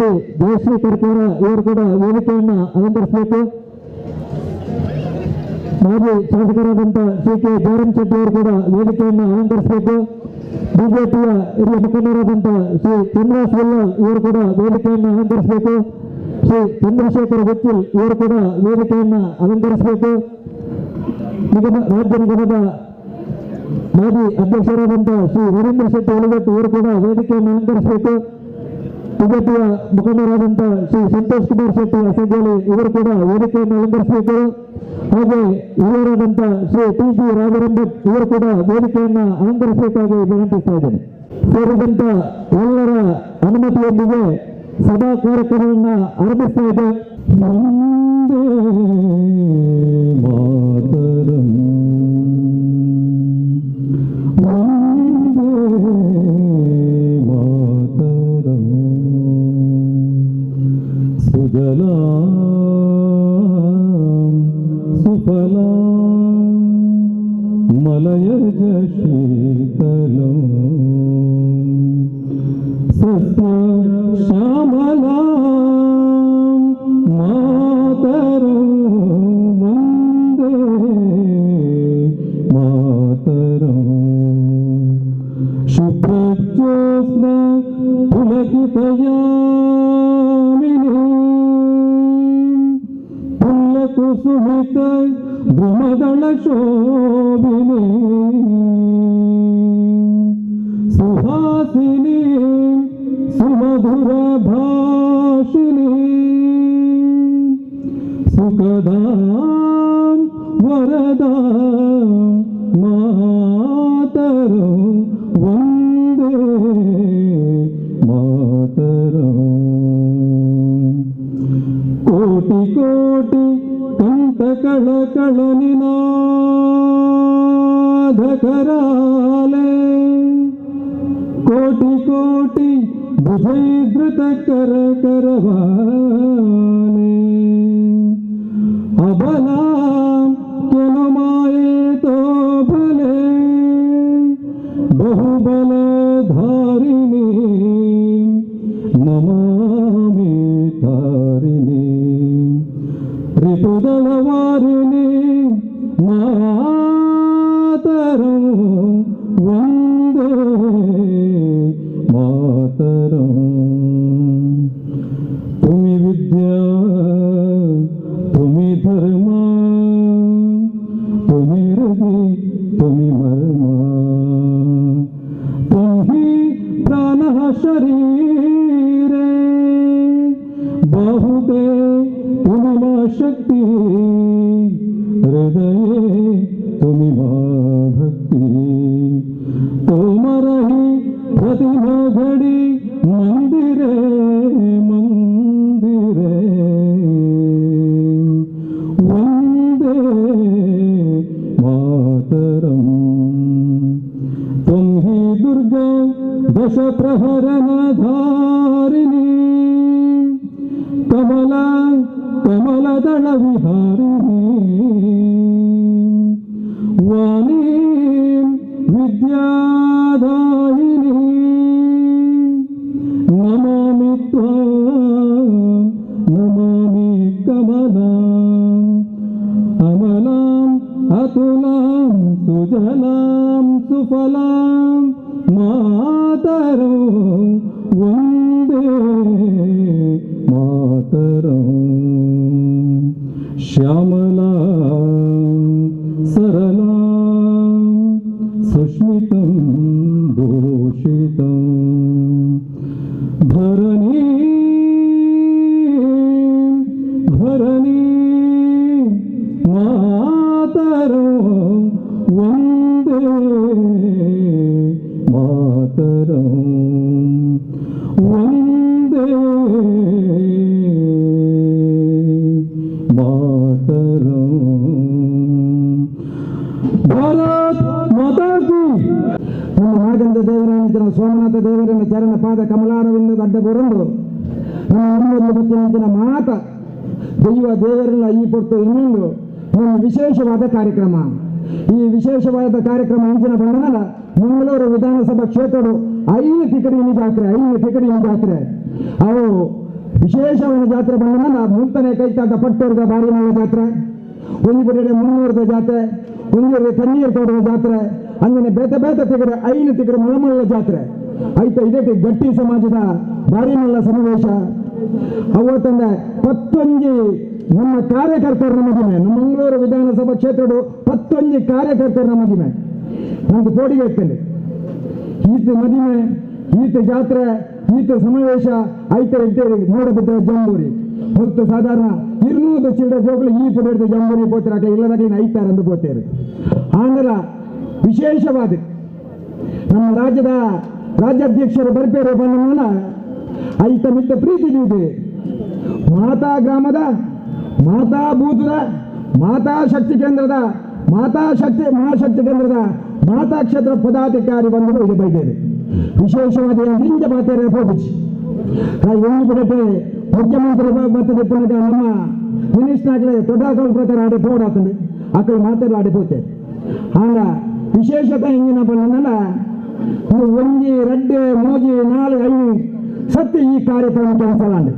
ಶ್ರೀಮತಿ ಜಯಶ್ರೀ ಕರ್ಕೂರ ಇವರು ಕೂಡ ವೇದಿಕೆಯನ್ನು ಅಲಂಕರಿಸಬೇಕು. ಮಾಜಿ ಶಾಸಕರಾದಂಥ ಶ್ರೀ ಕೆ ಜಯರಾಮ್ ಶೆಟ್ಟಿ ಅವರು ಕೂಡ ವೇದಿಕೆಯನ್ನು ಅಲಂಕರಿಸಬೇಕು. ಬಿಜೆಪಿಯ ಹಿರಿಯ ಮುಖಂಡರಾದಂಥ ಶ್ರೀ ಚಂದ್ರಶ್ ವೆಲ್ಲಲ್ ಇವರು ಕೂಡ ವೇದಿಕೆಯನ್ನು ಅಲಂಕರಿಸಬೇಕು. ಶ್ರೀ ಚಂದ್ರಶೇಖರ್ ಗೊಚ್ಚಿಲ್ ಇವರು ಕೂಡ ವೇದಿಕೆಯನ್ನು ಅಲಂಕರಿಸಬೇಕು. ರಾಜ್ಯ ನಿಗಮದ ಮಾಜಿ ಅಧ್ಯಕ್ಷರಾದಂಥ ಶ್ರೀ ವೀರೇಂದ್ರ ಶೆಟ್ಟಿ ಹುಲಿಗಟ್ಟಿ ಇವರು ಕೂಡ ವೇದಿಕೆಯನ್ನು ಅಲಂಕರಿಸಬೇಕು. ಬಿಜೆಪಿಯ ಮುಖಂಡರಾದಂಥ ಶ್ರೀ ಸಂತೋಷ್ ಕುಮಾರ್ ಶೆಟ್ಟಿ ಅಸಂಗೇಲಿ ಇವರು ಕೂಡ ವೇದಿಕೆಯನ್ನು ಅಲಂಕರಿಸಬೇಕು. ಹಾಗೆ ಹಿರಿಯರಾದಂಥ ಶ್ರೀ ಟಿ ಜಿ ರಾಜರಂಭಟ್ ಇವರು ಕೂಡ ವೇದಿಕೆಯನ್ನು ಅಲಂಕರಿಸಬೇಕಾಗಿ ವಿನಂತಿಸ್ತಾ ಇದ್ದೇನೆ. ಸೇರಿದಂಥ ಎಲ್ಲರ ಅನುಮತಿಯೊಂದಿಗೆ ಸಭಾ ಕಾರ್ಯಕ್ರಮವನ್ನು ಆರಂಭಿಸ್ತಾ ಇದೆ. ಮಲಯಜ ಶೀತಲಂ ಸಸ್ಯ ಶ್ಯಾಮಲಾಂ ಮಾತರಂ ವಂದೇ ಮಾತರಂ ಶುಭ್ರಜ್ಯೋತ್ಸ್ನ ಪುಲಕಿತಯಾಮಿನೀ ಪುಲ್ಲಕುಸುಮಿತ ದ್ರುಮದಳ ಶೋಭಿನಿ ಸುಹಾಸಿನಿ ಸುಮಧುರ ಭಾಷಿಣಿ ಸುಖದಾಂ ವರದಾಂ ಮಾತರಂ ವಂದೇ ಮಾತರಂ ಕೋಟಿ ಕೋಟಿ ಕಂಠಕಳ ಕಳನಿನಾಧಕರಾಲೆ ಕೋಟಿ ಕೋಟಿ ಭುಜೈಧೃತ ಕರ ಕರವಾಲೆ ಅಬಲಾಂ ಕೆನುಮಾಯೇತೋ ಬಲೆ ಬಹುಬಲಧಾರಿಣಿ ನಮಾಮಿ ತಾರಿಣಿ ರಿಪುದಳವಾರಿಣಿ ಮಾತರಂ ವಂದೇ ಮಾತರಂ ತುಮಿ ವಿದ್ಯಾ ತುಮಿ ಧರ್ಮ ತುಮಿ ಹೃದಿ ತುಮಿ ಮರ್ಮ ತುಮಿ ಪ್ರಾಣಃ ಶರೀರೆ ಬಾಹುದೇ ತುಮಿ ಮಾ ಶಕ್ತಿ ಹೃದಯೇ ತುಮಿ ಮಾ ಭಕ್ತಿ ತುಮರಹಿ ಪ್ರತಿಮಾ ಘಡಿ ಮಂದಿರೇ ಮಂದಿರೇ ವಂದೇ ಮಾತರಂ ತ್ವಂ ಹಿ ದುರ್ಗಾ ದಶ ಪ್ರಹರಣ ಧಾರಿಣಿ ಕಮಲ ಕಮಲದಳ ವಿಹಾರಿಣಿ ವಾಣಿ ವಿದ್ಯಾದಾಯಿನಿ ನಮಾಮಿ ತ್ವಾಂ ನಮಾಮಿ ಕಮಲಾಂ ಅಮಲಾಂ ಅತುಲಾಂ ಸುಜಲಾಂ ಸುಫಲಾಂ ಮಾತರಂ ವಂದೇ ಮಾತರಂ ಶ್ಯಾಮಲಾಂ ಸರಳಾಂ ಸುಷ್ಮಿತಂ ಭೂಷಿತಂ ಭರಣಿ ಭರಣಿ ಮಾತರಂ ವಂದೇ ಮಾತರಂ ವಂದೇ ಮಾತರಂ ಭಾರತ್ ಮಾತಾ ಕಿ. ನಮ್ಮ ನಾಗಂಧ ದೇವರ ಸೋಮನಾಥ ದೇವರ ಚರಣ ಪಾದ ಕಮಲಾರವಿಂದ ಅಡ್ಡ ಬರಂದು ನಮ್ಮ ಬತ್ತಿನ ಮಾತ ದೈವ ದೇವರೆಲ್ಲ ಈ ಪೊಟ್ಟು ಇನ್ನೊಂದು ಒಂದು ವಿಶೇಷವಾದ ಕಾರ್ಯಕ್ರಮ. ಈ ವಿಶೇಷವಾದ ಕಾರ್ಯಕ್ರಮ ಇಂಚಿನ ಬಂಧನದ ಮಂಗಳೂರು ವಿಧಾನಸಭಾ ಕ್ಷೇತ್ರಡು 5 ಟಿಕೆಟ್ ಜಾತ್ರೆ ಅವು ವಿಶೇಷವಾದ ಜಾತ್ರೆ ಬಂದ ಮುಂತನೆ ಕೈತಾಟ ಪಟ್ಟೂರ್ದ ಬಾರಿಮಲ್ಲ ಜಾತ್ರೆ, ಒಂದು ಕಡೆ 300ದ ಜಾತ್ರೆ, ಒಂದು ಕಣ್ಣೀರು ತೋಟದ ಜಾತ್ರೆ, ಅಂಗನೆ ಬೇತೆ ಬೇತೆ ತೆಗೆದ 5 ತೆಗೆದ ಮಲಮಲ್ಲ ಜಾತ್ರೆ ಆಯ್ತು. ಇದಕ್ಕೆ ಗಟ್ಟಿ ಸಮಾಜದ ಬಾರಿಮಲ್ಲ ಸಮಾವೇಶ ಅವತ್ತಂದ 11 ನಮ್ಮ ಕಾರ್ಯಕರ್ತರ ಮದಿಮೆ, ನಮ್ಮ ಮಂಗಳೂರು ವಿಧಾನಸಭಾ ಕ್ಷೇತ್ರದ 11 ಕಾರ್ಯಕರ್ತರ ಮದಿಮೆ ನಮ್ದು ಪೋಡಿಗೆ ಇರ್ತೇನೆ. ಈತ ಮದಿಮೆ, ಈತ ಜಾತ್ರೆ, ಈತ ಸಮಾವೇಶ ಆಯ್ತು ಇರ್ತೇವೆ. ನೋಡಬಿದ್ದ ಜಂಬೂರಿ ಮತ್ತು ಸಾಧಾರಣ 200 ಚಿಲ್ಲರೆ ಜೋಗಳು ಈ ಪುಡಿದ ಜಂಬೂರಿ ಪೋತಿರಾಕ ಇಲ್ಲದಾಗ ಐತಾರೆ ಎಂದು ಪೋತೇರು. ಆಂಧ್ರ ವಿಶೇಷವಾದ ನಮ್ಮ ರಾಜ್ಯದ ರಾಜ್ಯಾಧ್ಯಕ್ಷರು ಬರ್ಪೇರು ಬಂದ ಐತ ಮಿತ್ತ ಪ್ರೀತಿ ಇದೆ. ಮಾತಾ ಗ್ರಾಮದ, ಮಾತಾ ಬೂತದ, ಮಾತಾ ಶಕ್ತಿ ಕೇಂದ್ರದ, ಮಹಾಶಕ್ತಿ ಕೇಂದ್ರದ ಮಾತಾ ಕ್ಷೇತ್ರ ಪದಾಧಿಕಾರಿ ಬಂದರು ಇದು ಬೈದೇವೆ. ವಿಶೇಷವಾದ ಹಿಂದೆ ಮಾತಾಡ ಹೋಗಿಸಿ ಒಂದು ಬಿಡಕ್ಕೆ ಮುಖ್ಯಮಂತ್ರಿ ಬರ್ತದೆ ಪುನಃ ನಮ್ಮ ಮಿನಿಸ್ಟರ್ ಪ್ರೋಟೋಕಾಲ್ ಪ್ರಕಾರ ಆಡಿ ಫೋಡ್ ಆಗ್ತದೆ ಅక్కడ ಮಾತಾಡಿ ಆಡಿపోతే ಹಂಗ ವಿಶೇಷತೆ ಹಿಂಗಿನ ಬಂದಲ್ಲ ಒಂಜಿ 2 3 4 5 ಸತ್ಯ ಈ ಕಾರ್ಯಕ್ರಮ ಕ್ಯಾನ್ಸಲ್ ಆಂಡ್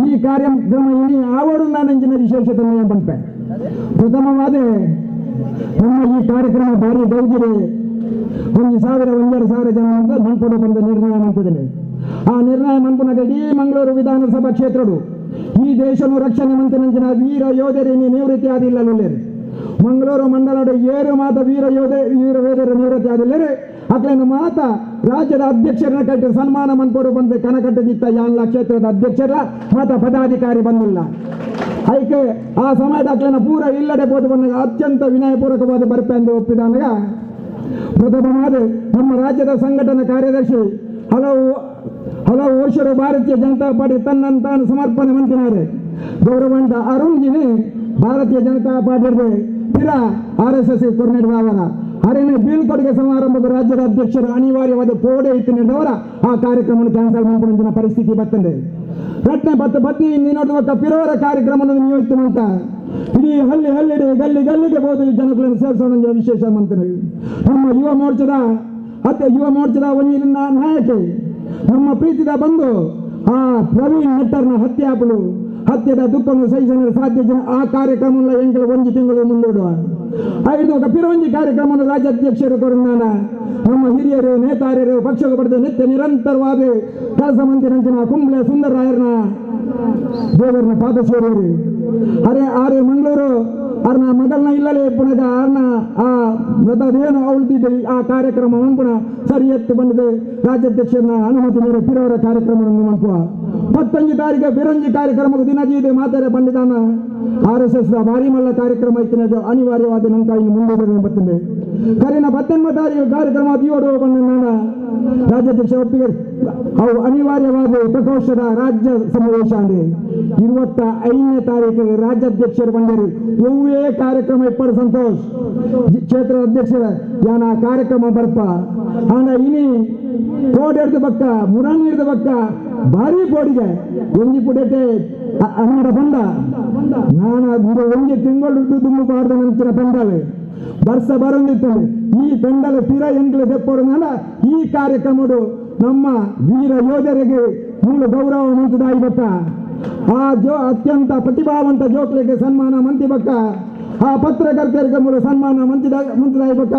ಈ ಕಾರ್ಯಕ್ರಮ ಇನಿ ಆವಡು ನಾನಂಚಿನ ವಿಶೇಷತೆ ಬಂಪೆ. ಪ್ರಥಮವಾದ ನಮ್ಮ ಈ ಕಾರ್ಯಕ್ರಮ ಭಾರಿ ಗೌಜಿರಿ 1,000-1,500 ಜನ ಅಂತ ಮನ್ಪಡು ಬಂದ ನಿರ್ಣಯ ಮಾಡ್ತಿದ್ದೇನೆ. ಆ ನಿರ್ಣಯ ಮನ್ಪುನಾಗ ಇಡೀ ಮಂಗಳೂರು ವಿಧಾನಸಭಾ ಕ್ಷೇತ್ರಡು ಈ ದೇಶನು ರಕ್ಷಣೆ ಮಂತ್ರಿನಂಚಿನ ವೀರ ಯೋಧರಿನಿ ನಿವೃತ್ತಿ ಆದಿಲ್ಲರು ಮಂಗಳೂರು ಮಂಡಲದ 7 ಮಾತ ವೀರ ಯೋಧರ ನಿವೃತ್ತಿ ಆದಿಲ್ಲರು ಅಕ್ಲೇನು ಮಾತ ರಾಜ್ಯದ ಅಧ್ಯಕ್ಷರನ್ನ ಕಟ್ಟಿ ಸನ್ಮಾನ ಮನ್ಪಡು ಬಂದು ಕನಕಟ್ಟದಿತ್ತ ಎಲ್ಲ ಕ್ಷೇತ್ರದ ಅಧ್ಯಕ್ಷರ ಮಾತ ಪದಾಧಿಕಾರಿ ಬಂದಿಲ್ಲ. ಐಕೆ ಆ ಸಮಯದ ಅಕ್ಲೇನ ಪೂರ ಇಲ್ಲದೆ ಬೋದು ಬಂದಾಗ ಅತ್ಯಂತ ವಿನಯಪೂರ್ವಕವಾದ ಬರ್ಪೆ ಎಂದು ಒಪ್ಪಿದಾಗ ಪ್ರಥಮವಾದ ನಮ್ಮ ರಾಜ್ಯದ ಸಂಘಟನಾ ಕಾರ್ಯದರ್ಶಿ ಹಲವು ವರ್ಷರು ಭಾರತೀಯ ಜನತಾ ಪಾರ್ಟಿ ತನ್ನಂತಾನು ಸಮರ್ಪಣೆ ಮಂತ್ರಿನಾರೆ ಗೌರವಂತ ಅರುಣ್ಜಿನಿ ಭಾರತೀಯ ಜನತಾ ಪಾರ್ಟಿ ತೀರ RSS ಕೊರ್ನೆಡ್ದವರ ಅರೇನೆ ಬೀಳ್ಕೊಡುಗೆ ಸಮಾರಂಭದ ರಾಜ್ಯದ ಅಧ್ಯಕ್ಷರ ಅನಿವಾರ್ಯವಾದ ಪೋಡೆ ಇತ್ತು ನೀಡಿದವರ ಆ ಕಾರ್ಯಕ್ರಮವನ್ನು ಕ್ಯಾನ್ಸಲ್ ಮಾಡಿಕೊಂಡ ಪರಿಸ್ಥಿತಿ ಬರ್ತದೆ. ರತ್ನ ಬತ್ನಿ ನೀನೋಡುವ ಪಿರೋರ ಕಾರ್ಯಕ್ರಮವನ್ನು ನಿಯೋಜಿತ ಅಂತ ಇಡೀ ಹಳ್ಳಿಡೆ ಗಲ್ಲಿಗೆ ಹೋದ ಜನಗಳನ್ನು ಸೇರಿಸೋಣ ವಿಶೇಷ ಮಂತ್ರಿ ನಮ್ಮ ಯುವ ಮೋರ್ಚಾದ ಒಂದು ನಾಯಕಿ ನಮ್ಮ ಪ್ರೀತಿದ ಬಂದು ಆ ಪ್ರವೀಣ್ ನೆಟ್ಟರ್ನ ಹತ್ಯೆದ ದುಃಖವನ್ನು ಸಹಿಸಲು ಸಾಧ್ಯ ಆ ಕಾರ್ಯಕ್ರಮ ಎಂಕಲು 1 ತಿಂಗಳು ಮುಂದೂಡುವ 5 ಪಿರವಂಜಿ ಕಾರ್ಯಕ್ರಮವನ್ನು ರಾಜ್ಯಾಧ್ಯಕ್ಷರು ಕೊರನಾನ ನಮ್ಮ ಹಿರಿಯರು ನೇತಾರರು ಪಕ್ಷಕ್ಕೆ ಪಡೆದ ನಿತ್ಯ ನಿರಂತರವಾದ ಕೆಲಸ ಮಂತ್ರಿನಂಚಿನ ಕುಂಬ್ಳೆ ಸುಂದರರಾಯರನ ದೇವರನ್ನ ಪಾದ ಸೇರಿಯರು ಅರೆ ಮಂಗಳೂರು ಅವ್ರನ್ನ ಮಗಳನ್ನ ಇಲ್ಲಲೇ ಪುನಃ ಅವ್ರನ್ನ ಆ ಮೃತದೇನು ಅವಳಿದ್ದ ಆ ಕಾರ್ಯಕ್ರಮ ಪುನಃ ಸರಿ ಎತ್ತು ಬಂದಿದೆ. ರಾಜ್ಯಾಧ್ಯಕ್ಷರನ್ನ ಅನುಮತಿ ಮೇಲೆ ಪಿರವರ ಕಾರ್ಯಕ್ರಮವನ್ನು ಮಂಪುವ 15 ತಾರೀಕು ಬಿರಂಜಿ ಕಾರ್ಯಕ್ರಮಕ್ಕೆ ದಿನಜೀದೆ ಮಾತಾರೆ ಬಂದಿದ್ದಾನ RSS ಬಾರಿಮಲ್ಲ ಕಾರ್ಯಕ್ರಮ ಇತ್ತಿನದು ಅನಿವಾರ್ಯವಾದ ನಂಕ ಇನ್ನು ಮುಂದೂಡಲು ಬರ್ತದೆ. ಕರಿನ 19 ತಾರೀಕು ಕಾರ್ಯಕ್ರಮ ದಿಯೋಡು ಬಂದ ನಾನು ರಾಜ್ಯಾಧ್ಯಕ್ಷ ಒಪ್ಪಿಗೆ ಅವು ಅನಿವಾರ್ಯವಾದ ಪ್ರಕೋಷ್ಠದ ರಾಜ್ಯ ಸಮಾವೇಶ ಅಂದ್ರೆ 25ನೇ ತಾರೀಕು ರಾಜ್ಯಾಧ್ಯಕ್ಷರು ಬಂದರು. ಒವ್ವೇ ಕಾರ್ಯಕ್ರಮ ಇಪ್ಪರು ಸಂತೋಷ್ ಕ್ಷೇತ್ರ ಅಧ್ಯಕ್ಷರ ಯಾನ ಕಾರ್ಯಕ್ರಮ ಬರ್ಪ ಆಂಡ ಇನಿ ಕೋಡೆಡ್ದು ಬಕ್ಕ ಮುರಾಣಿರ್ದ ಬಕ್ಕ ಭಾರಿ ಪೋಡಿಗೆ ಒಂಜಿ ಪುಡಕ್ಕೆ ಅನ್ನಡ ಬಂದ ನಾನು ಒಂಜಿ ತಿಂಗಳು ದುಂಬು ಪಾಡ್ದ ನಂತರ ಪೆಂಡಲ್ ಬರ್ಸ ಬರಂದಿತ್ತು ಈ ಪೆಂಡಲ್ ಪಿರ ಎಂಟ್ಲು ತೆಪ್ಪೋಡನಲ್ಲ ಈ ಕಾರ್ಯಕ್ರಮಡು ನಮ್ಮ ವೀರ ಯೋಧರಿಗೆ ಮೂಲ ಗೌರವ ಮಂತದಾಯಿ ಬಕ್ಕ ಆ ಅತ್ಯಂತ ಪ್ರತಿಭಾವಂತ ಜೋಕ್ಲಿಗೆ ಸನ್ಮಾನ ಮಂತಿ ಬಕ್ಕ ಆ ಪತ್ರಕರ್ತರಿಗೆ ಮೂಲ ಸನ್ಮಾನ ಮಂತದಾಯಿ ಬಕ್ಕ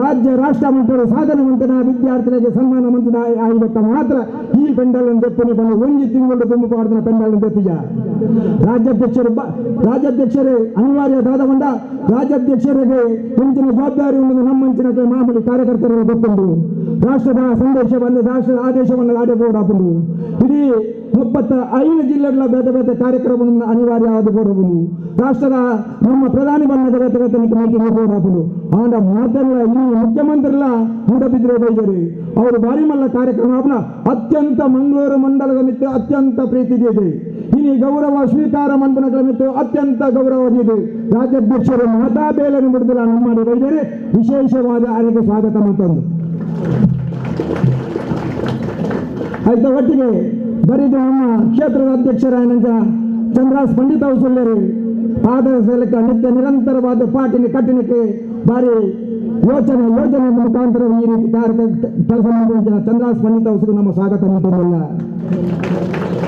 ರಾಜ್ಯ ರಾಷ್ಟ್ರ ಮಟ್ಟದ ಸಾಧನೆ ಮಂತನ ವಿದ್ಯಾರ್ಥಿಗಳಿಗೆ ಸನ್ಮಾನ ಮಂತದಾಯಿ ಆಯ್ಬಕ್ಕ ಮಾತ್ರ ಈ ಪೆಂಡಲ್ ತೆಪ್ಪನಿ ಬಂದು 1 ತಿಂಗಳು ತುಂಬು ಪಾಡ್ದನ ಪೆಂಡಲ್ ತೆತ್ತಿಜ ರಾಜ್ಯಾಧ್ಯಕ್ಷರೇ ಅನಿವಾರ್ಯದಾದ ಬಂದ ರಾಜ್ಯಾಧ್ಯಕ್ಷರಿಗೆ ಮುಂಚಿನ ಜವಾಬ್ದಾರಿ ಉಂಟು ನಮ್ಮಂಚಿನ ಮಾಮೂಲಿ ಕಾರ್ಯಕರ್ತರಿಗೆ ಗೊತ್ತುಂಟು. ರಾಷ್ಟ್ರದ ಸಂದೇಶವನ್ನು ರಾಷ್ಟ್ರದ ಆದೇಶವನ್ನು ಆಡಬಹುದು. ಇಡೀ 35 ಜಿಲ್ಲೆಗಳ ಬೇರೆ ಕಾರ್ಯಕ್ರಮವನ್ನು ಅನಿವಾರ್ಯವಾದ ಬೋಡಬಹುದು. ರಾಷ್ಟ್ರದ ನಮ್ಮ ಪ್ರಧಾನಿ ಬಣ್ಣದ ಬೇತೆ ಮೀಟಿಂಗ್ ಬೋಡಬಹುದು. ಆಂಡ ಮಾತೆಲ್ಲ ಈ ಮುಖ್ಯಮಂತ್ರಿಲ್ಲ ಮೂಡಬಿದ್ರೆ ಬೈದರು ಅವರು ಬಾರಿಮಲ್ಲ ಕಾರ್ಯಕ್ರಮ ಅತ್ಯಂತ ಮಂಗಳೂರು ಮಂಡಲದ ಮಿತ್ರ ಅತ್ಯಂತ ಪ್ರೀತಿ ಇದೆ. ಇನಿ ಗೌರವ ಸ್ವೀಕಾರ ಮಂಡಲಗಳ ಮಿತ್ರ ಅತ್ಯಂತ ಗೌರವದಿದೆ. ರಾಜ್ಯಾಧ್ಯಕ್ಷರು ಮಾತಾ ಬೇಲನ್ನು ಬಿಡುದಲ್ಲ ನಮ್ಮ ಮಾಡಿ ಬೈದರೆ ವಿಶೇಷವಾದ ಅವರಿಗೆ ಸ್ವಾಗತ ಮತ್ತೊಂದು ಆಯ್ತು. ಒಟ್ಟಿಗೆ ಬರಿದು ನಮ್ಮ ಕ್ಷೇತ್ರದ ಅಧ್ಯಕ್ಷರಾಯನಂತ ಚಂದ್ರಾಸ್ ಪಂಡಿತ ಉಸುಲ್ಲರು ಪಾದ ಸಲಕ ನಿತ್ಯ ನಿರಂತರವಾದ ಪಾಟಿನ ಕಟ್ಟಣಕ್ಕೆ ಭಾರಿ ಯೋಜನೆ ಮುಖಾಂತರ ಈ ರೀತಿ ಕೆಲಸ ಮಾಡುವಂತಹ ಚಂದ್ರಾಸ್ ಪಂಡಿತ ಉಸುರು ನಮ್ಮ ಸ್ವಾಗತ ಮತ್ತೊಂದಲ್ಲ.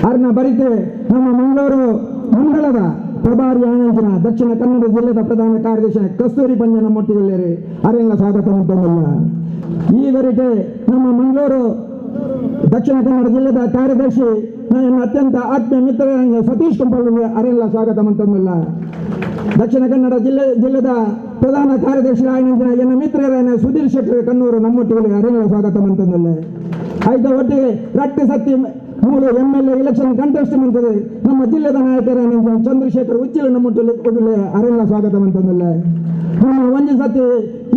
ಅರ್ನ ಬರಿತೆ ನಮ್ಮ ಮಂಗಳೂರು ಮಂಡಲದ ಪ್ರಭಾರಿ ಆನಂದಿನ ದಕ್ಷಿಣ ಕನ್ನಡ ಜಿಲ್ಲೆದ ಪ್ರಧಾನ ಕಾರ್ಯದರ್ಶಿ ಕಸ್ತೂರಿ ಪಂಜ ನಮ್ಮೊಟ್ಟಿಗೆಲ್ಲರಿ ಅರೆಲ್ಲ ಸ್ವಾಗತ ಅಂತಲ್ಲ. ಈವರೆಗೆ ನಮ್ಮ ಮಂಗಳೂರು ದಕ್ಷಿಣ ಕನ್ನಡ ಜಿಲ್ಲೆದ ಕಾರ್ಯದರ್ಶಿ ನನ್ನ ಅತ್ಯಂತ ಆತ್ಮೀಯ ಮಿತ್ರರಾದ ಸತೀಶ್ ಕುಂಪಲ್ ಅರೆಲ್ಲ ಸ್ವಾಗತ ಅಂತಲ್ಲ. ದಕ್ಷಿಣ ಕನ್ನಡ ಜಿಲ್ಲೆದ ಪ್ರಧಾನ ಕಾರ್ಯದರ್ಶಿ ಆನಂದಿನ ಎನ್ನ ಮಿತ್ರರಾದ ಸುಧೀರ್ ಶೆಟ್ಟರ್ ಕಣ್ಣೂರು ನಮ್ಮೊಟ್ಟಿಗೆ ಅರೆಲ್ಲ ಸ್ವಾಗತ ಅಂತಲ್ಲ. ಆಯ್ತು ಒಟ್ಟಿಗೆ ರಟ್ಟಿ ಸತ್ತಿ 3 MLA ಇಲೆಕ್ಷನ್ ಕಂಟೆಸ್ಟ್ ಮಂತದೆ ನಮ್ಮ ಜಿಲ್ಲೆದ ನಾಯಕರಾದ ಚಂದ್ರಶೇಖರ್ ಉಚ್ಚಿಲ ನಮ್ಮೊಟ್ಟಿಗೆ ಕೊಡಲೆ ಅರೆಲ್ಲ ಸ್ವಾಗತ ಅಂತಂದಲ್ಲ. ನಮ್ಮ ಒಂಜಿ ಸತಿ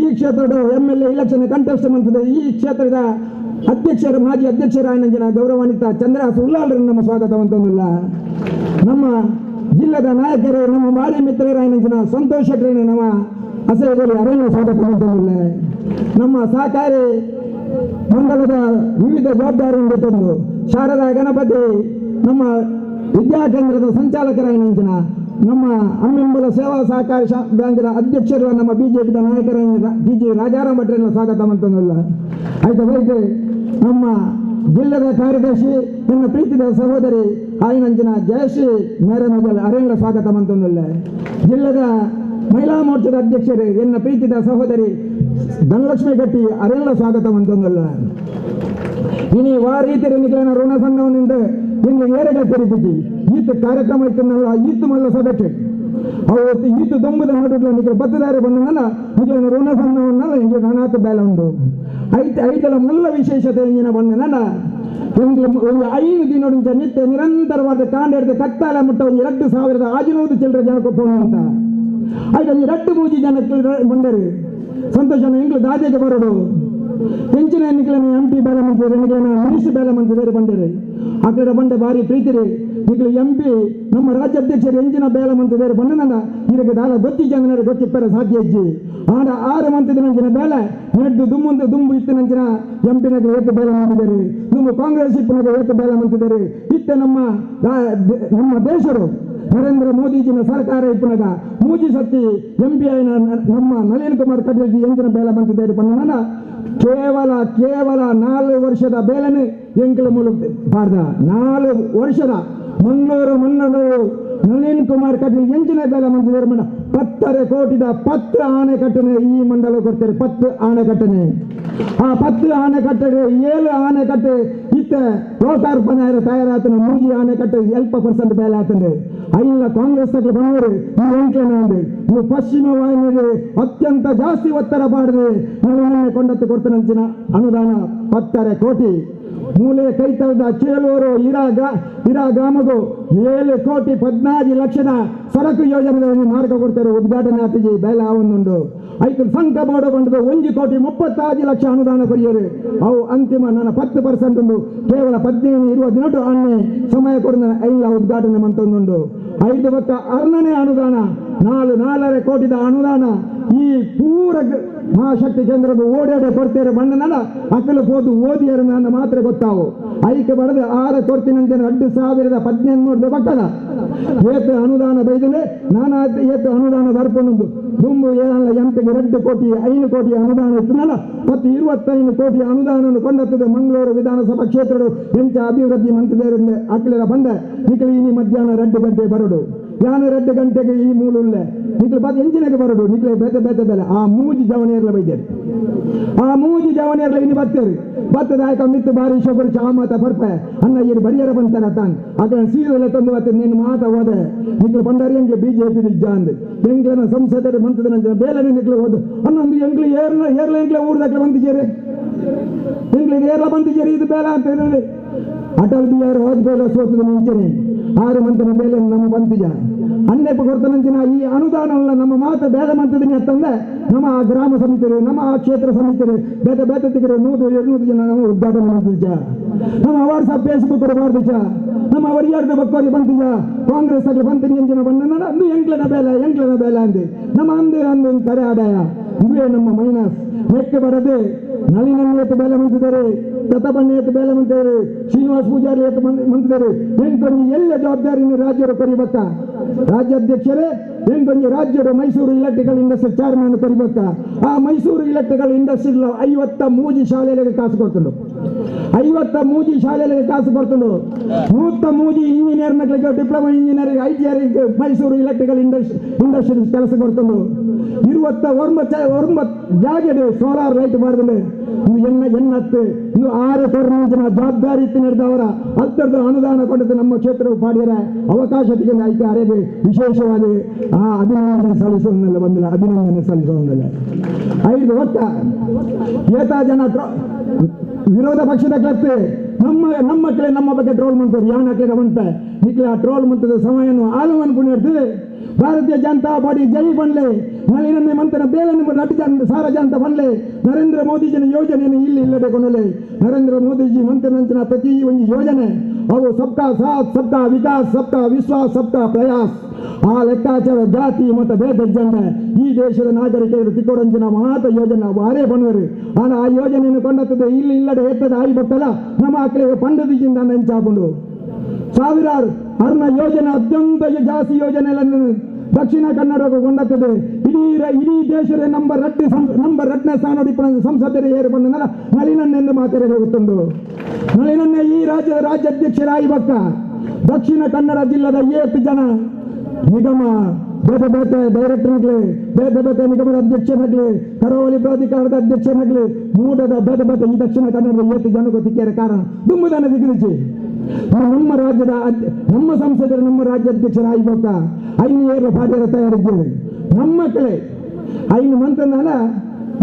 ಈ ಕ್ಷೇತ್ರದ MLA ಇಲೆಕ್ಷನ್ ಕಂಟೆಸ್ಟ್ ಮಂತದೆ ಈ ಕ್ಷೇತ್ರದ ಅಧ್ಯಕ್ಷರು ಮಾಜಿ ಅಧ್ಯಕ್ಷರಾಯನಂಜಿನ ಗೌರವಾನ್ವಿತ ಚಂದ್ರಹಾಸ್ ಉಲ್ಲಾಳ್ರ ನಮ್ಮ ಸ್ವಾಗತ ಅಂತಂದಿಲ್ಲ. ನಮ್ಮ ಜಿಲ್ಲೆದ ನಾಯಕರು ನಮ್ಮ ಭಾರಿ ಮಿತ್ರರಾಯನಂಜಿನ ಸಂತೋಷ್ ಶೆಟ್ಟರ್ ನಮ್ಮ ಅಸೆಗೋಲಿ ಅರೆಲ್ಲ ಸ್ವಾಗತ ಅಂತಂದಿಲ್ಲ. ನಮ್ಮ ಸಹಕಾರಿ ಮಂಡಲದ ವಿವಿಧ ಜವಾಬ್ದಾರಿಯನ್ನು ತಂದು ಶಾರದಾ ಗಣಪತಿ ನಮ್ಮ ವಿದ್ಯಾಕೇಂದ್ರದ ಸಂಚಾಲಕರಾಯನಂಚಿನ ನಮ್ಮ ಅಮ್ಮೆಂಬಲ ಸೇವಾ ಸಹಕಾರಿ ಬ್ಯಾಂಕಿನ ಅಧ್ಯಕ್ಷರು ನಮ್ಮ ಬಿಜೆಪಿದ ನಾಯಕರಾದ DG ರಾಜಾರಾಮ್ ಭಟ್ರನ್ನ ಸ್ವಾಗತ ಅಂತಂದಿಲ್ಲ. ಆಯ್ತು ಬೈತೆ ನಮ್ಮ ಜಿಲ್ಲೆದ ಕಾರ್ಯದರ್ಶಿ ನನ್ನ ಪ್ರೀತಿದ ಸಹೋದರಿ ಆಯ್ನಂಚಿನ ಜಯಶ್ರೀ ಮೇರಮಗಲ್ ಅರೆಲ್ಲ ಸ್ವಾಗತ ಅಂತಂದಿಲ್ಲ. ಜಿಲ್ಲೆದ ಮಹಿಳಾ ಮೋರ್ಚಾದ ಅಧ್ಯಕ್ಷರು ಎನ್ನ ಪ್ರೀತಿದ ಸಹೋದರಿ ಧನಲಕ್ಷ್ಮಿ ಗಟ್ಟಿ ಅರೆಲ್ಲ ಸ್ವಾಗತ ಅಂತಂದಲ್ಲ. ಇನಿ ವಾ ರೀತಿ ನಿಖಿಲನ ಋಣ ಸಂಘವನಿಂದ ಹಿಂಗೆ ಏರೆಗಳ ತೆರಿಪಿಸಿ ಈತ ಕಾರ್ಯಕ್ರಮ ಇತ್ತನಲ್ಲ ಈತು ಮಲ್ಲ ಸಭೆಗೆ ಅವತ್ತು ಈತು ದೊಂಬದ ನೋಡಿದ್ಲ ನಿಖಿಲ ಬತ್ತದಾರಿ ಬಂದನಲ್ಲ ನಿಖಿಲನ ಋಣ ಸಂಘವನ್ನಲ್ಲ ಹಿಂಗೆ ನಾನಾತ ಬೇಲ ಉಂಟು ಐದಲ ಮಲ್ಲ ವಿಶೇಷತೆ ಹಿಂಗಿನ ಬಂದನಲ್ಲ ಒಂದು 5 ದಿನದಿಂದ ನಿತ್ಯ ನಿರಂತರವಾದ ಕಾಂಡ ಕತ್ತಾಲ ಮುಟ್ಟ 2,600 ಚಿಲ್ಲರೆ ಜನಕ್ಕೆ ಫೋನ್ ಅಂತ ಆಯ್ತು 2 ಮೂಜಿ ಜನಕ್ಕೆ ಬಂದರು ಸಂತೋಷನ ಎಂಗ್ಲು ದಾದಿಗೆ ಬರೋಡು ಹೆಂಚಿನ ಎನ್ನಿಕಲನ MP ಬೇಲೆ ಮಂತಿದ್ದಾರೆ ನಿಖಿಲನ ಮಿನಿಸ್ಟರ್ ಬೇಲೆ ಮಂತಿದ್ದಾರೆ ಬಂದರೆ ಆ ಕಡೆ ಬಂಡೆ ಭಾರಿ ಪ್ರೀತಿರಿ ನಿಖಿಲು MP ನಮ್ಮ ರಾಜ್ಯಾಧ್ಯಕ್ಷರು ಹೆಂಚಿನ ಬೇಲೆ ಮಂತಿದ್ದಾರೆ ಬಂದನಲ್ಲ ಇದಕ್ಕೆ ದಾಲ ಗೊತ್ತಿ ಜನರು ಗೊತ್ತಿಪ್ಪರ ಸಾಧ್ಯ ಇಜ್ಜಿ ಆಡ 6 ಮಂತಿದ ನಂಚಿನ ಬೇಲೆ ನೆಡ್ಡು ದುಂಬು ಇತ್ತು ನಂಚಿನ MP ನಗೆ ಏತು ಬೇಲೆ ಮಂತಿದ್ದಾರೆ ದುಂಬು ಕಾಂಗ್ರೆಸ್ ಇಪ್ಪನಗೆ ಏತು ಬೇಲೆ ಮಂತಿದ್ದಾರೆ ಇತ್ತ ನಮ್ಮ ದೇಶರು ನರೇಂದ್ರ ಮೋದಿಜಿನ ಸರ್ಕಾರ ಇಪ್ಪನಗ ಮೂಜಿ ಸತ್ತಿ MP ಆಯ್ನ ನಮ್ಮ ನಳಿನ್ ಕುಮಾರ್ ಕಟೀಲ್ ಎಂಚಿನ ಬೇಲೆ ಮಂತಿದ್ದಾರೆ ಬಂದನಲ್ಲ ಕೇವಲ 4 ವರ್ಷದ ಬೇಲೆನೆ ಎಂಕಲ ಮೂಲಕ ಪಾರ್ದ 4 ವರ್ಷದ ಮಂಗಳೂರು ಮನ್ನೂರು ನಳಿನ್ ಕುಮಾರ್ ಕಟೀಲ್ ಎಂಚಿನ ಬೇಲೆ ಮಂತಿದ್ದಾರೆ ಮೇಡ 10 ಕೋಟಿದ 10 ಆಣೆಕಟ್ಟನೆ ಈ ಮಂಡಲ ಕೊಡ್ತಾರೆ 10 ಆಣೆಕಟ್ಟನೆ ಆ 10 ಆಣೆಕಟ್ಟೆ 7 ಆಣೆಕಟ್ಟೆ ಇತ್ತ ಲೋಕಾರ್ಪಣೆ ತಯಾರಾತನ ಮೂಜಿ ಆಣೆಕಟ್ಟೆ 20% ಬೇಲೆ ಆತಂದೆ ಐಲ್ಲ ಕಾಂಗ್ರೆಸ್ ತಕ್ಕ ಬಂದವರು ಈ ಎಂಟ್ಲನೇ ಅಂದೆ ನೀವು ಪಶ್ಚಿಮ ವಾಹಿನಿಗೆ ಅತ್ಯಂತ ಜಾಸ್ತಿ ಒತ್ತಡ ಮಾಡಿದ್ರೆ ನಾವು ಕೊಂಡತ್ತು ಕೊಡ್ತಾನಂಚಿನ ಅನುದಾನ 10 ಕೋಟಿ ಮೂಲೆ ಕೈತಳದ ಚೇಳೂರು ಇರಾ ಗ್ರಾಮಗೂ 7 ಕೋಟಿ 14 ಲಕ್ಷದ ಸರಕು ಯೋಜನೆಗಳನ್ನು ಮಾರ್ಗ ಕೊಡ್ತಾರೆ ಉದ್ಘಾಟನೆ ಆತಿಜಿ ಬೇಲ ಒಂದುಂಡು ಐದು ಸಂಘ ಬೋರ್ಡ್ ಬಂದದ್ದು 1 ಕೋಟಿ 36 ಲಕ್ಷ ಅನುದಾನ ಕೊರಿಯರು ಅವು ಅಂತಿಮ ನನ್ನ 10% ಉಂಡು ಕೇವಲ 15-20 ದಿನ ಅನ್ನೆ ಸಮಯ ಕೊಡ ಐಲ್ಲ ಉದ್ಘಾಟನೆ ಮಂತೊಂದುಂಡು 5 ಪಕ್ಕ ಅರ್ಣನೆ ಅನುದಾನ 4 ಕೋಟಿದ ಅನುದಾನ ಈ ಪೂರ ಮಹಾಶಕ್ತಿ ಕೇಂದ್ರದ ಓಡಾಡೆ ಕೊಡ್ತೇವೆ ಬಣ್ಣನಲ್ಲ ಅಕ್ಕಲು ಹೋದು ಓದಿಯರು ನನ್ನ ಮಾತ್ರ ಗೊತ್ತಾವು ಐಕೆ ಬಡದೆ 6 ಕೊಡ್ತೀನಂತ 2013 ಪಕ್ಕದ ಏತ ಅನುದಾನ ಬೈದನೆ ನಾನು ಏತ ಅನುದಾನ ಬರ್ಕೊಂಡು ದುಂಬು ಏನಲ್ಲ ಎಂಪಿಗೆ 2 ಕೋಟಿ 5 ಕೋಟಿ ಅನುದಾನ ಇತ್ತನಲ್ಲ ಮತ್ತು 25 ಕೋಟಿ ಅನುದಾನವನ್ನು ಕೊಂಡತ್ತದೆ ಮಂಗಳೂರು ವಿಧಾನಸಭಾ ಕ್ಷೇತ್ರದ ಎಂಚ ಅಭಿವೃದ್ಧಿ ಮಂತ್ರಿಗಳಿಂದ ಅಕ್ಕಲಿರ ಬಂದ ನಿಖಿಲ್ ಇನಿ ಮಧ್ಯಾಹ್ನ 2 ಗಂಟೆ ಬರೋಡು ಯಾನು 2 ಗಂಟೆಗೆ ಈ ಮೂಲುಳ್ಳೆ ನಿಖಿಲ್ ಬಾದ್ ಎಂಜಿನಿಗೆ ಬರೋಡು ನಿಖಿಲ್ ಬೇತೆ ಆ ಮೂಜಿ ಜವನಿಯರ್ಲ ಬೈದೇರು ಆ ಮೂಜಿ ಜವನಿಯರ್ಲ ಇನ್ನು ಬರ್ತೇವೆ ಬತ್ತದಾಯಕ ಮಿತ್ತು ಬಾರಿ ಶೋಕರು ಚಾಮತ ಬರ್ಪೆ ಅನ್ನ ಇಲ್ಲಿ ಬರಿಯರ ಬಂತಾರ ತಾನ್ ಅక్కడ ಸೀರೆಲ್ಲ ತಂದು ಬರ್ತದೆ ನೀನು ಮಾತ ಹೋದೆ ನಿಖಿಲ್ ಬಂಡಾರಿ ಎಂಗ್ಲೆ BJP ನಿಜ ಅಂದ್ ಎಂಗ್ಲನ ಸಂಸದರು ಮಂತದ ನಂತರ ಬೇಲೆ ನಿಖಿಲ್ ಹೋದು ಅನ್ನೊಂದು ಎಂಗ್ಲಿ ಏರ್ಲ ಎಂಗ್ಲೆ ಊರ್ದಾಗ್ಲೆ ಬಂದಿದ್ದೀರಿ ಎಂಗ್ಲಿಗೆ ಏರ್ಲ ಬಂದಿದ್ದೀರಿ ಇದು ಬೇಲ ಅಂತ ಹೇಳಿ ಅಟಲ್ ಬಿಹಾರಿ ವಾಜಪೇಯಿ ಸೋತದ ಮುಂಚೆನೆ 6 ಮಂತನ ಬೇಲೆ ನಮ್ಮ ಬಂದಿಜ ಅನ್ನೆಪ್ಪ ಕೊಡ್ತಾನಂಚಿನ ಈ ಅನುದಾನ ನಮ್ಮ ಮಾತು ಬೇಡ ಮಂತದಿನಿ ಅಂತಂದ್ರೆ ನಮ್ಮ ಗ್ರಾಮ ಸಮಿತಿರು ನಮ್ಮ ಕ್ಷೇತ್ರ ಸಮಿತಿರು ಬೇತೆ ತಿಗರು 100-200 ಜನ ನಾವು ಉದ್ಘಾಟನೆ ಮಾಡ್ತಿದ್ದ ನಮ್ಮ ವಾಟ್ಸಪ್ ಫೇಸ್ಬುಕ್ ಮಾಡ್ತಿದ್ದ ನಮ್ಮ ಅವರಿಯಾರ್ದ ಬಕ್ಕೋರಿ ಬಂತಿದ್ದ ಕಾಂಗ್ರೆಸ್ ಅಲ್ಲಿ ಬಂತೀನಿ ಎಂಜಿನ ಬಂದ ಅಂದು ಎಂಕ್ಲನ ಬೇಲ ಅಂದೆ ನಮ್ಮ ಅಂದು ಕರೆ ಆದಾಯ ಇವೇ ನಮ್ಮ ಮೈನಸ್ ಲೆಕ್ಕ ಬರದೆ ನಳಿನನ್ನು ಎತ್ತು ಬೇಲೆ ಮಂತಿದ್ದಾರೆ ಪ್ರತಾಪಣ್ಣ ಎತ್ತು ಬೇಲೆ ಮಂತಿದ್ದಾರೆ ಶ್ರೀನಿವಾಸ್ ಪೂಜಾರಿ ಎತ್ತು ಮಂತಿದ್ದಾರೆ ಎಂಕೊಂದು ಎಲ್ಲ ಜವಾಬ್ದಾರಿಯನ್ನು ರಾಜ್ಯರು ಕರಿಬೇಕ ರಾಜ್ಯಾಧ್ಯಕ್ಷರೇ ಎಂಕೊಂದು ರಾಜ್ಯದ ಮೈಸೂರು ಇಲೆಕ್ಟ್ರಿಕಲ್ ಇಂಡಸ್ಟ್ರಿ ಚೇರ್ಮನ್ ಕರಿಬೇಕ ಆ ಮೈಸೂರು ಇಲೆಕ್ಟ್ರಿಕಲ್ ಇಂಡಸ್ಟ್ರಿ 53 ಶಾಲೆಗಳಿಗೆ ಕಾಸು ಕೊಡ್ತಂಡು 50 ಮೂಜಿ ಶಾಲೆಗಳಿಗೆ ಕಾಸು ಕೊಡ್ತುಂಡು 100 ಮೂಜಿ ಇಂಜಿನಿಯರ್ ಮಕ್ಕಳಿಗೆ diploma engineering ITI Mysuru electrical industries ಕೆಲಸ ಕೊಡ್ತುಂಡು 29 ಜಾಗೆಡು ಸೋಲಾರ್ ಲೈಟ್ ಮಾಡಿದ್ರೆ ಎನ್ನತ್ತು ಇನ್ನು 6 ಕೋಟಿ ಜವಾಬ್ದಾರಿ ಇತ್ತು ನಡೆದವರ ಅಂತರ್ದು ಅನುದಾನ ಕೊಟ್ಟದ್ದು ನಮ್ಮ ಕ್ಷೇತ್ರವು ಪಾಡಿಯರ ಅವಕಾಶ ತೆಗೆದು ಆಯ್ಕೆ ಅರೆಗೆ ವಿಶೇಷವಾದ ಅಭಿನಂದನೆ ಸಲ್ಲಿಸುವುದಿಲ್ಲ ಬಂದಿಲ್ಲ ಅಭಿನಂದನೆ ಸಲ್ಲಿಸುವುದಿಲ್ಲ 5 ಒಟ್ಟ ಏತಾ ಜನ ವಿರೋಧ ಪಕ್ಷದ ಕತ್ತೆ ನಮ್ಮ ಮಕ್ಕಳೇ ನಮ್ಮ ಬಗ್ಗೆ ಟ್ರೋಲ್ ಮಾಡ್ತಾರೆ ಯಾನ್ ಹಾಕಿದ ಬಂತ ನಿಕ್ಲ ಟ್ರೋಲ್ ಮಾಡ್ತದ ಸಮಯವನ್ನು ಆಲವನ್ ಪುಣ್ಯರ್ದು ಭಾರತೀಯ ಜನತಾ ಪಾರ್ಟಿ ಜೈ ಬನ್ಲೆ ನಳಿನನ್ನೇ ಮಂತನ ಬೇಲನ್ನು ಸಾರ ಜನತಾ ಬನ್ಲೆ ನರೇಂದ್ರ ಮೋದಿಜಿನ ಯೋಜನೆಯನ್ನು ಇಲ್ಲಿ ಇಲ್ಲದೆ ಕೊಂಡಲೆ ನರೇಂದ್ರ ಮೋದಿಜಿ ಮಂತ್ರಿನಂಚಿನ ಪ್ರತಿ ಒಂದು ಯೋಜನೆ ಅವು ಸಬ್ಕಾ ಸಾಥ್ ಸಬ್ಕಾ ವಿಕಾಸ್ ಸಬ್ಕಾ ವಿಶ್ವಾಸ್ ಸಬ್ಕಾ ಪ್ರಯಾಸ್ ಆ ಲೆಕ್ಕಾಚಾರ ಜಾತಿ ಮತ್ತು ಭೇದ ಜನ ಈ ದೇಶದ ನಾಗರಿಕರು ತಿಕ್ಕೋರಂಜಿನ ಮಾತ ಯೋಜನೆ ಬಾರೇ ಬಣ್ಣರು ಆ ಯೋಜನೆಯನ್ನು ಕೊಂಡತ್ತದೆ ಇಲ್ಲಿ ಇಲ್ಲದೆ ಎತ್ತದ ಆಯ್ಬಕ್ಕಲ್ಲ ನಮ್ಮ ಮಕ್ಕಳಿಗೆ ಪಂಡದಿಜಿಂದ ನೆಂಚಾಕೊಂಡು ಸಾವಿರಾರು ಅರ್ನ ಯೋಜನೆ ಅತ್ಯಂತ ಜಾಸ್ತಿ ಯೋಜನೆಗಳನ್ನು ದಕ್ಷಿಣ ಕನ್ನಡಕ್ಕೆ ಕೊಂಡತ್ತದೆ ಇಡೀ ದೇಶದ ನಂಬರ್ 2 ಸ್ಥಾನ ಸಂಸದರ ಏರು ಬಂದ ನಳಿನನ್ನೆಂದು ಮಾತಾಡಿ ಹೋಗುತ್ತುಂಡು ನಳಿನನ್ನೇ ಈ ರಾಜ್ಯದ ರಾಜ್ಯಾಧ್ಯಕ್ಷರಾಗಿ ಬಕ್ಕ ದಕ್ಷಿಣ ಕನ್ನಡ ಜಿಲ್ಲೆದ 7 ಜನ ನಿಗಮ ಬೇರೆ ಬೇರೆ ಡೈರೆಕ್ಟರ್ನಾಗ್ಲಿ ಬೇರೆ ಬೇರೆ ನಿಗಮದ ಅಧ್ಯಕ್ಷನಾಗ್ಲಿ ಕರಾವಳಿ ಪ್ರಾಧಿಕಾರದ ಅಧ್ಯಕ್ಷನಾಗ್ಲಿ ಮೂಡದ ಬೇರೆ ಬೇರೆ ಈ ದಕ್ಷಿಣ ಕನ್ನಡದ 7 ಜನ ಗೊತ್ತಿದ್ದಾರೆ ಕಾರಣ ತುಂಬುದಾನ ದಿಗಿರಿಸಿ ನಮ್ಮ ರಾಜ್ಯದ ನಮ್ಮ ಸಂಸದರು ನಮ್ಮ ರಾಜ್ಯಾಧ್ಯಕ್ಷರಾಗಿಬೇಕ 5 ಪಾಠ್ಯರ ತಯಾರಿದ್ದೇವೆ ನಮ್ಮ ಮಕ್ಕಳೇ 5 ಮಂತ್ರನಾಲ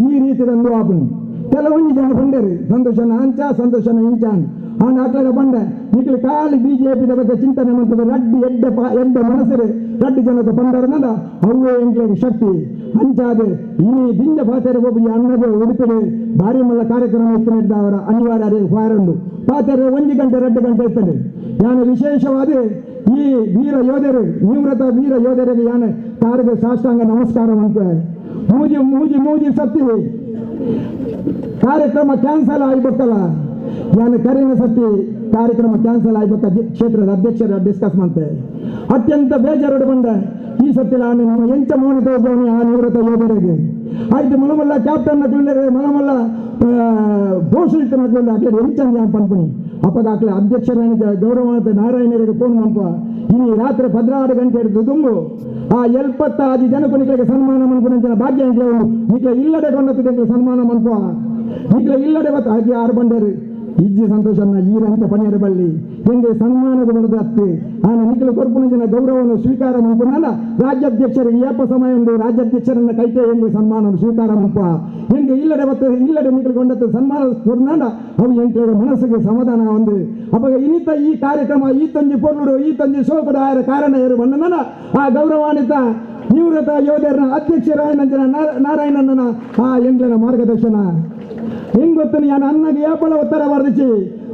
ಈ ರೀತಿ ತಂದು ಆಪಣಿ ಕೆಲವೊಂದು ಜನ ಬಂಡೇರಿ ಸಂತೋಷನ ಅಂಚ ಸಂತೋಷನ ಇಂಚಾನ್ ಹಾಂಗೆ ಹಾಕ್ಲಾಗ ಬಂಡ ನಿಕ್ಲು ಖಾಲಿ ಬಿಜೆಪಿ ಬಗ್ಗೆ ಚಿಂತನೆ ಮಾಡ್ತದೆ ರಡ್ಡಿ ಎಡ್ಡ ಮನಸ್ಸರು ರಡ್ಡಿ ಜನಕ್ಕೆ ಬಂದರನದ ಅವೇ ಎಂಕ್ಲಿಗೆ ಶಕ್ತಿ ಅಂಚಾದೆ ಇನಿ ದಿಂಜ ಪಾತೆರ ಒಬ್ಬ ಅನ್ನದ ಉಡುಪಿಗೆ ಭಾರಿ ಮಲ್ಲ ಕಾರ್ಯಕ್ರಮ ಇತ್ತು ಅವರ ಅನಿವಾರ್ಯ ಫಾರಂಡು ಪಾತೆರ 1 ಗಂಟೆ 2 ಗಂಟೆ ಇರ್ತದೆ ಯಾನ ವಿಶೇಷವಾದ ಈ ವೀರ ಯೋಧರು ನಿವೃತ್ತ ವೀರ ಯೋಧರಿಗೆ ಯಾನ ಕಾರ್ಯ ಸಾಷ್ಟಾಂಗ ನಮಸ್ಕಾರ ಮಾಡ್ತಾರೆ ಮೂಜಿ ಸತ್ತಿ ಕಾರ್ಯಕ್ರಮ ಕ್ಯಾನ್ಸಲ್ ಆಗಿಬಿಟ್ಟಲ್ಲ ಯಾನ ಕರಿನ ಸತ್ತಿ ಕಾರ್ಯಕ್ರಮ ಕ್ಯಾನ್ಸಲ್ ಆಗ್ಬೇಕ ಕ್ಷೇತ್ರದ ಅಧ್ಯಕ್ಷರ ಡಿಸ್ಕಸ್ ಮಾಡ್ತೆ ಅತ್ಯಂತ ಬೇಜಾರು ಬಂದ ಈ ಸತ್ತಿ ನಾನು ಎಂಚ ಮೌನ ತೋರಿಸೋಣ ಆ ನಿವೃತ್ತ ಯೋಧರಿಗೆ ಆಯ್ತು ಮಲಮಲ್ಲ ಕ್ಯಾಪ್ಟನ್ ಮಲಮಲ್ಲ ಘೋಷಿತ ಅಕ್ಲೆ ಎಂಚಂದ ಪನ್ಪನಿ ಅಪ್ಪಗ ಅಕ್ಲೆ ಅಧ್ಯಕ್ಷರ ಗೌರವ ನಾರಾಯಣರಿಗೆ ಫೋನ್ ಮಾಡ್ಪ ಇನಿ ರಾತ್ರಿ 16 ಗಂಟೆ ಹಿಡಿದು ತುಂಬು ಆ 75 ಜನಕ್ಕೂ ನಿಕ್ಲಿಗೆ ಸನ್ಮಾನ ಮನ್ಪುನ ಭಾಗ್ಯ ನಿಕ್ಲೆ ಇಲ್ಲದೆ ಕೊಂಡತ್ತಿಗೆ ಸನ್ಮಾನ ಮನ್ಪ ನಿಕ್ಲೆ ಇಲ್ಲದೆ ಬತ್ತ ಹಾಗೆ 6 ಬಂಡರು ಇಜ್ಜಿ ಸಂತೋಷನ ಈ ರಂತ ಪಣಿಯರ ಬಳ್ಳಿ ಹೆಂಗೆ ಸನ್ಮಾನದ ಬಡದ ಹತ್ತಿ ಆನ ನಿಖಿಲ ಕೊರ್ಪುನ ಜನ ಗೌರವವನ್ನು ಸ್ವೀಕಾರ ಮಾಡ್ಕೊಂಡಲ್ಲ ರಾಜ್ಯಾಧ್ಯಕ್ಷರಿಗೆ ಏಪ ಸಮಯ ಒಂದು ರಾಜ್ಯಾಧ್ಯಕ್ಷರನ್ನ ಕೈತೆ ಹೆಂಗೆ ಸನ್ಮಾನ ಸ್ವೀಕಾರ ಮಾಡ್ಪ ಹೆಂಗೆ ಇಲ್ಲದೆ ಬರ್ತದೆ ಇಲ್ಲದೆ ನಿಖಿಲ್ ಕೊಂಡತ್ತ ಸನ್ಮಾನ ಕೊಡ್ನಾಡ ಅವು ಎಂಟು ಮನಸ್ಸಿಗೆ ಸಮಾಧಾನ ಒಂದು ಅವಾಗ ಇನ್ನಿತ ಈ ಕಾರ್ಯಕ್ರಮ ಈ ತಂಜಿ ಪೊರ್ಲುಡು ಈ ತಂಜಿ ಸೋಕುಡು ಆಯರ ಕಾರಣ ಏರು ಬಂದನ ಆ ಗೌರವಾನ್ವಿತ ನಿವೃತ್ತ ಯೋಧರನ್ನ ಅಧ್ಯಕ್ಷರಾಯನಂಜನ ನಾರಾಯಣನ ಆ ಎಂಟ್ಲನ ಮಾರ್ಗದರ್ಶನ ಹೆಂಗ್ ಗೊತ್ತು ನಾನು ಅನ್ನಗೆ ಯಾಪಲ ಒತ್ತಡ ವರ್ದಿಸಿ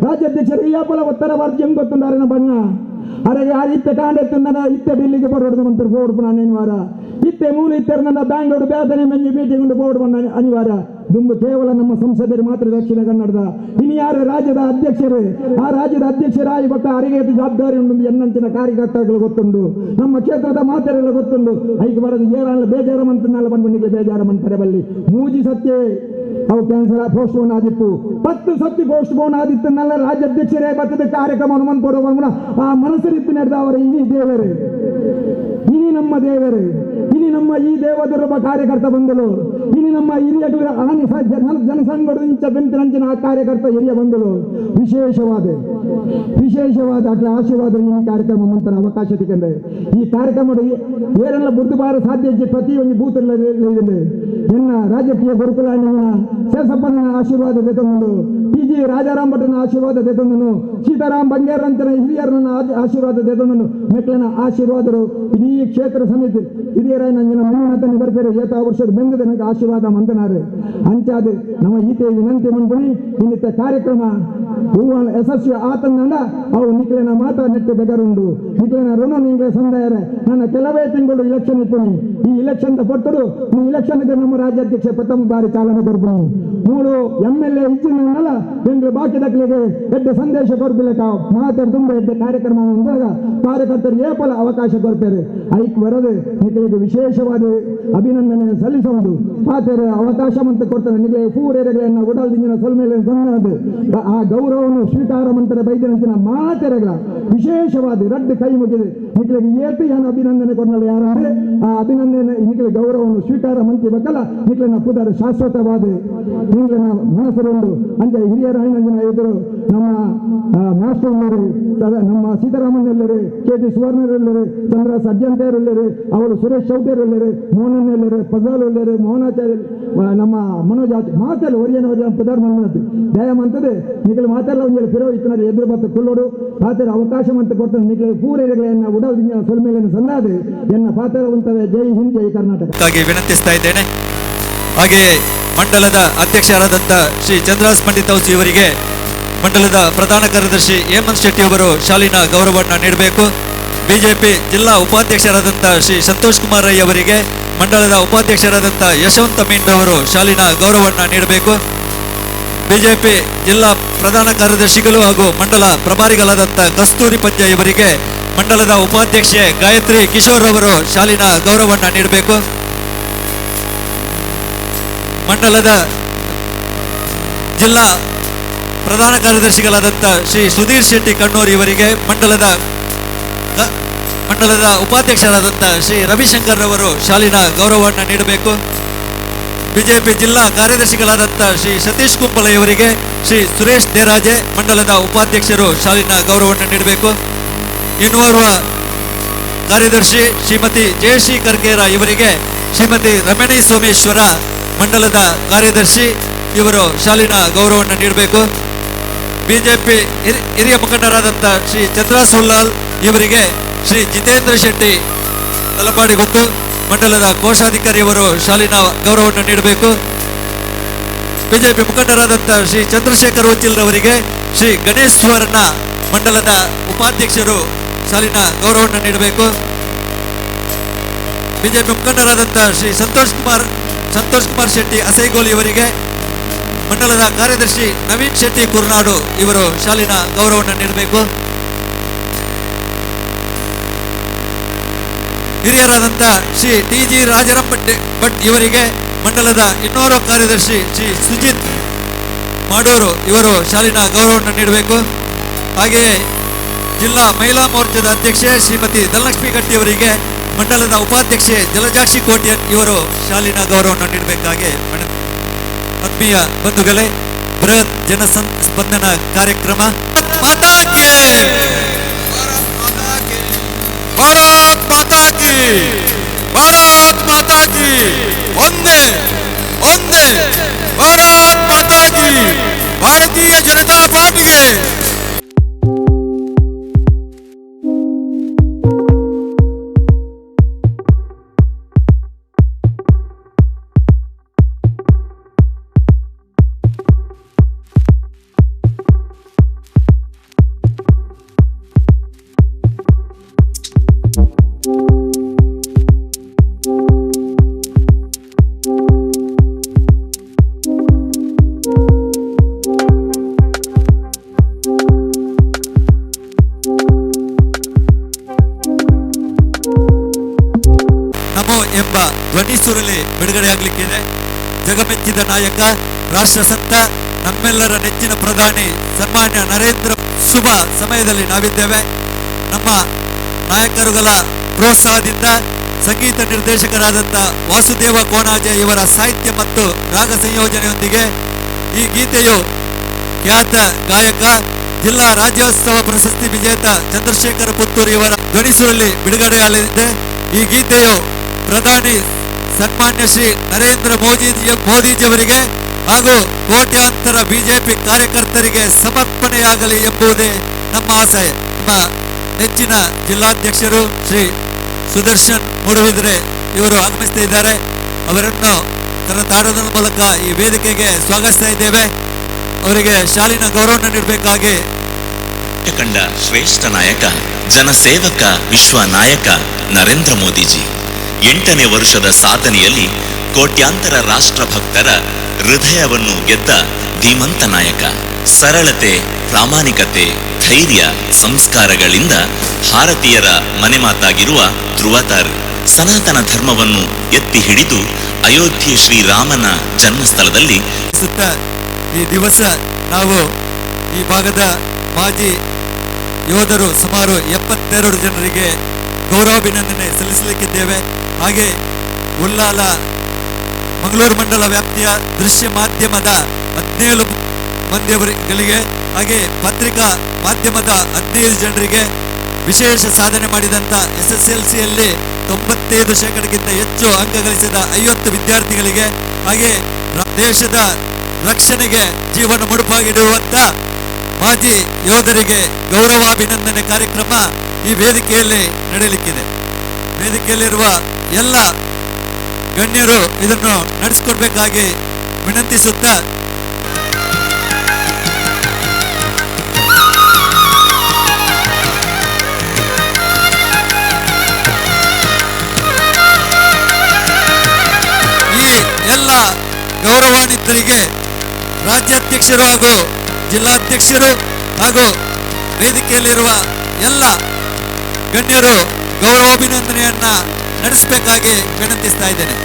ರಾಜ್ಯಾಧ್ಯಕ್ಷರಿಗೆ ಯಾಪಲ ಒತ್ತಡ ವರ್ದಿಸಿ ಹೆಂಗ್ ಗೊತ್ತುಂಡಾರೆ ಬಣ್ಣ ಅರೆ ಯಾರು ಇತ್ತೆ ಕಾಂಡೆತ್ತಂದ ಇತ್ತೆ ఢిల్లీಗೆ ಬರೋದು ಮಂತ್ರಿ ಬೋರ್ಡ್ ಬಣ್ಣ ಅನಿವಾರ್ಯ ಇತ್ತೆ ಮೂಲ ಇತ್ತರ ನನ್ನ ಬ್ಯಾಂಗ್ಳೂರು ಬೇದನೆ ಮಂಜಿ ಮೀಟಿಂಗ್ ಉಂಟು ಬೋರ್ಡ್ ಬಣ್ಣ ಅನಿವಾರ್ಯ ದುಂಬು ಕೇವಲ ನಮ್ಮ ಸಂಸದರು ಮಾತ್ರ ದಕ್ಷಿಣ ಕನ್ನಡದ ಇನ್ನು ಯಾರು ರಾಜ್ಯದ ಅಧ್ಯಕ್ಷರು ಆ ರಾಜ್ಯದ ಅಧ್ಯಕ್ಷರಾಗಿ ಬಕ್ಕ ಅರಿಗೆ ಜವಾಬ್ದಾರಿ ಉಂಟು ಎನ್ನಂಚಿನ ಕಾರ್ಯಕರ್ತಗಳು ಗೊತ್ತುಂಡು ನಮ್ಮ ಕ್ಷೇತ್ರದ ಮಾತೆರೆಲ್ಲ ಗೊತ್ತುಂಡು ಐದು ಬರೋದು ಏರಲ್ಲ ಬೇಜಾರ ಮಂತ್ರನೆಲ್ಲ ಬಂದ್ಬಿಟ್ಟಿಗೆ ಬೇಜಾರ ಮಂತ್ರೆ ಬಲ್ಲಿ ಮೂಜಿ ಸತ್ಯ ಅವು ಕ್ಯಾನ್ಸಲ್ ಪೋಸ್ಟ್ಪೋನ್ ಆದಿತ್ತು 10 ಸತಿ ಪೋಸ್ಟ್ಪೋನ್ ಆದಿತ್ತನ್ನೆಲ್ಲ ರಾಜ್ಯಾಧ್ಯಕ್ಷರೇ ಬರ್ತದೆ ಕಾರ್ಯಕ್ರಮವನ್ನು ಮನ್ಕೊಡುವ ಆ ಮನಸ್ಸರಿತ್ತು ನಡೆದ ಅವರ ಇನಿ ದೇವರು ಇನಿ ನಮ್ಮ ದೇವರು ಇನಿ ನಮ್ಮ ಈ ದೇವದುರ್ಬ ಕಾರ್ಯಕರ್ತ ಬಂದಲು ಇನಿ ನಮ್ಮ ಹಿರಿಯ ಜನಸಂಘದ ಇಂಚ ಬೆಂತಿನಂಚಿನ ಆ ಕಾರ್ಯಕರ್ತ ಹಿರಿಯ ಬಂದಲು ವಿಶೇಷವಾದ ಅಟ್ಲ ಆಶೀರ್ವಾದ ಈ ಕಾರ್ಯಕ್ರಮ ಮಂತ್ರ ಅವಕಾಶ ತಿಕ್ಕಂಡೆ ಈ ಕಾರ್ಯಕ್ರಮ ಏರೆಲ್ಲ ಬುದ್ಧಬಾರ ಸಾಧ್ಯ ಪ್ರತಿ ಒಂದು ಬೂತಲ್ಲಿ ಎನ್ನ ರಾಜಕೀಯ ಗುರುಕುಲ ಶೇಷಪ್ಪನ ಆಶೀರ್ವಾದ ತೆಗೆದುಕೊಂಡು PG ರಾಜಾರಾಮ್ ಭಟ್ನ ಆಶೀರ್ವಾದ ತೆಗೆದುಕೊಂಡು ಸೀತಾರಾಮ್ ಬಂಗೇರಂತನ ಹಿರಿಯರನ್ನ ಆಶೀರ್ವಾದ ತೆಗೆದುಕೊಂಡು ಮೆಟ್ಲನ ಆಶೀರ್ವಾದರು ಇಡೀ ಕ್ಷೇತ್ರ ಸಮಿತಿ ಹಿರಿಯರ ನಂಜಿನ ಮಣ್ಣತನ ಬರ್ತಾರೆ ಏತ ವರ್ಷದ ಬೆಂಗದ ನನಗೆ ಆಶೀರ್ವಾದ ಮಂತನಾರೆ ಅಂಚಾದ ನಮ್ಮ ಈತೆ ವಿನಂತಿ ಮಂಡ್ಬಣಿ ಇನ್ನಿತ ಕಾರ್ಯಕ್ರಮ ಯಶಸ್ವಿ ಆತಂದ ಅವು ನಿಕ್ಲಿನ ಮಾತ್ರ ನೆಟ್ಟು ಬೆಗರುಂಡು ನಿಕ್ಲಿನ ಋಣ ನಿಂಗೆ ಸಂದಾಯರೆ ನನ್ನ ಕೆಲವೇ ತಿಂಗಳು ಇಲೆಕ್ಷನ್ ಇಪ್ಪಣಿ ಈ ಇಲೆಕ್ಷನ್ ಕೊಟ್ಟರು ಈ ಇಲೆಕ್ಷನ್ಗೆ ನಮ್ಮ ರಾಜ್ಯಾಧ್ಯಕ್ಷ ಪ್ರಥಮ ಬಾರಿ ಚಾಲನೆ ಕೊಡ್ಬಣಿ 3 MLA ಇಚ್ಚಿನಲ್ಲ ಎಂಗ್ಲು ಬಾಕಿ ದಕ್ಕಲಿಗೆ ಎಡ್ಡೆ ಸಂದೇಶ ಕೊರ್ಬಿಲ್ಲಕ ಮಾತಾಡಿ ತುಂಬ ಎಡ್ಡೆ ಕಾರ್ಯಕ್ರಮ ಬಂದಾಗ ಕಾರ್ಯಕರ್ತರು ಏಪಲ ಅವಕಾಶ ಕೊಡ್ತಾರೆ ಐಕ್ ಬರದು ನಿಖಿಲಿಗೆ ವಿಶೇಷವಾದ ಅಭಿನಂದನೆ ಸಲ್ಲಿಸುವುದು ಮಾತಾಡ ಅವಕಾಶ ಅಂತ ಕೊಡ್ತಾರೆ ನಿಖಿಲಿಗೆ ಪೂರೇರೆಗಳನ್ನು ಉಡಲ್ದಿಂಜಿನ ಸೊಲ್ಮೇಲೆ ಸಣ್ಣದು ಆ ಗೌರವವನ್ನು ಸ್ವೀಕಾರ ಮಂತ್ರ ಬೈದಿನ ಮಾತೆರೆಗಳ ವಿಶೇಷವಾದ ರಡ್ಡು ಕೈ ಮುಗಿದೆ ನಿಖಿಲಿಗೆ ಏತು ಏನು ಅಭಿನಂದನೆ ಕೊಡಲ್ಲ ಯಾರಂದ್ರೆ ಆ ಅಭಿನಂದನೆ ನಿಖಿಲ ಗೌರವವನ್ನು ಸ್ವೀಕಾರ ಮಂತ್ರಿ ಬೇಕಲ್ಲ ನಿಖಿಲಿನ ಪುದರ ಶಾಶ್ವತವಾದ ನಿಖಿಲಿನ ಮನಸ್ಸರೊಂದು ಅಂತೆ ಹಿರಿಯರ ಐನಂಜನ ಎದುರು ನಮ್ಮ ಮಾಸ್ಟರ್ ಉಳ್ಳರು ನಮ್ಮ ಸೀತಾರಾಮನ್ KT ಸುವರ್ಣರು ಚಂದ್ರ ಸಜ್ಜಂತೇರು ಅವರು ಸುರೇಶ್ ಚೌಟೇರು ಮೋಹನ್ ಪಜಾಲ್ ಮೋಹನಾಚಾರ್ಯ ನಮ್ಮ ಮನೋಜ್ ಮಾತಲ್ಲ ಒರಿಯನ ಪದಾರ್ ಮನ್ನದು ದಯಮಂತದೆ ನಿಖಿಲ್ ಮಾತೆಲ್ಲ ಒಂದು ಪಿರೋ ಇತ್ತು ಎದುರು ಬತ್ತ ಕುಲ್ಲೋಡು ಪಾತ್ರ ಅವಕಾಶ ಅಂತ ಕೊಡ್ತಾನೆ ನಿಖಿಲ್ ಪೂರೈಗಳನ್ನ ಉಡಲ್ದಿನ ಸೊಲ್ಮೇಲಿನ ಸಣ್ಣದು ಎನ್ನ ಪಾತ್ರವಂತವೇ ಜೈ ಹಿಂದ್ ಜೈ ಕರ್ನಾಟಕ ವಿನಂತಿಸ್ತಾ ಇದ್ದೇನೆ. ಹಾಗೆ ಮಂಡಲದ ಅಧ್ಯಕ್ಷರಾದಂಥ ಶ್ರೀ ಚಂದ್ರಾಸ್ ಪಂಡಿತ್ ಔಸಿ ಇವರಿಗೆ ಮಂಡಲದ ಪ್ರಧಾನ ಕಾರ್ಯದರ್ಶಿ ಹೇಮಂತ್ ಶೆಟ್ಟಿ ಅವರು ಶಾಲಿನ ಗೌರವವನ್ನು ನೀಡಬೇಕು. ಬಿಜೆಪಿ ಜಿಲ್ಲಾ ಉಪಾಧ್ಯಕ್ಷರಾದಂಥ ಶ್ರೀ ಸಂತೋಷ್ ಕುಮಾರ್ ರೈ ಅವರಿಗೆ ಮಂಡಲದ ಉಪಾಧ್ಯಕ್ಷರಾದಂಥ ಯಶವಂತ ಮೀಂಡ್ ಅವರು ಶಾಲಿನ ಗೌರವವನ್ನು ನೀಡಬೇಕು. ಬಿಜೆಪಿ ಜಿಲ್ಲಾ ಪ್ರಧಾನ ಕಾರ್ಯದರ್ಶಿಗಳು ಹಾಗೂ ಮಂಡಲ ಪ್ರಭಾರಿಗಳಾದಂಥ ಕಸ್ತೂರಿ ಪಂಜ ಇವರಿಗೆ ಮಂಡಲದ ಉಪಾಧ್ಯಕ್ಷೆ ಗಾಯತ್ರಿ ಕಿಶೋರ್ ಅವರು ಶಾಲಿನ ಗೌರವವನ್ನು ನೀಡಬೇಕು. ಮಂಡಲದ ಜಿಲ್ಲಾ ಪ್ರಧಾನ ಕಾರ್ಯದರ್ಶಿಗಳಾದಂಥ ಶ್ರೀ ಸುಧೀರ್ ಶೆಟ್ಟಿ ಕಣ್ಣೂರ್ ಇವರಿಗೆ ಮಂಡಲದ ಉಪಾಧ್ಯಕ್ಷರಾದಂಥ ಶ್ರೀ ರವಿಶಂಕರ್ ಅವರು ಶಾಲಿನ ಗೌರವವನ್ನು ನೀಡಬೇಕು. ಬಿಜೆಪಿ ಜಿಲ್ಲಾ ಕಾರ್ಯದರ್ಶಿಗಳಾದಂಥ ಶ್ರೀ ಸತೀಶ್ ಕುಂಪಳ ಇವರಿಗೆ ಶ್ರೀ ಸುರೇಶ್ ದೇರಾಜೆ ಮಂಡಲದ ಉಪಾಧ್ಯಕ್ಷರು ಶಾಲಿನ ಗೌರವವನ್ನು ನೀಡಬೇಕು. ಇನ್ನೋರ್ವ ಕಾರ್ಯದರ್ಶಿ ಶ್ರೀಮತಿ ಜಯಶ್ರೀ ಕರ್ಕೇರ ಇವರಿಗೆ ಶ್ರೀಮತಿ ರಮಣಿ ಸೋಮೇಶ್ವರ ಮಂಡಲದ ಕಾರ್ಯದರ್ಶಿ ಇವರು ಶಾಲಿನ ಗೌರವವನ್ನು ನೀಡಬೇಕು. ಬಿಜೆಪಿ ಹಿರಿಯ ಮುಖಂಡರಾದಂಥ ಶ್ರೀ ಚಂದ್ರಾಸ್ ಉಲ್ಲಾಲ್ ಇವರಿಗೆ ಶ್ರೀ ಜಿತೇಂದ್ರ ಶೆಟ್ಟಿ ತಲಪಾಡಿಗುತ್ತು ಮಂಡಲದ ಕೋಶಾಧಿಕಾರಿಯವರು ಶಾಲಿನ ಗೌರವವನ್ನು ನೀಡಬೇಕು. ಬಿಜೆಪಿ ಮುಖಂಡರಾದಂಥ ಶ್ರೀ ಚಂದ್ರಶೇಖರ್ ಉಚ್ಚಿಲ್ರವರಿಗೆ ಶ್ರೀ ಗಣೇಶ್ ಸುವರ್ಣ ಮಂಡಲದ ಉಪಾಧ್ಯಕ್ಷರು ಶಾಲಿನ ಗೌರವವನ್ನು ನೀಡಬೇಕು. ಬಿಜೆಪಿ ಮುಖಂಡರಾದಂಥ ಶ್ರೀ ಸಂತೋಷ್ ಕುಮಾರ್ ಶೆಟ್ಟಿ ಅಸೈಗೋಲಿ ಇವರಿಗೆ ಮಂಡಲದ ಕಾರ್ಯದರ್ಶಿ ನವೀನ್ ಶೆಟ್ಟಿ ಕುರ್ನಾಡು ಇವರು ಶಾಲಿನ ಗೌರವವನ್ನು ನೀಡಬೇಕು. ಹಿರಿಯರಾದಂಥ ಶ್ರೀ TG ರಾಜಾರಾಮ್ ಭಟ್ ಇವರಿಗೆ ಮಂಡಲದ ಇನ್ನೋರ್ವ ಕಾರ್ಯದರ್ಶಿ ಶ್ರೀ ಸುಜಿತ್ ಮಾಡೂರು ಇವರು ಶಾಲಿನ ಗೌರವವನ್ನು ನೀಡಬೇಕು. ಹಾಗೆಯೇ ಜಿಲ್ಲಾ ಮಹಿಳಾ ಮೋರ್ಚಾದ ಅಧ್ಯಕ್ಷೆ ಶ್ರೀಮತಿ ಧನಲಕ್ಷ್ಮಿ ಗಟ್ಟಿ ಅವರಿಗೆ ಮಂಡಲದ ಉಪಾಧ್ಯಕ್ಷೆ ಜಲಜಾಕ್ಷಿ ಕೋಟ್ಯನ್ ಇವರು ಶಾಲಿನ ಗೌರವವನ್ನು ನೀಡಬೇಕಾಗಿ ಆತ್ಮೀಯ ಬಂಧುಗಳೇ, ಬೃಹತ್ ಜನಸ್ಪಂದನ ಕಾರ್ಯಕ್ರಮ ಭಾರತ್ ಮಾತಾ ಕಿ ಒಂದೇ ಭಾರತ್ ಮಾತಾ ಕಿ ಭಾರತೀಯ ಜನತಾ ಪಾರ್ಟಿಗೆ ಎಂಬ ಧ್ವನಿಸುರಲಿ ಬಿಡುಗಡೆಯಾಗಲಿಕ್ಕಿದೆ. ಜಗಮೆಚ್ಚಿದ ನಾಯಕ, ರಾಷ್ಟ್ರ ಸಂತ, ನಮ್ಮೆಲ್ಲರ ನೆಚ್ಚಿನ ಪ್ರಧಾನಿ ಸನ್ಮಾನ್ಯ ನರೇಂದ್ರ ಶುಭ ಸಮಯದಲ್ಲಿ ನಾವಿದ್ದೇವೆ. ನಮ್ಮ ನಾಯಕರುಗಳ ಪ್ರೋತ್ಸಾಹದಿಂದ ಸಂಗೀತ ನಿರ್ದೇಶಕರಾದಂಥ ವಾಸುದೇವ ಕೋಣಾಜೆ ಇವರ ಸಾಹಿತ್ಯ ಮತ್ತು ರಾಗ ಸಂಯೋಜನೆಯೊಂದಿಗೆ ಈ ಗೀತೆಯು ಖ್ಯಾತ ಗಾಯಕ, ಜಿಲ್ಲಾ ರಾಜ್ಯೋತ್ಸವ ಪ್ರಶಸ್ತಿ ವಿಜೇತ ಚಂದ್ರಶೇಖರ ಪುತ್ತೂರು ಇವರ ಧ್ವನಿಸುರಲಿ ಬಿಡುಗಡೆಯಾಗಲಿದೆ. ಈ ಗೀತೆಯು ಪ್ರಧಾನಿ ಸನ್ಮಾನ್ಯ ಶ್ರೀ ನರೇಂದ್ರ ಮೋದಿಜಿಯವರಿಗೆ ಹಾಗೂ ಕೋಟ್ಯಾಂತರ ಬಿಜೆಪಿ ಕಾರ್ಯಕರ್ತರಿಗೆ ಸಮರ್ಪಣೆಯಾಗಲಿ ಎಂಬುದೇ ನಮ್ಮ ಆಸೆ. ನಮ್ಮ ನೆಚ್ಚಿನ ಜಿಲ್ಲಾಧ್ಯಕ್ಷರು ಶ್ರೀ ಸುದರ್ಶನ್ ಮೂಡುಬಿದ್ರೆ ಇವರು ಆಗಮಿಸ್ತಾ ಇದ್ದಾರೆ. ಅವರನ್ನು ಕರತಾಡೋದ್ರ ಮೂಲಕ ಈ ವೇದಿಕೆಗೆ ಸ್ವಾಗತಿಸ್ತಾ ಇದ್ದೇವೆ. ಅವರಿಗೆ ಶಾಲಿನ ಗೌರವವನ್ನು ನೀಡಬೇಕಾಗಿ ಕಂಡ ಶ್ರೇಷ್ಠ ನಾಯಕ, ಜನಸೇವಕ, ವಿಶ್ವ ನಾಯಕ ನರೇಂದ್ರ ಮೋದಿಜಿ 8ನೇ ವರ್ಷದ ಸಾಧನೆಯಲ್ಲಿ ಕೋಟ್ಯಾಂತರ ರಾಷ್ಟ್ರ ಭಕ್ತರ ಹೃದಯವನ್ನು ಗೆದ್ದ ಧೀಮಂತ ನಾಯಕ, ಸರಳತೆ, ಪ್ರಾಮಾಣಿಕತೆ, ಧೈರ್ಯ, ಸಂಸ್ಕಾರಗಳಿಂದ ಭಾರತೀಯರ ಮನೆಮಾತಾಗಿರುವ ಧ್ರುವತಾರ್ ಸನಾತನ ಧರ್ಮವನ್ನು ಎತ್ತಿ ಹಿಡಿದು ಅಯೋಧ್ಯೆ ಶ್ರೀರಾಮನ ಜನ್ಮಸ್ಥಳದಲ್ಲಿ ಈ ದಿವಸ ನಾವು ಈ ಭಾಗದ ಮಾಜಿ ಯೋಧರು ಸುಮಾರು 72 ಜನರಿಗೆ ಗೌರವಾಭಿನಂದನೆ ಸಲ್ಲಿಸಲಿಕ್ಕಿದ್ದೇವೆ. ಹಾಗೆ ಉಲ್ಲಾಲ ಮಂಗಳೂರು ಮಂಡಲ ವ್ಯಾಪ್ತಿಯ ದೃಶ್ಯ ಮಾಧ್ಯಮದ 17 ಮಂದಿಯವರಿಗೆ, ಹಾಗೆ ಪತ್ರಿಕಾ ಮಾಧ್ಯಮದ 15 ಜನರಿಗೆ, ವಿಶೇಷ ಸಾಧನೆ ಮಾಡಿದಂಥ SSLCಯಲ್ಲಿ 95% ಹೆಚ್ಚು ಅಂಕ ಗಳಿಸಿದ 50 ವಿದ್ಯಾರ್ಥಿಗಳಿಗೆ, ಹಾಗೆ ದೇಶದ ರಕ್ಷಣೆಗೆ ಜೀವನ ಮುಡುಪಾಗಿಡುವಂಥ ಮಾಜಿ ಯೋಧರಿಗೆ ಗೌರವಾಭಿನಂದನೆ ಕಾರ್ಯಕ್ರಮ ಈ ವೇದಿಕೆಯಲ್ಲಿ ನಡೆಯಲಿಕ್ಕಿದೆ. ವೇದಿಕೆಯಲ್ಲಿರುವ ಎಲ್ಲ ಗಣ್ಯರು ಇದನ್ನು ನಡೆಸಿಕೊಡ್ಬೇಕಾಗಿ ವಿನಂತಿಸುತ್ತಾ ಈ ಎಲ್ಲ ಗೌರವಾನ್ವಿತರಿಗೆ ರಾಜ್ಯಾಧ್ಯಕ್ಷರು ಹಾಗೂ ಜಿಲ್ಲಾಧ್ಯಕ್ಷರು ಹಾಗೂ ವೇದಿಕೆಯಲ್ಲಿರುವ ಎಲ್ಲ ಗಣ್ಯರು ಗೌರವಾಭಿನಂದನೆಯನ್ನ ನಡೆಸಬೇಕಾಗಿ ವಿನಂತಿಸ್ತಾ ಇದ್ದೇನೆ.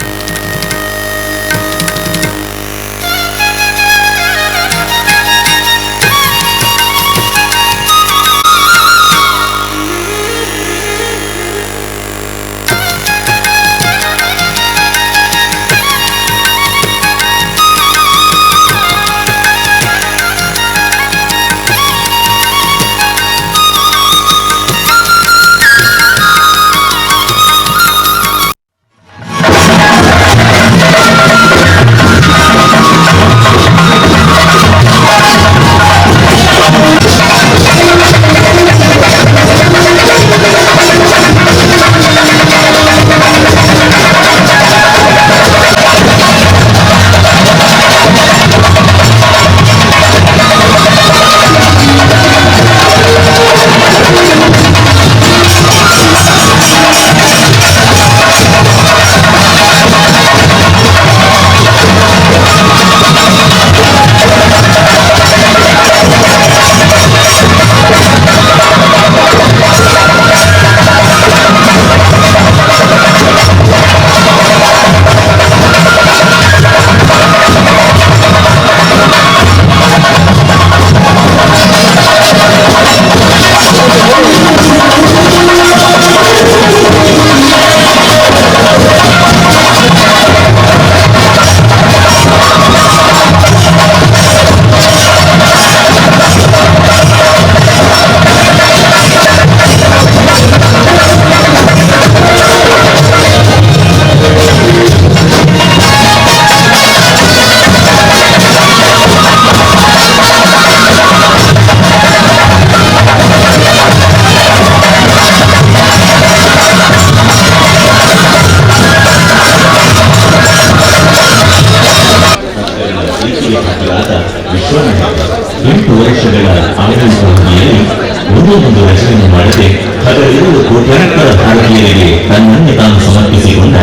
ಒಂದು ರಚನೆ ಮಾಡದೆ ಅದರ ಕೋಟ್ಯಾಂತರ ಭಾರತೀಯರಿಗೆ ತನ್ನನ್ನೇ ತಾನು ಸಮರ್ಪಿಸಿಕೊಂಡ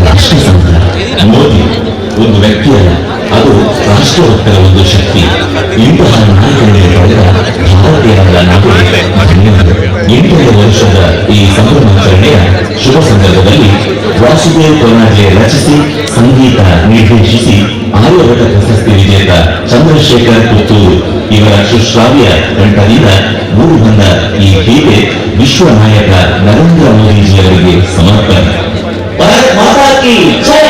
ರಾಷ್ಟ್ರಸಂತ ಮೋದಿ ಒಂದು ವ್ಯಕ್ತಿಯಲ್ಲ, ಅದು ರಾಷ್ಟ್ರಭಕ್ತರ ಒಂದು ಶಕ್ತಿ. ಇಂತಹ ನಾಯಕರಿಗೆ ಪಡೆದ ಭಾರತೀಯರ ನಾವು ಧನ್ಯವಾದ. 8ನೇ ವರ್ಷದ ಈ ಸಂಭ್ರಮಾಚರಣೆಯ ಶುಭ ಸಂದರ್ಭದಲ್ಲಿ ವಾಸುದೇವ್ ಕೊನಾಜೆ ರಚಿಸಿ ಸಂಗೀತ ನಿರ್ದೇಶಿಸಿ ಆರ್ಯವಟ ಪ್ರಶಸ್ತಿ ವಿಜೇತ ಚಂದ್ರಶೇಖರ್ ಪುತ್ತೂರು ಇವರ ಸುಶ್ರಾವ್ಯ ಕಂಠದಿಂದ ಮೂಡಿ ಬಂದ ಈ ಗೀತೆ ವಿಶ್ವ ನಾಯಕ ನರೇಂದ್ರ ಮೋದಿಜಿಯವರಿಗೆ ಸಮರ್ಪಣೆ. ಭಾರತ್ ಮಾತಾ ಕಿ ಜೈ.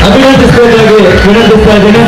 ಅಭಿನಂದಿಸಬೇಕಾಗಿ ವಿನಂತಿಸ್ತಾ ಇದ್ದೇನೆ.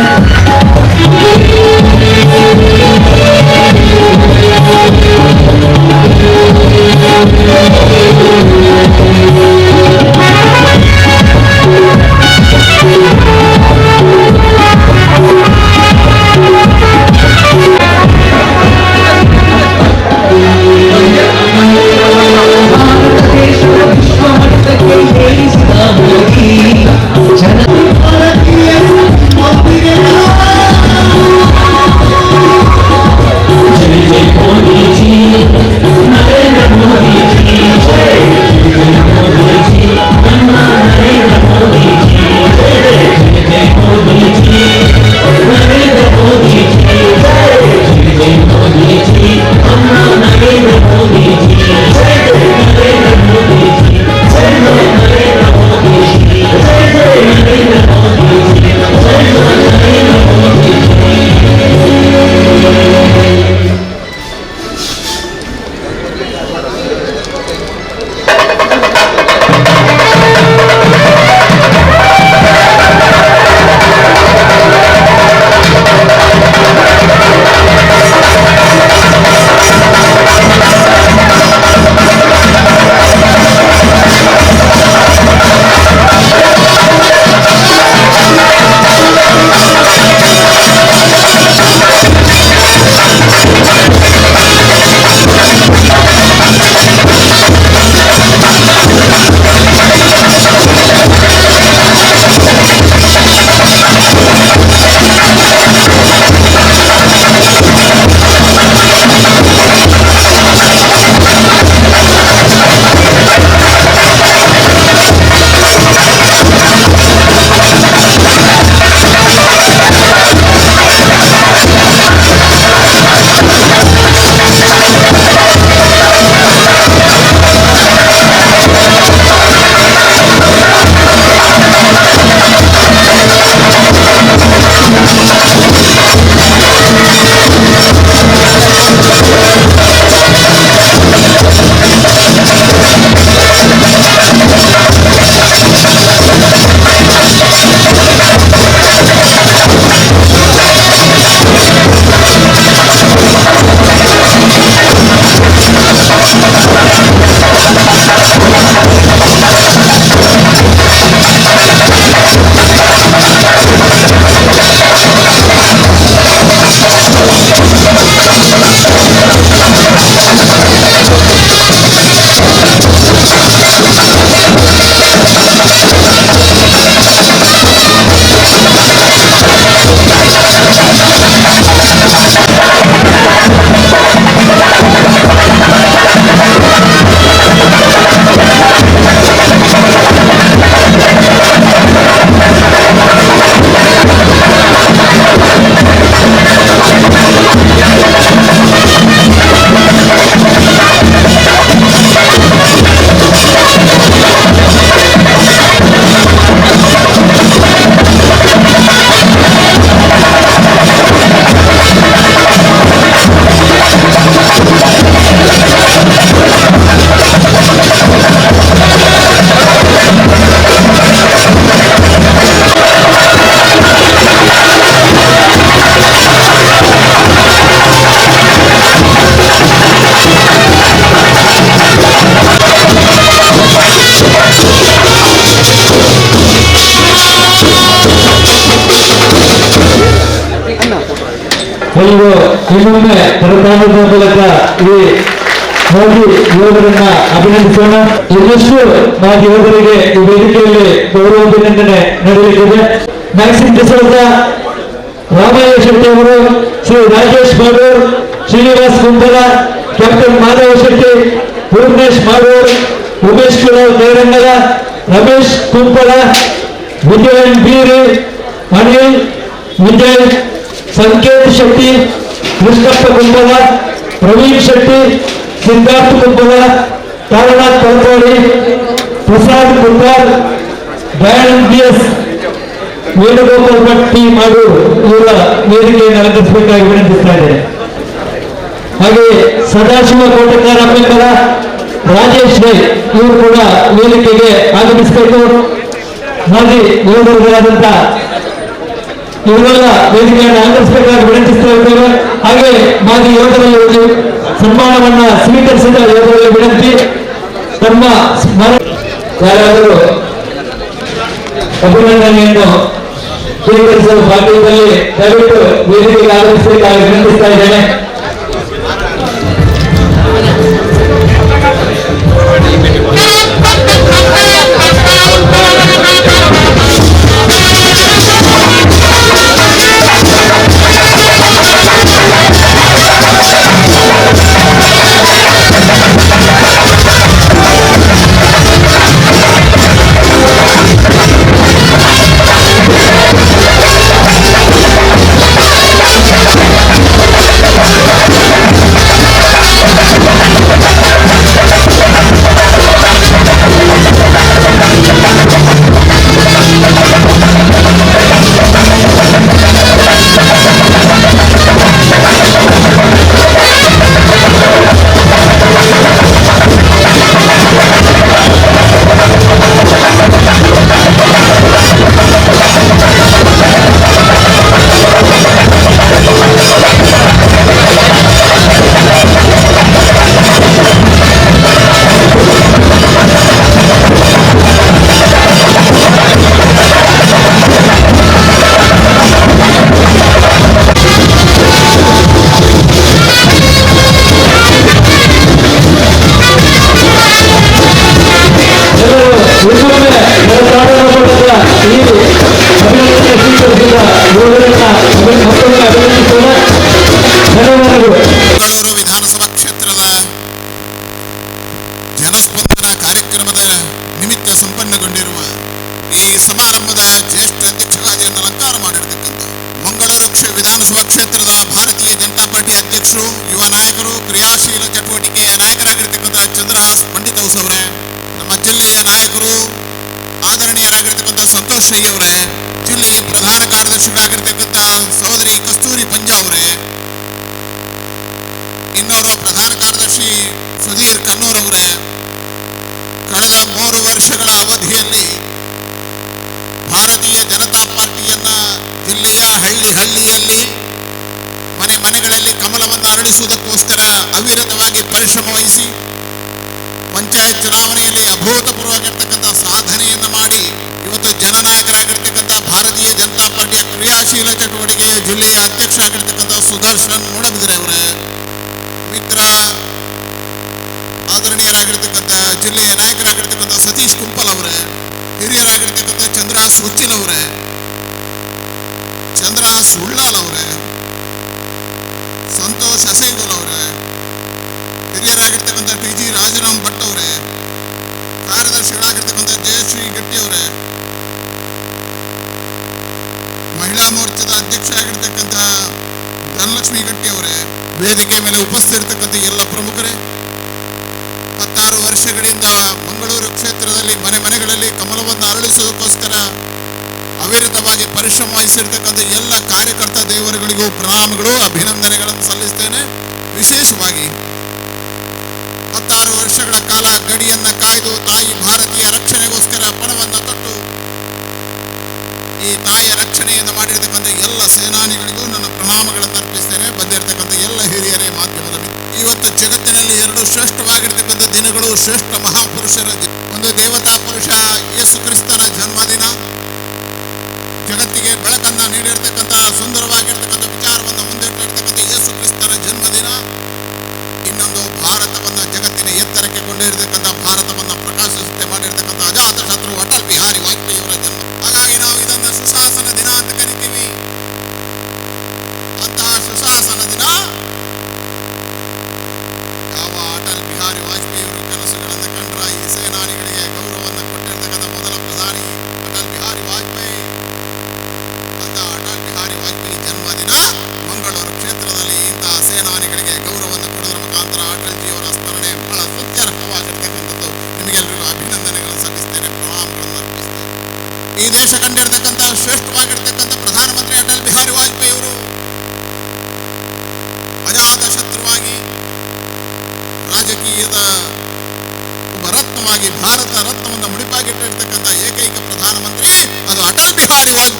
ನೀವು ಇನ್ನೊಮ್ಮೆ ಕರತಾಮದ ಮೂಲಕ ಈ ಮಾಜಿ ಯೋಧರನ್ನ ಅಭಿನಂದಿಸೋಣ. ಇನ್ನಷ್ಟು ಮಾಜಿ ಯೋಧರಿಗೆ ಈ ವೇದಿಕೆಯಲ್ಲಿ ಗೌರವಾಭಿನಂದನೆ ನಡೆಯಲಿದೆ. ಮ್ಯಾಕ್ಸಿಮ್ ಡಿಸೋಜ, ರಾಮಯ್ಯ ಶೆಟ್ಟಿ ಅವರು, ಶ್ರೀ ರಾಜೇಶ್ ಮಾಡೂರ್, ಶ್ರೀನಿವಾಸ್ ಕುಂಬಲ, ಕ್ಯಾಪ್ಟನ್ ಮಾಧವ ಶೆಟ್ಟಿ, ಪೂರ್ಣೇಶ್ ಮಾಡೂರ್, ಉಮೇಶ್ ಕುಲಾಲ್ ದೇರಂಗಲ, ರಮೇಶ್ ಕುಂಪಳ, ವಿಜಯನ್ ಬೀರಿ, ಅನಿಲ್ ವಿಜಯ್, ಸಂಕೇತ್ ಶೆಟ್ಟಿ, ಕೃಷ್ಣಪ್ಪ ಕುಂಬಲ, ಪ್ರವೀಣ್ ಶೆಟ್ಟಿ, ಸಿದ್ಧಾರ್ಥ ಕುಂಬಲ, ತಾರನಾಥ್ ಪರಪಾಡಿ, ಪ್ರಸಾದ್ ಕುಂಬಾರ್, ದಯಾನಂದ್ BS, ವೇಣುಗೋಪಾಲ್ ಭಟ್ ಟಿ ಮಾಡೂರ್ ಇವರ ವೇದಿಕೆಯನ್ನು ಅಲಂಕರಿಸಬೇಕಾಗಿ ವಿನಂತಿಸ್ತಾ ಇದ್ದೇನೆ. ಹಾಗೆ ಸದಾಶಿವ ಕೋಟೆಕಾರ ಬೆಂಬಲ, ರಾಜೇಶ್ ರೈ ಇವರು ಕೂಡ ವೇದಿಕೆಗೆ ಆಗಮಿಸಬೇಕು. ಮಾಜಿ ಯೋಧರುಗಳಾದಂತ ಇವರೆಲ್ಲ ವೇದಿಕೆಯನ್ನು ಅಲಂಕರಿಸಬೇಕಾಗಿ ವಿನಂತಿಸ್ತಾ ಇದ್ದೇವೆ. ಹಾಗೆ ಮಾಜಿ ಯೋಧರಲ್ಲಿ ಸನ್ಮಾನವನ್ನ ಸ್ವೀಕರಿಸಿದ ಯೋಧರಲ್ಲಿ ವಿನಂತಿ, ತಮ್ಮ ಯಾರಾದರೂ ಅಭಿನಂದನೆಯನ್ನು ಸ್ವೀಕರಿಸುವ ಭಾಗ್ಯದಲ್ಲಿ ದಯವಿಟ್ಟು ವೇದಿಕೆಗೆ ಆಗಮಿಸಬೇಕಾಗಿ ವಿನಂತಿಸ್ತಾ ಇದ್ದೇನೆ. ಬೆಂಗಳೂರು ವಿಧಾನಸಭಾ ಕ್ಷೇತ್ರದ ಜನಸ್ಪಂದನ ಕಾರ್ಯಕ್ರಮದ ನಿಮಿತ್ತ ಸಂಪನ್ನಗೊಂಡಿರುವ ಈ ಸಮಾರಂಭದ ಜ್ಯೇಷ್ಠ ಅಧ್ಯಕ್ಷರಾದಿಯನ್ನು ಅಲಂಕಾರ ಮಾಡಿರತಕ್ಕಂಥ ಮಂಗಳೂರು ವಿಧಾನಸಭಾ ಕ್ಷೇತ್ರದ ಭಾರತೀಯ ಜನತಾ ಪಾರ್ಟಿ ಅಧ್ಯಕ್ಷರು, ಯುವ ನಾಯಕರು, ಕ್ರಿಯಾಶೀಲ ಚಟುವಟಿಕೆಯ ನಾಯಕರಾಗಿರ್ತಕ್ಕಂಥ ಚಂದ್ರಹಾಸ್ ಪಂಡಿತ್ ಹೌಸ್ ಅವರೇ, ನಮ್ಮ ಜಿಲ್ಲೆಯ ನಾಯಕರು ಆದರಣೀಯರಾಗಿರ್ತಕ್ಕಂಥ ಸಂತೋಷ್ ರೈ ಅವರೇ, ಜಿಲ್ಲೆಯ ಪ್ರಧಾನ ಕಾರ್ಯದರ್ಶಿಗಳಾಗಿರ್ತಕ್ಕಂಥ ಸಹೋದರಿ ಕಸ್ತೂರಿ ಪಂಜಾ ಅವರೇ, ಇನ್ನೋರ್ವ ಪ್ರಧಾನ ಕಾರ್ಯದರ್ಶಿ ಸುಧೀರ್ ಕನ್ನೂರ್ ಅವರೇ, ಕಳೆದ 3 ವರ್ಷಗಳ ಅವಧಿಯಲ್ಲಿ ಭಾರತೀಯ ಜನತಾ ಪಾರ್ಟಿಯನ್ನ ಜಿಲ್ಲೆಯ ಹಳ್ಳಿಯಲ್ಲಿ ಮನೆಗಳಲ್ಲಿ ಕಮಲವನ್ನು ಅರಳಿಸುವುದಕ್ಕೋಸ್ಕರ ಅವಿರತವಾಗಿ ಪರಿಶ್ರಮ ವಹಿಸಿ ಪಂಚಾಯತ್ ಚುನಾವಣೆಯಲ್ಲಿ ಅಭೂತಪೂರ್ವವಾಗಿರ್ತಕ್ಕಂಥ ಸಾಧನೆಯನ್ನು ಮಾಡಿ ಇವತ್ತು ಜನನಾಯಕರಾಗಿರ್ತಕ್ಕಂಥ ಭಾರತೀಯ ಜನತಾ ಪಾರ್ಟಿಯ ಕ್ರಿಯಾಶೀಲ ಚಟುವಟಿಕೆ ಜಿಲ್ಲೆಯ ಅಧ್ಯಕ್ಷರಾಗಿರ್ತಕ್ಕಂಥ ಸುದರ್ಶನ್ ಮೂಡಬಿದ್ರೆ ಅವರೇ, ಮಿತ್ರ ಆದರಣೀಯರಾಗಿರ್ತಕ್ಕಂಥ ಜಿಲ್ಲೆಯ ನಾಯಕರಾಗಿರ್ತಕ್ಕಂಥ ಸತೀಶ್ ಕುಂಪಲ್ ಅವರೇ, ಹಿರಿಯರಾಗಿರ್ತಕ್ಕಂಥ ಚಂದ್ರಹಾಸ್ ಹುಚ್ಚಿಲ್ ಅವರೇ, ಚಂದ್ರಹಾಸ್ ಉಳ್ಳಾಲ್ ಅವರೇ, ಸಂತೋಷ್ ಅಸೈಗೋಲ್ ಅವರೇ, ಹಿರಿಯರಾಗಿರ್ತಕ್ಕಂಥ ಟಿ ಜಿ ರಾಜರಾಮ್ ಭಟ್ ಅವರೇ, ಕಾರ್ಯದರ್ಶಿಗಳಾಗಿರ್ತಕ್ಕಂಥ ಜಯಶ್ರೀ ಗಟ್ಟಿ ಅವರೇ, ಮಹಿಳಾ ಮೋರ್ಚಾದ ಅಧ್ಯಕ್ಷ ಆಗಿರ್ತಕ್ಕಂಥ ಧನಲಕ್ಷ್ಮಿ ಗಟ್ಟಿ ಅವರೇ, ವೇದಿಕೆ ಮೇಲೆ ಉಪಸ್ಥಿತಿರ್ತಕ್ಕಂಥ ಎಲ್ಲ ಪ್ರಮುಖರೇ, 16 ವರ್ಷಗಳಿಂದ ಮಂಗಳೂರು ಕ್ಷೇತ್ರದಲ್ಲಿ ಮನೆಗಳಲ್ಲಿ ಕಮಲವನ್ನು ಅರಳಿಸುವುದಕ್ಕೋಸ್ಕರ ಅವಿರತವಾಗಿ ಪರಿಶ್ರಮ ವಹಿಸಿರ್ತಕ್ಕಂಥ ಎಲ್ಲ ಕಾರ್ಯಕರ್ತ ದೇವರುಗಳಿಗೂ ಪ್ರಣಾಮಗಳು, ಅಭಿನಂದನೆಗಳನ್ನು ಸಲ್ಲಿಸ್ತೇನೆ. ವಿಶೇಷವಾಗಿ 16 ವರ್ಷಗಳ ಕಾಲ ಗಡಿಯನ್ನು ಕಾಯ್ದು ತಾಯಿ ಭಾರತೀಯ ರಕ್ಷಣೆಗೋಸ್ಕರ ಪಣವನ್ನು ತೊಟ್ಟು ಈ ತಾಯಿಯ ರಕ್ಷಣೆಯನ್ನು ಮಾಡಿರ್ತಕ್ಕಂಥ ಎಲ್ಲ ಸೇನಾನಿಗಳಿಗೂ ನನ್ನ ಪ್ರಣಾಮಗಳನ್ನು ಅರ್ಪಿಸ್ತೇನೆ. ಬಂದಿರತಕ್ಕಂಥ ಎಲ್ಲ ಹಿರಿಯರೇ, ಮಾಧ್ಯಮದ ಇವತ್ತು ಜಗತ್ತಿನಲ್ಲಿ 2 ಶ್ರೇಷ್ಠವಾಗಿರ್ತಕ್ಕಂಥ ದಿನಗಳು, ಶ್ರೇಷ್ಠ ಮಹಾಪುರುಷರ ಒಂದು ದೇವತಾ ಪುರುಷ ಯೇಸು ಕ್ರಿಸ್ತನ ಜನ್ಮದಿನ, ಜಗತ್ತಿಗೆ ಬೆಳಕನ್ನು ನೀಡಿರ್ತಕ್ಕಂಥ ಸುಂದರವಾಗಿರ್ತಕ್ಕಂಥ ವಿಚಾರವನ್ನು ಮುಂದಿಟ್ಟಿರ್ತಕ್ಕಂಥ ಯೇಸು ಕ್ರಿಸ್ತನ ಜನ್ಮದಿನ, ಇನ್ನೊಂದು ಭಾರತವನ್ನು ಜಗತ್ತಿನ ಎತ್ತರಕ್ಕೆ ಕೊಂಡೊಯ್ದಿರ್ತಕ್ಕಂಥ ಭಾರತವನ್ನು ಪ್ರಕಾಶಿಸುತ್ತೆ ಮಾಡಿರ್ತಕ್ಕಂಥ ಅಜಾತ ಶತ್ರು ಅಟಲ್ ಬಿಹಾರಿ ವಾಜಪೇಯಿ ಅವರ ಜನ್ಮ. ಹಾಗಾಗಿ ನಾವು ಇದನ್ನು ಸುಶಾಸನ ದಿನ ಅಂತ ಕರಿತೀವಿ. ಅಂತಹ ಸುಶಾಸನ ದಿನ ಯಾವ ಅಟಲ್ ಬಿಹಾರಿ ವಾಜಪೇಯಿ ಅವರ ಕೆಲಸಗಳನ್ನು ಕಂಡ್ರ ಈ ಸೇನಾನಿಗಳಿಗೆ ಗೌರವವನ್ನು ಕೊಟ್ಟಿರ್ತಕ್ಕಂಥ ಮೊದಲ ಪ್ರಧಾನಿ ಅಟಲ್ ಬಿಹಾರಿ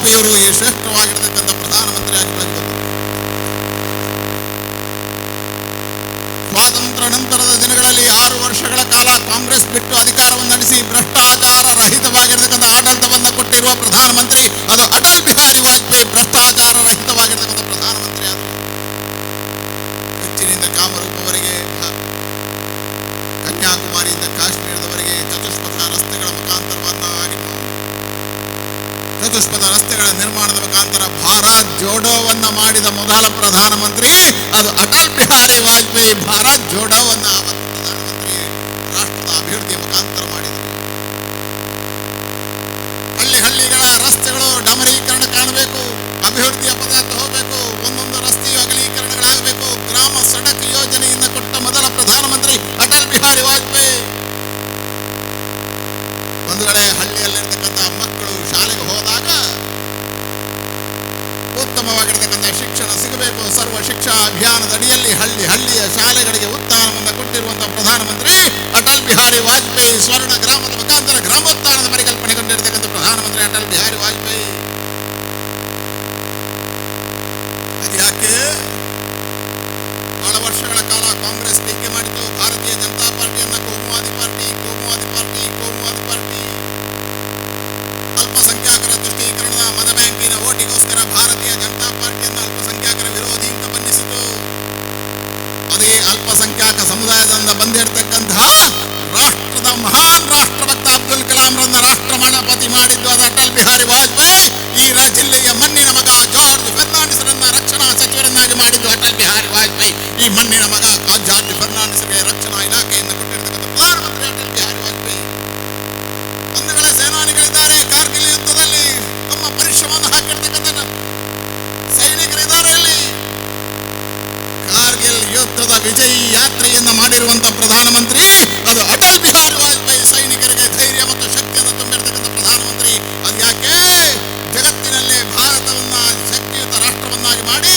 ಮೋದಿಯವರು ಈ ಶ್ರೇಷ್ಠವಾಗಿರ್ತಕ್ಕಂಥ ಪ್ರಧಾನಮಂತ್ರಿಯಾಗಿ ಬೆಳೆದು ಬಂದರು. ಸ್ವಾತಂತ್ರ್ಯ ನಂತರದ ದಿನಗಳಲ್ಲಿ 6 ವರ್ಷಗಳ ಕಾಲ ಕಾಂಗ್ರೆಸ್ ಬಿಟ್ಟು ಅಧಿಕಾರವನ್ನು ನಡೆಸಿ ಭ್ರಷ್ಟಾಚಾರ ರಹಿತವಾಗಿರ್ತಕ್ಕಂಥ ಆಡಳಿತವನ್ನು ಕೊಟ್ಟಿರುವ ಪ್ರಧಾನಮಂತ್ರಿ ಅದು ಅಟಲ್ ಬಿಹಾರಿ ವಾಜಪೇಯಿ. ಭ್ರಷ್ಟಾಚಾರ ರಹಿತವಾಗಿರ್ತಕ್ಕಂಥ ಪ್ರಧಾನಮಂತ್ರಿ ಅದು. ಕಚ್ಚಿನಿಂದ ಕಾಮರೂಪವರೆಗೆ, ಕನ್ಯಾಕುಮಾರಿಯಿಂದ ಕಾಶ್ಮೀರದವರೆಗೆ ಚತುಷ್ಪಥ ರಸ್ತೆಗಳ ನಿರ್ಮಾಣದ ಮುಖಾಂತರ ಭಾರತ್ ಜೋಡೋವನ್ನ ಮಾಡಿದ ಮೊದಲ ಪ್ರಧಾನಮಂತ್ರಿ ಅದು ಅಟಲ್ ಬಿಹಾರಿ ವಾಜಪೇಯಿ. ಭಾರತ್ ಜೋಡೋವನ್ನ ಅವತ್ತು ಪ್ರಧಾನಮಂತ್ರಿ ರಾಷ್ಟ್ರದ ಅಭಿವೃದ್ಧಿಯ ಮುಖಾಂತರ ಮಾಡಿದರು. ಹಳ್ಳಿಗಳ ರಸ್ತೆಗಳು ಡಮರೀಕರಣ ಕಾಣಬೇಕು, ಅಭಿವೃದ್ಧಿಯ ಪದಾರ್ಥ ಹೋಗಬೇಕು, ಒಂದೊಂದು ರಸ್ತೆಯು ಅಗಲೀಕರಣಗಳಾಗಬೇಕು. ಗ್ರಾಮ ಸಡಕ್ ಯೋಜನೆಯಿಂದ ಕೊಟ್ಟ ಮೊದಲ ಪ್ರಧಾನಮಂತ್ರಿ ಅಟಲ್ ಬಿಹಾರಿ ವಾಜಪೇಯಿ. ಒಂದು ವೇಳೆ ಹಳ್ಳಿಯಲ್ಲಿರ್ತಕ್ಕಂಥ ಮಕ್ಕಳು ಶಾಲೆಗೆ ಹೋದಾಗ ಉತ್ತಮವಾಗಿರ್ತಕ್ಕಂಥ ಶಿಕ್ಷಣ ಸಿಗಬೇಕು. ಸರ್ವ ಶಿಕ್ಷಾ ಅಭಿಯಾನದ ಅಡಿಯಲ್ಲಿ ಹಳ್ಳಿಯ ಶಾಲೆಗಳಿಗೆ ಉತ್ಥಾನವನ್ನು ಕೊಟ್ಟಿರುವಂತಹ ಪ್ರಧಾನಮಂತ್ರಿ ಅಟಲ್ ಬಿಹಾರಿ ವಾಜಪೇಯಿ. ಸ್ವರ್ಣ ಗ್ರಾಮದ ಮುಖಾಂತರ ಗ್ರಾಮೋತ್ಥಾನದ ಪರಿಕಲ್ಪನೆಗೊಂಡಿರತಕ್ಕಂಥ ಪ್ರಧಾನಮಂತ್ರಿ ಅಟಲ್ ಬಿಹಾರಿ ವಾಜಪೇಯಿ. ಅದ್ಯಾಕೆ ಬಹಳ ವರ್ಷಗಳ ಕಾಲ ಕಾಂಗ್ರೆಸ್ ಟೀಕೆ ಮಾಡಿತು ಭಾರತೀಯ ಜನತಾ ಪಾರ್ಟಿಯನ್ನ ಕೋಮುವಾದಿ ಪಾರ್ಟಿ. ಅಲ್ಪಸಂಖ್ಯಾತರ ತುಷ್ಟೀಕರಣದ ಮತ ಬ್ಯಾಂಕಿನ ಓಟಿಗೋಸ್ಕರ ಭಾರತೀಯ ಜನತಾ ಪಾರ್ಟಿಯನ್ನು ಅಲ್ಪಸಂಖ್ಯಾತರ ವಿರೋಧಿ ಅಂತ ಬಣ್ಣಿಸಿತು. ಅದೇ ಅಲ್ಪಸಂಖ್ಯಾತ ಸಮುದಾಯದಿಂದ ಬಂದಿರತಕ್ಕಂತಹ ರಾಷ್ಟ್ರದ ಮಹಾನ್ ರಾಷ್ಟ್ರಭಕ್ತ ಅಬ್ದುಲ್ ಕಲಾಂರನ್ನ ರಾಷ್ಟ್ರಪತಿ ಮಾಡಿದ್ದು ಅದು ಅಟಲ್ ಬಿಹಾರಿ ವಾಜಪೇಯಿ. ಈ ಜಿಲ್ಲೆಯ ಮಣ್ಣಿನ ಮಗ ಜಾರ್ಜ್ ಫರ್ನಾಂಡಿಸ್ರನ್ನ ರಕ್ಷಣಾ ಸಚಿವರನ್ನಾಗಿ ಮಾಡಿದ್ದು ಅಟಲ್ ಬಿಹಾರಿ ವಾಜಪೇಯಿ. ಈ ಮಣ್ಣಿನ ಮಗ ಜಾರ್ಜ್ ಫರ್ನಾಂಡಿಸ್ಗೆ ರಕ್ಷಣಾ ಇಲಾಖೆಯನ್ನು ಕೊಟ್ಟಿರತಕ್ಕಂಥ ಪ್ರಧಾನಮಂತ್ರಿ ಅಟಲ್ ಬಿಹಾರಿ ವಾಜಪೇಯಿ. ಒಂದು ವೇಳೆ ಸೇನಾನಿಗಳಿದ್ದಾರೆ, ಕಾರ್ಗಿಲ್ ಯುದ್ಧದಲ್ಲಿ ತಮ್ಮ ಪರಿಶ್ರಮವನ್ನು ಹಾಕಿರ್ತಕ್ಕಂಥ ಸೈನಿಕರಿದ್ದಾರೆ. ಅಲ್ಲಿ ಕಾರ್ಗಿಲ್ ಯುದ್ಧದ ವಿಜಯಿ ಯಾತ್ರೆಯನ್ನು ಮಾಡಿರುವಂತಹ ಪ್ರಧಾನಮಂತ್ರಿ ಅದು ಅಟಲ್ ಬಿಹಾರಿ ವಾಜಪೇಯಿ. ಸೈನಿಕರಿಗೆ ಧೈರ್ಯ ಮತ್ತು ಶಕ್ತಿಯನ್ನು ತುಂಬಿರತಕ್ಕಂಥ ಪ್ರಧಾನಮಂತ್ರಿ. ಅದ್ಯಾಕೆ ಜಗತ್ತಿನಲ್ಲೇ ಭಾರತವನ್ನ ಶಕ್ತಿಯುತ ರಾಷ್ಟ್ರವನ್ನಾಗಿ ಮಾಡಿ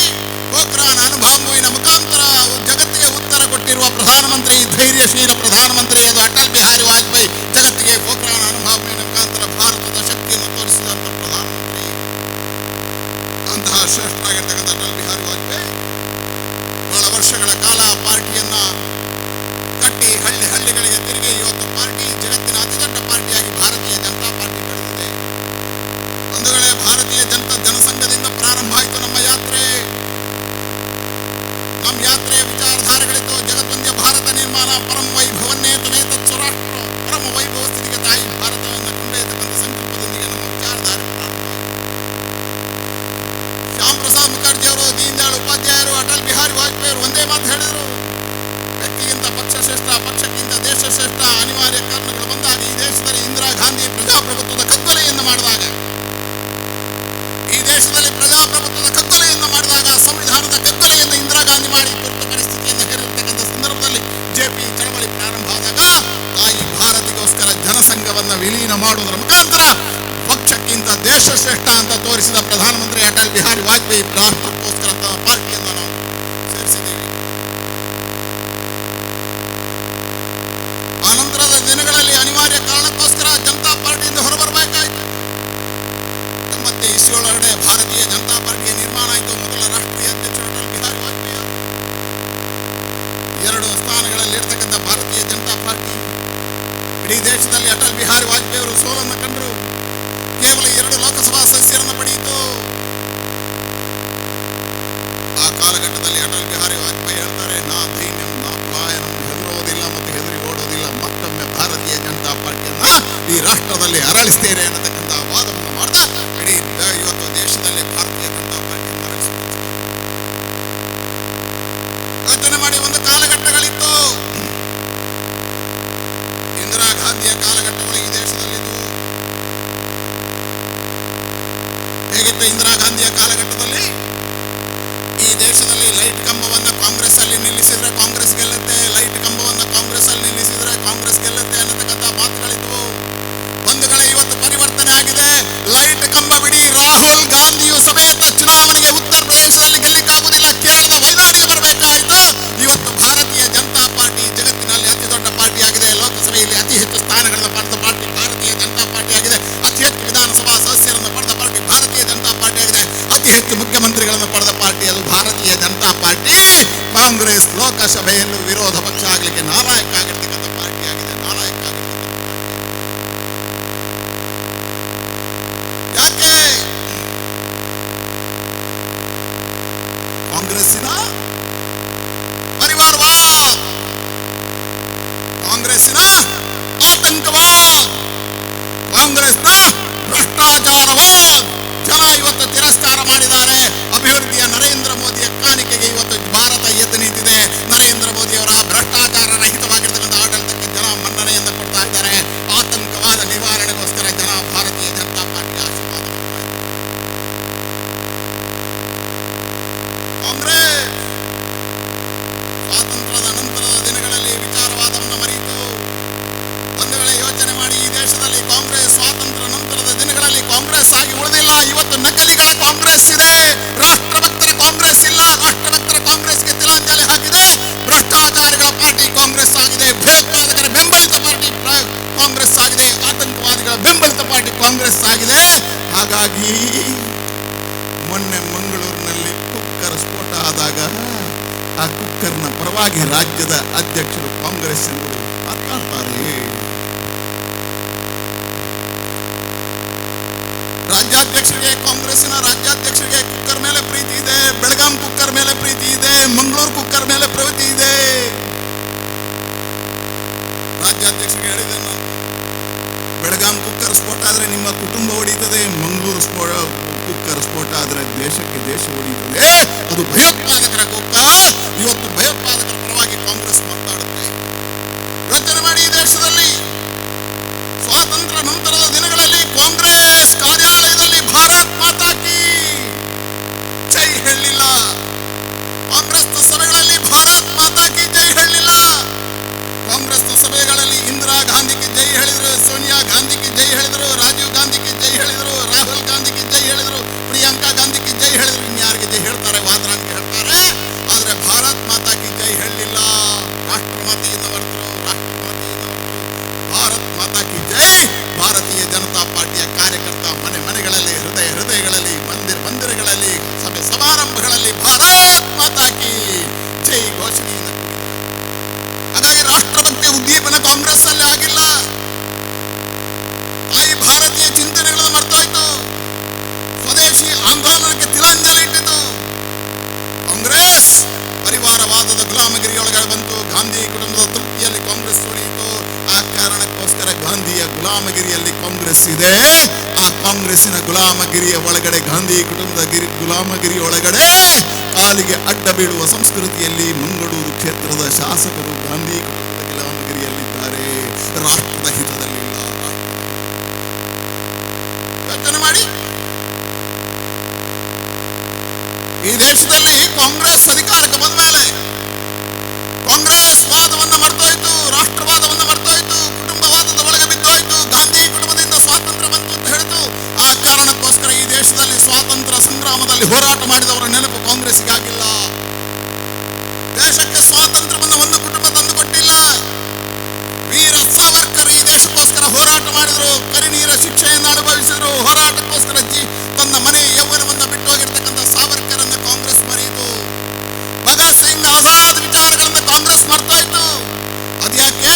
ಪೋಖ್ರಾನ್ ಅಣುಬಾಂಬುವಿನ ಮುಖಾಂತರ ಜಗತ್ತಿಗೆ ಉತ್ತರ ಕೊಟ್ಟಿರುವ ಪ್ರಧಾನಮಂತ್ರಿ, ಧೈರ್ಯಶೀಲ ಪ್ರಧಾನಮಂತ್ರಿ ಅದು ಅಟಲ್ ಬಿಹಾರಿ ವಾಜಪೇಯಿ. ಜಗತ್ತಿಗೆ ಪೋಖ್ರಾನ್ ಅಣುಬಾಂಬುವಿನ ಮುಖಾಂತರ ಭಾರತದ ಶಕ್ತಿಯನ್ನು ತೋರಿಸಿದಂಥ ಪ್ರಧಾನಮಂತ್ರಿ. ಅಂತಹ ಶ್ರೇಷ್ಠರಾಗಿರ್ತಕ್ಕಂಥ ಅಟಲ್ ಬಿಹಾರಿ ವಾಜಪೇಯಿ ಬಹಳ ವರ್ಷಗಳ ಕಾಲ ಪಾರ್ಟಿಯನ್ನ ಕಟ್ಟಿ ಹಳ್ಳಿಗಳಿಗೆ ತಿರುಗಿ ಇವತ್ತು ಪಾರ್ಟಿ ಜಗತ್ತಿನ ಅತಿ ದೊಡ್ಡ ಪಾರ್ಟಿಯಾಗಿ ಭಾರತೀಯ ಜನತಾ ಪಾರ್ಟಿ ಬೆಳೆದಿದೆ. ಒಂದು ವೇಳೆ ಭಾರತೀಯ ಜನಸಂಘದಿಂದ ಪ್ರಾರಂಭ ಆಯಿತು ನಮ್ಮ ಯಾತ್ರೆ. ನಮ್ಮ ಯಾತ್ರೆಯ ವಿಚಾರಧಾರೆಗಳಿತ್ತು ಜಗತ್ತೊಂದೇ ಭಾರತ ನಿರ್ಮಾಣ, ಪರಮ ವೈಭವನ್ನೇ ತುಮೇತತ್ ಸ್ವರಾಷ್ಟ್ರ, ಪರಮ ವೈಭವ ಸ್ಥಿತಿಗೆ ತಾಯಿ ಭಾರತವನ್ನು ಕೊಂಡೊಯ್ಯತಕ್ಕಂಥ ಸಂಕಲ್ಪದೊಂದಿಗೆ ನಮ್ಮ ವಿಚಾರಧಾರೆ ಪ್ರಾರಂಭ. ಶ್ಯಾಮ್ ಪ್ರಸಾದ್ ಮುಖರ್ಜಿ ಅವರು, ದೀನ್ ದಯಾಳ್ ಉಪಾಧ್ಯಾಯರು, ಅಟಲ್ ಬಿಹಾರಿ ವಾಜಪೇಯಿ ಅವರು ಒಂದೇ ಮಾತು ಹೇಳಿದರು. ವ್ಯಕ್ತಿಗಿಂತ ಪಕ್ಷ ಶ್ರೇಷ್ಠ, ಪಕ್ಷಕ್ಕಿಂತ ದೇಶ ಶ್ರೇಷ್ಠ. ಅನಿವಾರ್ಯ ಕಾರಣಗಳು ಬಂದಾಗ ಈ ದೇಶದಲ್ಲಿ ಇಂದಿರಾ ಗಾಂಧಿ ಪ್ರಜಾಪ್ರಭುತ್ವದ ಕಗ್ಗೊಲೆಯನ್ನು ಮಾಡಿದಾಗ, ಈ ದೇಶದಲ್ಲಿ ಪ್ರಜಾಪ್ರಭುತ್ವದ ಕಗ್ಗೊಲೆಯನ್ನು ಮಾಡಿದಾಗ, ಸಂವಿಧಾನದ ಕಗ್ಗೊಲೆಯನ್ನು ಇಂದಿರಾ ಗಾಂಧಿ ಮಾಡಿ ತುರ್ತು ಪರಿಸ್ಥಿತಿಯನ್ನು ಹೇರಿರ್ತಕ್ಕಂಥ ಸಂದರ್ಭದಲ್ಲಿ ಜೆಪಿ ಚಳವಳಿ ಪ್ರಾರಂಭ ಆದಾಗ ತಾಯಿ ಭಾರತಿಗೋಸ್ಕರ ಜನಸಂಘವನ್ನು ವಿಲೀನ ಮಾಡುವುದರ ಮುಖಾಂತರ ಪಕ್ಷಕ್ಕಿಂತ ದೇಶ ಶ್ರೇಷ್ಠ ಅಂತ ತೋರಿಸಿದ ಪ್ರಧಾನಮಂತ್ರಿ ಅಟಲ್ ಬಿಹಾರಿ ವಾಜಪೇಯಿ. ರಾಷ್ಟ್ರಕ್ಕೋಸ್ಕರ ಪಾರ್ಟಿಯನ್ನು ನಾವು ಸೇರಿಸಿದ್ದೀವಿ. ಆನಂತರದ ದಿನಗಳಲ್ಲಿ ಅನಿವಾರ್ಯ ಕಾರಣಕ್ಕೋಸ್ಕರ ಜನತಾ ಪಾರ್ಟಿಯಿಂದ ಹೊರಬರಬೇಕಾಯಿತು. 1977 ಭಾರತೀಯ ಜನತಾ ಪಾರ್ಟಿಯ ನಿರ್ಮಾಣ ಆಯಿತು. ಮೊದಲ ರಾಷ್ಟ್ರೀಯ ಅಧ್ಯಕ್ಷರು ಅಟಲ್ ಬಿಹಾರಿ ವಾಜಪೇಯಿ. 2 ಸ್ಥಾನಗಳಲ್ಲಿ ಇರ್ತಕ್ಕಂಥ ಭಾರತೀಯ ಜನತಾ ಪಾರ್ಟಿ ಇಡೀ ದೇಶದಲ್ಲಿ ಅಟಲ್ ಬಿಹಾರಿ ವಾಜಪೇಯಿ ಅವರು ಸೋಲನ್ನು ಕಂಡರು. ಕೇವಲ 2 ಲೋಕಸಭಾ ಸದಸ್ಯರನ್ನು ಪಡೆಯಿತು. ಆ ಕಾಲಘಟ್ಟದಲ್ಲಿ ಅಟಲ್ ಬಿಹಾರಿ ವಾಜಪೇಯಿ ಹೇಳ್ತಾರೆ, ನಾ ಧೈರ್ಯಂ ನಾ ಪಲಾಯನಂ, ಹೆದರೋದಿಲ್ಲ ಮತ್ತು ಹೆದರಿ ಓಡೋದಿಲ್ಲ, ಮತ್ತೊಮ್ಮೆ ಭಾರತೀಯ ಜನತಾ ಪಾರ್ಟಿಯನ್ನ ಈ ರಾಷ್ಟ್ರದಲ್ಲಿ ಅರಳಿಸ್ತೇನೆ ಅನ್ನತಕ್ಕಂಥ ವಾದವನ್ನು ಮಾಡಿದ. ಇಡೀ ಇವತ್ತು ದೇಶದಲ್ಲಿ ಭಾರತೀಯ ಜನತಾ ಪಾರ್ಟಿಯನ್ನು ಅರಳಿಸುತ್ತೆ. ಯೋಚನೆ ಮಾಡಿ, ಒಂದು ಕಾಲಘಟ್ಟಗಳಿತ್ತು, ಇಂದಿರಾ ಗಾಂಧಿಯ ಕಾಲಘಟ್ಟಗಳು ಈ ದೇಶದಲ್ಲಿದ್ದು. ಹೇಗಿತ್ತು ಇಂದಿರಾ ಗಾಂಧಿಯ ಕಾಲಘಟ್ಟದಲ್ಲಿ? ಈ ದೇಶದಲ್ಲಿ ಲೈಟ್ ಕಂಬವನ್ನು ಕಾಂಗ್ರೆಸ್ ಅಲ್ಲಿ ನಿಲ್ಲಿಸಿದ್ರೆ ಕಾಂಗ್ರೆಸ್ ಗೆಲ್ಲುತ್ತೆ, ಲೈಟ್ ಕಂಬವನ್ನು ಕಾಂಗ್ರೆಸ್ ಅಲ್ಲಿ ನಿಲ್ಲಿಸಿದ್ರೆ ಕಾಂಗ್ರೆಸ್ ಗೆಲ್ಲುತ್ತೆ ಅನ್ನತಕ್ಕಂಥ ಮಾತುಗಳಿದ್ವು. ಒಂದು ವೇಳೆ ಇವತ್ತು ಪರಿವರ್ತನೆ ಆಗಿದೆ. ಲೈಟ್ ಕಂಬ ಬಿಡಿ, ರಾಹುಲ್ ಗಾಂಧಿಯು ಸಮೇತ ಚುನಾವಣೆಗೆ ಉತ್ತರ ಪ್ರದೇಶದಲ್ಲಿ ಗೆಲ್ಲಿಕ್ಕಾಗುವುದಿಲ್ಲ, ಕೇರಳದ ವಯನಾಡಿಗೆ ಬರಬೇಕಾಯಿತು. ಇವತ್ತು ಭಾರತೀಯ ಜನತಾ ಪಾರ್ಟಿ ಜಗತ್ತಿನಲ್ಲಿ ಅತಿ ದೊಡ್ಡ ಪಾರ್ಟಿಯಾಗಿದೆ. ಲೋಕಸಭೆಯಲ್ಲಿ ಅತಿ ಹೆಚ್ಚು ಸ್ಥಾನಗಳನ್ನು ಪಡೆದ ಪಾರ್ಟಿ ಭಾರತೀಯ ಜನತಾ ಪಾರ್ಟಿ ಆಗಿದೆ. ಅತಿ ಹೆಚ್ಚು ವಿಧಾನಸಭಾ ಸದಸ್ಯರನ್ನು ಪಡೆದ ಪಾರ್ಟಿ ಭಾರತೀಯ ಜನತಾ ಹೆಚ್ಚು ಮುಖ್ಯಮಂತ್ರಿಗಳನ್ನು ಪಡೆದ ಪಾರ್ಟಿ ಅದು ಭಾರತೀಯ ಜನತಾ ಪಾರ್ಟಿ. ಕಾಂಗ್ರೆಸ್ ಲೋಕಸಭೆಯಲ್ಲೂ ವಿರೋಧ ಪಕ್ಷ ಆಗಲಿಕ್ಕೆ ನಾಲಾಯಕ ಆಗಿರ್ತಕ್ಕಂಥ ಪಾರ್ಟಿ ಆಗಿದೆ. ನಾಲಾಯಕ ಯಾಕೆ? ಕಾಂಗ್ರೆಸ್ಸಿನ ಪರಿವಾರವಾದ, ಕಾಂಗ್ರೆಸ್ಸಿನ ಆತಂಕವಾದ, ಕಾಂಗ್ರೆಸ್ನ ಭ್ರಷ್ಟಾಚಾರವಾದ ಜನ ಇವತ್ತು ತಿರಸ್ಕಾರ ಮಾಡಿದ್ದಾರೆ. ಅಭಿವೃದ್ಧಿಯ ನರೇಂದ್ರ ಮೋದಿಯ ಕಾಣಿಕೆಗೆ ಇವತ್ತು ಭಾರತ ಎದ್ದು ನಿಂತಿದೆ. ನರೇಂದ್ರ ಮೋದಿ ಅವರ ಭ್ರಷ್ಟಾಚಾರ ರಹಿತವಾಗಿರ್ತಕ್ಕಂಥ ಆಡಳಿತಕ್ಕೆ ಜನ ಮನ್ನಣೆಯನ್ನು ಕೊಡ್ತಾ ಇದ್ದಾರೆ. ಆತಂಕವಾದ ನಿವಾರಣೆಗೋಸ್ಕರ ಜನ ಭಾರತೀಯ ಜನತಾ ಪಾರ್ಟಿ ಆಶೀರ್ವಾದ ಕಾಂಗ್ರೆಸ್ ಸ್ವಾತಂತ್ರ್ಯದ ನಂತರದ ದಿನಗಳಲ್ಲಿ ವಿಚಾರವಾದವನ್ನು ಮರೆಯಿತು. ಒಂದು ವೇಳೆ ಯೋಚನೆ ಮಾಡಿ, ಈ ದೇಶದಲ್ಲಿ ಕಾಂಗ್ರೆಸ್ ಸ್ವಾತಂತ್ರ್ಯ ನಂತರದ ದಿನಗಳಲ್ಲಿ ಕಾಂಗ್ರೆಸ್ ಆಗಿ ಉಳಿದಿಲ್ಲ. ಇವತ್ತು ನಕಲಿಗಳ ಕಾಂಗ್ರೆಸ್ ಇದೆ, ರಾಷ್ಟ್ರಭಕ್ತರ ಕಾಂಗ್ರೆಸ್ ಇಲ್ಲ. ರಾಷ್ಟ್ರಭಕ್ತರ ಕಾಂಗ್ರೆಸ್ಗೆ ತಿಲಾಂಜಲಿ ಹಾಕಿದೆ. ಭ್ರಷ್ಟಾಚಾರಿಗಳ ಪಾರ್ಟಿ ಕಾಂಗ್ರೆಸ್ ಆಗಿದೆ. ಭಯೋತ್ಪಾದಕರ ಬೆಂಬಲಿತ ಪಾರ್ಟಿ ಕಾಂಗ್ರೆಸ್ ಆಗಿದೆ. ಆತಂಕವಾದಿಗಳ ಬೆಂಬಲಿತ ಪಾರ್ಟಿ ಕಾಂಗ್ರೆಸ್ ಆಗಿದೆ. ಹಾಗಾಗಿ ಮೊನ್ನೆ ಮಂಗಳೂರಿನಲ್ಲಿ ಕುಕ್ಕರ್ ಸ್ಫೋಟ ಆದಾಗ ಆ ಕುಕ್ಕರ್ನ ಪರವಾಗಿ ರಾಜ್ಯದ ಅಧ್ಯಕ್ಷರು ಕಾಂಗ್ರೆಸ್ಸಿನವರು ಮಾತಾಡ್ತಾರೆ. ರಾಜ್ಯಾಧ್ಯಕ್ಷರಿಗೆ, ಕಾಂಗ್ರೆಸ್ಸಿನ ರಾಜ್ಯಾಧ್ಯಕ್ಷರಿಗೆ ಕುಕ್ಕರ್ ಮೇಲೆ ಪ್ರೀತಿ ಇದೆ. ಬೆಳಗಾಂ ಕುಕ್ಕರ್ ಮೇಲೆ ಪ್ರೀತಿ ಇದೆ. ಮಂಗಳೂರು ಕುಕ್ಕರ್ ಮೇಲೆ ಪ್ರೀತಿ ಇದೆ. ರಾಜ್ಯಾಧ್ಯಕ್ಷರಿಗೆ ಹೇಳಿದೆ ನಾನು, ಬೆಳಗಾಂ ಕುಕ್ಕರ್ ಸ್ಫೋಟ ಆದ್ರೆ ನಿಮ್ಮ ಕುಟುಂಬ ಹೊಡೀತದೆ, ಮಂಗಳೂರು ಕುಕ್ಕರ್ ಸ್ಫೋಟ ಆದ್ರೆ ದೇಶಕ್ಕೆ ದೇಶ ಹೊಡೀತದೆ. ಅದು ಭಯೋತ್ಪಾದಕರ ಕುಕ್ಕರ್. ಇವತ್ತು ಭಯೋತ್ಪಾದಕರ ಪರವಾಗಿ ಕಾಂಗ್ರೆಸ್ ಮಾತಾಡುತ್ತೆ. ಯೋಚನೆ ಮಾಡಿ, ಈ ದೇಶದಲ್ಲಿ ಸ್ವಾತಂತ್ರ್ಯ ನಂತರದ ದಿನಗಳಲ್ಲಿ ಕಾಂಗ್ರೆಸ್ ಕಾರ್ಯಾಲಯದಲ್ಲಿ ಭಾರತ್ ಮಾತಾ ಕಿ ಜೈ ಹೇಳಲಿಲ್ಲ. ಕಾಂಗ್ರೆಸ್ನ ಸಭೆಗಳಲ್ಲಿ ಭಾರತ್ ಮಾತಾ ಕಿ ಜೈ ಹೇಳಲಿಲ್ಲ. ಕಾಂಗ್ರೆಸ್ನ ಸಭೆಗಳಲ್ಲಿ ಇಂದಿರಾ ಗಾಂಧಿಗೆ ಜೈ ಹೇಳಿದರು, ಸೋನಿಯಾ ಗಾಂಧಿಗೆ ಜೈ ಹೇಳಿದರು, ರಾಜೀವ್ ಗಾಂಧಿಗೆ ಜೈ ಹೇಳಿದರು, ರಾಹುಲ್ ಗಾಂಧಿಗೆ ಜೈ ಹೇಳಿದರು, ಪ್ರಿಯಾಂಕಾ ಗಾಂಧಿಗೆ ಜೈ ಹೇಳಿದರು. ಇನ್ಯಾರಿಗೆ ಜೈ ಹೇಳ್ತಾರೆ? ವಾದ್ರಾನ್ಗೆ ಹೇಳ್ತಾರೆ. ಆದ್ರೆ ಭಾರತ್ ಮಾತಾ ಕಿ ಜೈ ಹೇಳಲಿಲ್ಲ. ರಾಷ್ಟ್ರಮಾತೆಯಿಂದ ಹೊರತರು, ರಾಷ್ಟ್ರಮಾತೆಯಿಂದ ಹೊರತರು. ಭಾರತ್ ಮಾತಾ ಕಿ ಜೈ. ಭಾರತೀಯ ಜನತಾ ಪಾರ್ಟಿಯ ಕಾರ್ಯಕರ್ತ ಮನೆ ಮನೆಗಳಲ್ಲಿ, ಹೃದಯಗಳಲ್ಲಿ, ಮಂದಿರಗಳಲ್ಲಿ, ಸಭೆ ಸಮಾರಂಭಗಳಲ್ಲಿ ಭಾರತ್ ಮಾತಾ ಕಿ ಜೈ ಘೋಷಣೆಯಿಂದ. ಹಾಗಾಗಿ ರಾಷ್ಟ್ರಭಕ್ತಿ ಉದ್ದೀಪನ ಕಾಂಗ್ರೆಸ್ ಅಲ್ಲಿ ಆಗಿಲ್ಲ. ತಾಯಿ ಭಾರತೀಯ ಚಿಂತನೆಗಳನ್ನು ಮರ್ತೋಯ್ತು. ಸ್ವದೇಶಿ ಆಂದೋಲನಕ್ಕೆ ತಿಲಾಂಜಲಿ ಇಟ್ಟಿತು. ಕಾಂಗ್ರೆಸ್ ಪರಿವಾರವಾದದ ಗುಲಾಮಗಿರಿಯೊಳಗೆ ಬಂತು. ಗಾಂಧಿ ಕುಟುಂಬದ ತೃಪ್ತಿಯಲ್ಲಿ ಕಾಂಗ್ರೆಸ್ ಉಳಿಯಿತು. ಆ ಕಾರಣಕ್ಕೋಸ್ಕರ ಗಾಂಧಿಯ ಗುಲಾಮಗಿರಿಯಲ್ಲಿ ಕಾಂಗ್ರೆಸ್ ಇದೆ. ಆ ಕಾಂಗ್ರೆಸ್ಸಿನ ಗುಲಾಮಗಿರಿಯ ಒಳಗಡೆ, ಗಾಂಧಿ ಕುಟುಂಬದ ಗುಲಾಮಗಿರಿ ಒಳಗಡೆ ಕಾಲಿಗೆ ಅಡ್ಡ ಬೀಳುವ ಸಂಸ್ಕೃತಿಯಲ್ಲಿ ಮಂಗಳೂರು ಕ್ಷೇತ್ರದ ಶಾಸಕರು ಗಾಂಧಿ ಕುಟುಂಬದ ಗುಲಾಮಗಿರಿಯಲ್ಲಿದ್ದಾರೆ. ರಾಷ್ಟ್ರದ ಹಿತದಲ್ಲಿಲ್ಲ. ಯೋಚನೆ ಮಾಡಿ, ಈ ದೇಶದಲ್ಲಿ ಕಾಂಗ್ರೆಸ್ ಅಧಿಕಾರಕ್ಕೆ ಬಂದ ಮೇಲೆ ಕಾಂಗ್ರೆಸ್ ವಾದವನ್ನು ಮರ್ತೋಯ್ತು, ರಾಷ್ಟ್ರವಾದವನ್ನು ಮರ್ತೋಯ್ತು, ಕುಟುಂಬವಾದದ ಒಳಗೆ ಬಿದ್ದೋಯ್ತು. ಗಾಂಧಿ ಕುಟುಂಬದಿಂದ ಸ್ವಾತಂತ್ರ್ಯ ಬಂತು ಅಂತ ಹೇಳಿತು. ಆ ಕಾರಣಕ್ಕೋಸ್ಕರ ಈ ದೇಶದಲ್ಲಿ ಸ್ವಾತಂತ್ರ್ಯ ಸಂಗ್ರಾಮದಲ್ಲಿ ಹೋರಾಟ ಮಾಡಿದವರ ನೆನಪು ಕಾಂಗ್ರೆಸ್ಗಾಗಿಲ್ಲ. ದೇಶಕ್ಕೆ ಸ್ವಾತಂತ್ರ್ಯವನ್ನು ಒಂದು ಕುಟುಂಬ ತಂದು ಕೊಟ್ಟಿಲ್ಲ. ವೀರ ಸಾವರ್ಕರ್ ಈ ದೇಶಕ್ಕೋಸ್ಕರ ಹೋರಾಟ ಮಾಡಿದರು. ಕರಿನೀರ ಶಿಕ್ಷೆಯನ್ನು ಅನುಭವಿಸಿದರು. ಹೋರಾಟಕ್ಕೋಸ್ಕರ ತನ್ನ ಮನೆ ಯೌವನವನ್ನು ಬಿಟ್ಟು ಹೋಗಿರ್ತಕ್ಕಂಥ ಸಾವರ್ಕರನ್ನು ಕಾಂಗ್ರೆಸ್ ಮರೆಯಿತು. ಭಗತ್ ಸಿಂಗ್, ಆಜಾದ್ ವಿಚಾರಗಳನ್ನು ಕಾಂಗ್ರೆಸ್ ಮರ್ತೋಯ್ತು. ಅದ್ಯಾಕೆ?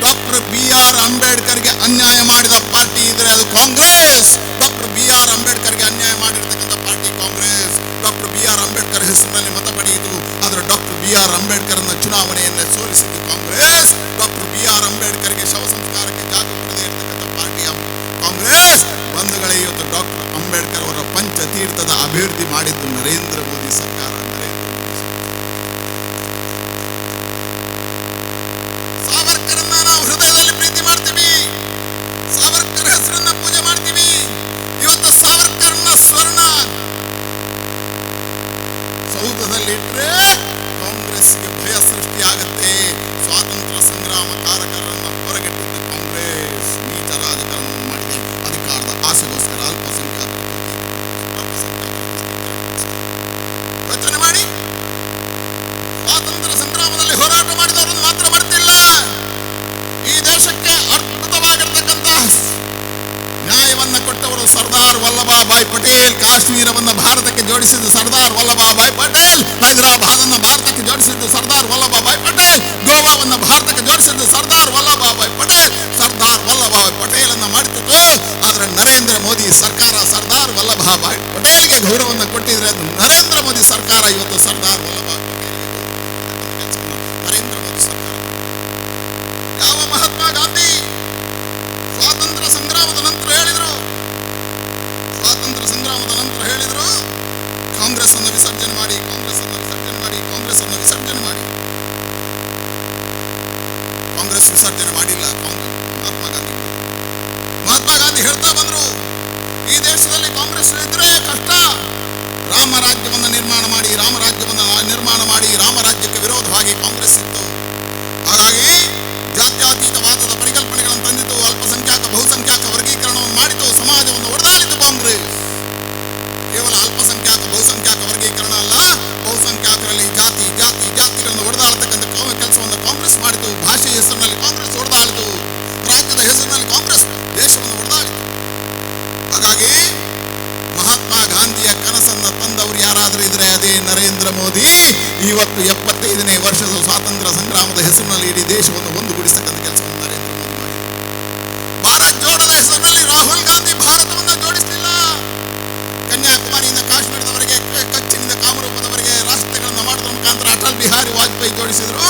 ಡಾಕ್ಟರ್ BR ಅಂಬೇಡ್ಕರ್ಗೆ ಅನ್ಯಾಯ ಮಾಡಿದ ಪಾರ್ಟಿ ಇದ್ರೆ ಅದು ಕಾಂಗ್ರೆಸ್. ಡಾಕ್ಟರ್ BR ಅಂಬೇಡ್ಕರ್ಗೆ ಅನ್ಯಾಯ ಮಾಡಿರ್ತಕ್ಕಂಥ party Congress. Doctor BR Ambedkar ಹೆಸರಿನಲ್ಲಿ ಮತ ಪಡೆಯಿತು. ಆದರೆ ಡಾಕ್ಟರ್ BR ಅಂಬೇಡ್ಕರ್ನ ಚುನಾವಣೆಯನ್ನು ಸೋಲಿಸಿದ್ದು ಕಾಂಗ್ರೆಸ್. ಡಾಕ್ಟರ್ BR ಅಂಬೇಡ್ಕರ್ಗೆ ಶವ ಸಂಸ್ಕಾರಕ್ಕೆ ಜಾಗ ಕೊಡದೇ ಇರತಕ್ಕಂಥ ಪಾರ್ಟಿ ಕಾಂಗ್ರೆಸ್. ಬಂಧುಗಳೇ, ಇವತ್ತು ಡಾಕ್ಟರ್ ಅಂಬೇಡ್ಕರ್ ಅವರ ಪಂಚತೀರ್ಥದ ಅಭಿವೃದ್ಧಿ ಮಾಡಿದ್ದು ನರೇಂದ್ರ ಮೋದಿ ಸರ್ಕಾರ. ಸಾವರ್ಕರನ್ನ ನಾವು ಹೃದಯದಲ್ಲಿ ಪ್ರೀತಿ ಮಾಡ್ತೀವಿ. ಸಾವರ್ಕರ್ ಹೆಸರನ್ನ ಪೂಜೆ ಮಾಡ್ತೀವಿ. ಇವತ್ತು ಸಾವರ್ಕರ್ನ ಸ್ವರ್ಣ ಸೌಧದಲ್ಲಿಟ್ಟರೆ ಕಾಂಗ್ರೆಸ್ಗೆ ಭಯ ಸೃಷ್ಟಿಯಾಗತ್ತೆ. ಸ್ವಾತಂತ್ರ್ಯ ಸಂಗ್ರಾಮ ಕಾರಕರನ್ನ ಹೊರಗಿಟ್ಟಿದ್ದ ಕಾಂಗ್ರೆಸ್ ನೀಚ ರಾಜಕಾರಣ ಮಾಡಿದೆ. ಅಧಿಕಾರದ ಆಸೆಗೋಸ್ಕರ ಅಲ್ಪಸಂಖ್ಯಾತರು ಯೋಚನೆ ಮಾಡಿ. ಸ್ವಾತಂತ್ರ್ಯ ಸಂಗ್ರಾಮದಲ್ಲಿ ಹೋರಾಟ ಮಾಡಿದವರನ್ನು ಮಾತ್ರ ಮರೆತಿಲ್ಲ. ಈ ದೇಶಕ್ಕೆ ಅದ್ಭುತವಾಗಿರ್ತಕ್ಕಂಥ ನ್ಯಾಯವನ್ನ ಕೊಟ್ಟವರು ಸರ್ದಾರ್ ವಲ್ಲಭಭಾಯ್ ಪಟೇಲ್. ಕಾಶ್ಮೀರವನ್ನು ಭಾರತಕ್ಕೆ ಜೋಡಿಸಿದ ಸರ್ದಾರ್ ವಲ್ಲಭಭಾಯ್ ಪಟೇಲ್, ಹೈದರಾಬಾದ್ ಅನ್ನು ಭಾರತಕ್ಕೆ ಜೋಡಿಸಿದ್ದು ಸರ್ದಾರ್ ವಲ್ಲಭಭಾಯ್ ಪಟೇಲ್, ಗೋವಾವನ್ನು ಭಾರತಕ್ಕೆ ಜೋಡಿಸಿದ್ದು ಸರ್ದಾರ್ ವಲ್ಲಭಭಾಯ್ ಪಟೇಲ್. ಸರ್ದಾರ್ ವಲ್ಲಭಭಾಯ್ ಪಟೇಲ್ ಅನ್ನ ಮಾಡ್ತಿತ್ತು. ಆದ್ರೆ ನರೇಂದ್ರ ಮೋದಿ ಸರ್ಕಾರ ಸರ್ದಾರ್ ವಲ್ಲಭಭಾಯ್ ಪಟೇಲ್ಗೆ ಗೌರವವನ್ನು ಕೊಟ್ಟಿದ್ರೆ ನರೇಂದ್ರ ಮೋದಿ ಸರ್ಕಾರ ಇವತ್ತು ಸರ್ದಾರ್ ವಲ್ಲಭಭಾಯ್ ನರೇಂದ್ರ ಮೋದಿ ಸರ್ಕಾರ. ಯಾವ ಮಹಾತ್ಮ ಗಾಂಧಿ ಸ್ವಾತಂತ್ರ್ಯ ಸಂಗ್ರಾಮದ ನಂತರ ಹೇಳಿದ್ರು, ಕಾಂಗ್ರೆಸ್ ಅನ್ನು ವಿಸರ್ಜನೆ ಮಾಡಿ, ಕಾಂಗ್ರೆಸ್ ಅನ್ನು ವಿಸರ್ಜನೆ ಮಾಡಿ, ಕಾಂಗ್ರೆಸ್ ಅನ್ನು ವಿಸರ್ಜನೆ ಮಾಡಿ. ಕಾಂಗ್ರೆಸ್ ವಿಸರ್ಜನೆ ಮಾಡಿಲ್ಲ ಮಹಾತ್ಮ ಗಾಂಧಿ ಹೇಳ್ತಾ ಬಂದ್ರು, ಈ ದೇಶದಲ್ಲಿ ಕಾಂಗ್ರೆಸ್ ಇದ್ರೆ ಕಷ್ಟ. ರಾಮರಾಜ್ಯವನ್ನು ನಿರ್ಮಾಣ ಮಾಡಿ, ರಾಮರಾಜ್ಯಕ್ಕೆ ವಿರೋಧವಾಗಿ ಕಾಂಗ್ರೆಸ್ ಇತ್ತು. ಹಾಗಾಗಿ ಜಾತ್ಯತೀತವಾದದ ಪರಿಕಲ್ಪನೆಗಳನ್ನು ತಂದಿತು, ಅಲ್ಪಸಂಖ್ಯಾತ ಬಹುಸಂಖ್ಯಾತ ವರ್ಗೀಕರಣವನ್ನು ಮಾಡಿತು, ಸಮಾಜವನ್ನು ಒಡೆದಾಡಿತು ಕಾಂಗ್ರೆಸ್. ಕೇವಲ ಅಲ್ಪಸಂಖ್ಯಾತ ಬಹುಸಂಖ್ಯಾತ ವರ್ಗೀಕರಣ ಅಲ್ಲ, ಬಹುಸಂಖ್ಯಾತರಲ್ಲಿ ಜಾತಿಗಳನ್ನು ಒಡೆದಾಡತಕ್ಕಂಥ ಕೆಲಸವನ್ನು ಕಾಂಗ್ರೆಸ್ ಮಾಡಿತು. ಭಾಷೆಯ ಹೆಸರಿನಲ್ಲಿ ಕಾಂಗ್ರೆಸ್ ಒಡೆದಾಡಿತು, ರಾಜ್ಯದ ಹೆಸರಿನಲ್ಲಿ ಕಾಂಗ್ರೆಸ್ ದೇಶವನ್ನು ಒಡೆದಾಡಿತು. ಹಾಗಾಗಿ ಮಹಾತ್ಮ ಗಾಂಧಿಯ ಕನಸನ್ನು ತಂದವರು ಯಾರಾದರೂ ಇದ್ರೆ ಅದೇ ನರೇಂದ್ರ ಮೋದಿ. ಇವತ್ತು 75ನೇ ವರ್ಷದ ಸ್ವಾತಂತ್ರ್ಯ ಸಂಗ್ರಾಮದ ಹೆಸರಿನಲ್ಲಿ ಇಡೀ ದೇಶವನ್ನು ಒಂದುಗೂಡಿಸತಕ್ಕಂಥ ಕೆಲಸವನ್ನು ನರೇಂದ್ರ ಮೋದಿ ಮಾಡಿದರು. ಭಾರತ್ ಜೋಡೋದ ಹೆಸರಿನಲ್ಲಿ ರಾಹುಲ್ ಗಾಂಧಿ ಭಾರತವನ್ನು ಜೋಡಿಸಲಿಲ್ಲ. ಕನ್ಯಾಕುಮಾರಿಯಿಂದ ಕಾಶ್ಮೀರದವರೆಗೆ, ಕಚ್ಚಿನಿಂದ ಕಾಮರೂಪದವರೆಗೆ ರಾಷ್ಟ್ರಗಳನ್ನು ಮಾಡುವ ಮುಖಾಂತರ ಅಟಲ್ ಬಿಹಾರಿ ವಾಜಪೇಯಿ ಜೋಡಿಸಿದರು.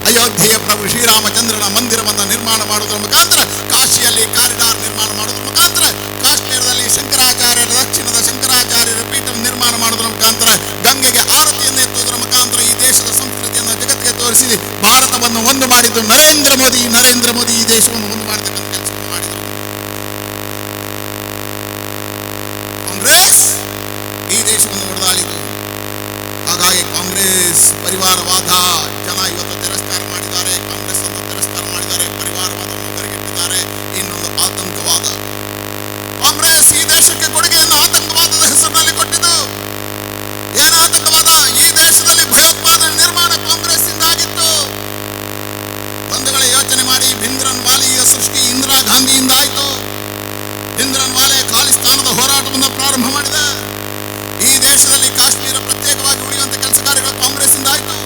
ಅಯೋಧ್ಯೆಯ ಪ್ರಭು ಶ್ರೀರಾಮಚಂದ್ರನ ಮಂದಿರವನ್ನು ನಿರ್ಮಾಣ ಮಾಡುವುದರ ಮುಖಾಂತರ, ಕಾಶಿಯಲ್ಲಿ ಕಾರಿಡಾರ್ ನಿರ್ಮಾಣ ಮಾಡುವುದರ ಮುಖಾಂತರ, ಕಾಶ್ಮೀರದಲ್ಲಿ ಶಂಕರಾಚಾರ್ಯರ ದಕ್ಷಿಣದ ಶಂಕರಾಚಾರ್ಯರ ಪೀಠವನ್ನು ನಿರ್ಮಾಣ ಮಾಡುವುದರ ಮುಖಾಂತರ, ಗಂಗೆಗೆ ಆರತಿಯನ್ನು ಎತ್ತುವುದರ ಮುಖಾಂತರ ಈ ದೇಶದ ಸಂಸ್ಕೃತಿಯನ್ನು ಜಗತ್ತಿಗೆ ತೋರಿಸಿ ಭಾರತವನ್ನು ಒಂದು ಮಾಡಿದ್ದು ನರೇಂದ್ರ ಮೋದಿ ಈ ದೇಶವನ್ನು ಒಂದು ಮಾಡತಕ್ಕಂಥ ಕೆಲಸವನ್ನು ಮಾಡಿದರು. ಕಾಂಗ್ರೆಸ್ ಈ ದೇಶವನ್ನು ಒಡೆದಾಡಿತು. ಹಾಗಾಗಿ ಕಾಂಗ್ರೆಸ್ ಪರಿವಾರವಾದ ಜನ ಇವತ್ತು ತಿರಸ್ಕಾರ ಮಾಡಿದ್ದಾರೆ, ಕಾಂಗ್ರೆಸ್ ಅನ್ನು ತಿರಸ್ಕಾರ ಮಾಡಿದ್ದಾರೆ, ಪರಿವಾರವಾದವನ್ನು ಹೊರಗಿಟ್ಟಿದ್ದಾರೆ. ಇನ್ನೊಂದು ಆತಂಕವಾದ. ಕಾಂಗ್ರೆಸ್ ಈ ದೇಶಕ್ಕೆ ಕೊಡುಗೆಯನ್ನು ಆತಂಕವಾದದ ಹೆಸರಿನಲ್ಲಿ ಕೊಟ್ಟಿದ್ದು. ಏನು ಆತಂಕವಾದ? ಈ ದೇಶದಲ್ಲಿ ಭಯೋತ್ಪಾದನೆ ನಿರ್ಮಾಣ ಕಾಂಗ್ರೆಸ್ ಇಂದ ಆಗಿತ್ತು. ಬಂಧುಗಳೇ, ಯೋಚನೆ ಮಾಡಿ. ಭಿಂದ್ರನ್ ವಾಲೆಯ ಸೃಷ್ಟಿ ಇಂದಿರಾ ಗಾಂಧಿಯಿಂದ ಆಯಿತು. ಭಿಂದ್ರನ್ ವಾಲೆ ಖಾಲಿಸ್ತಾನದ ಹೋರಾಟವನ್ನು ಪ್ರಾರಂಭ ಮಾಡಿದ. ಈ ದೇಶದಲ್ಲಿ ಕಾಶ್ಮೀರ ಪ್ರತ್ಯೇಕವಾಗಿ ಉಳಿಯುವಂತೆ ಕೆಲಸ ಕಾರ್ಯಗಳು ಕಾಂಗ್ರೆಸ್ ಇಂದ ಆಯಿತು.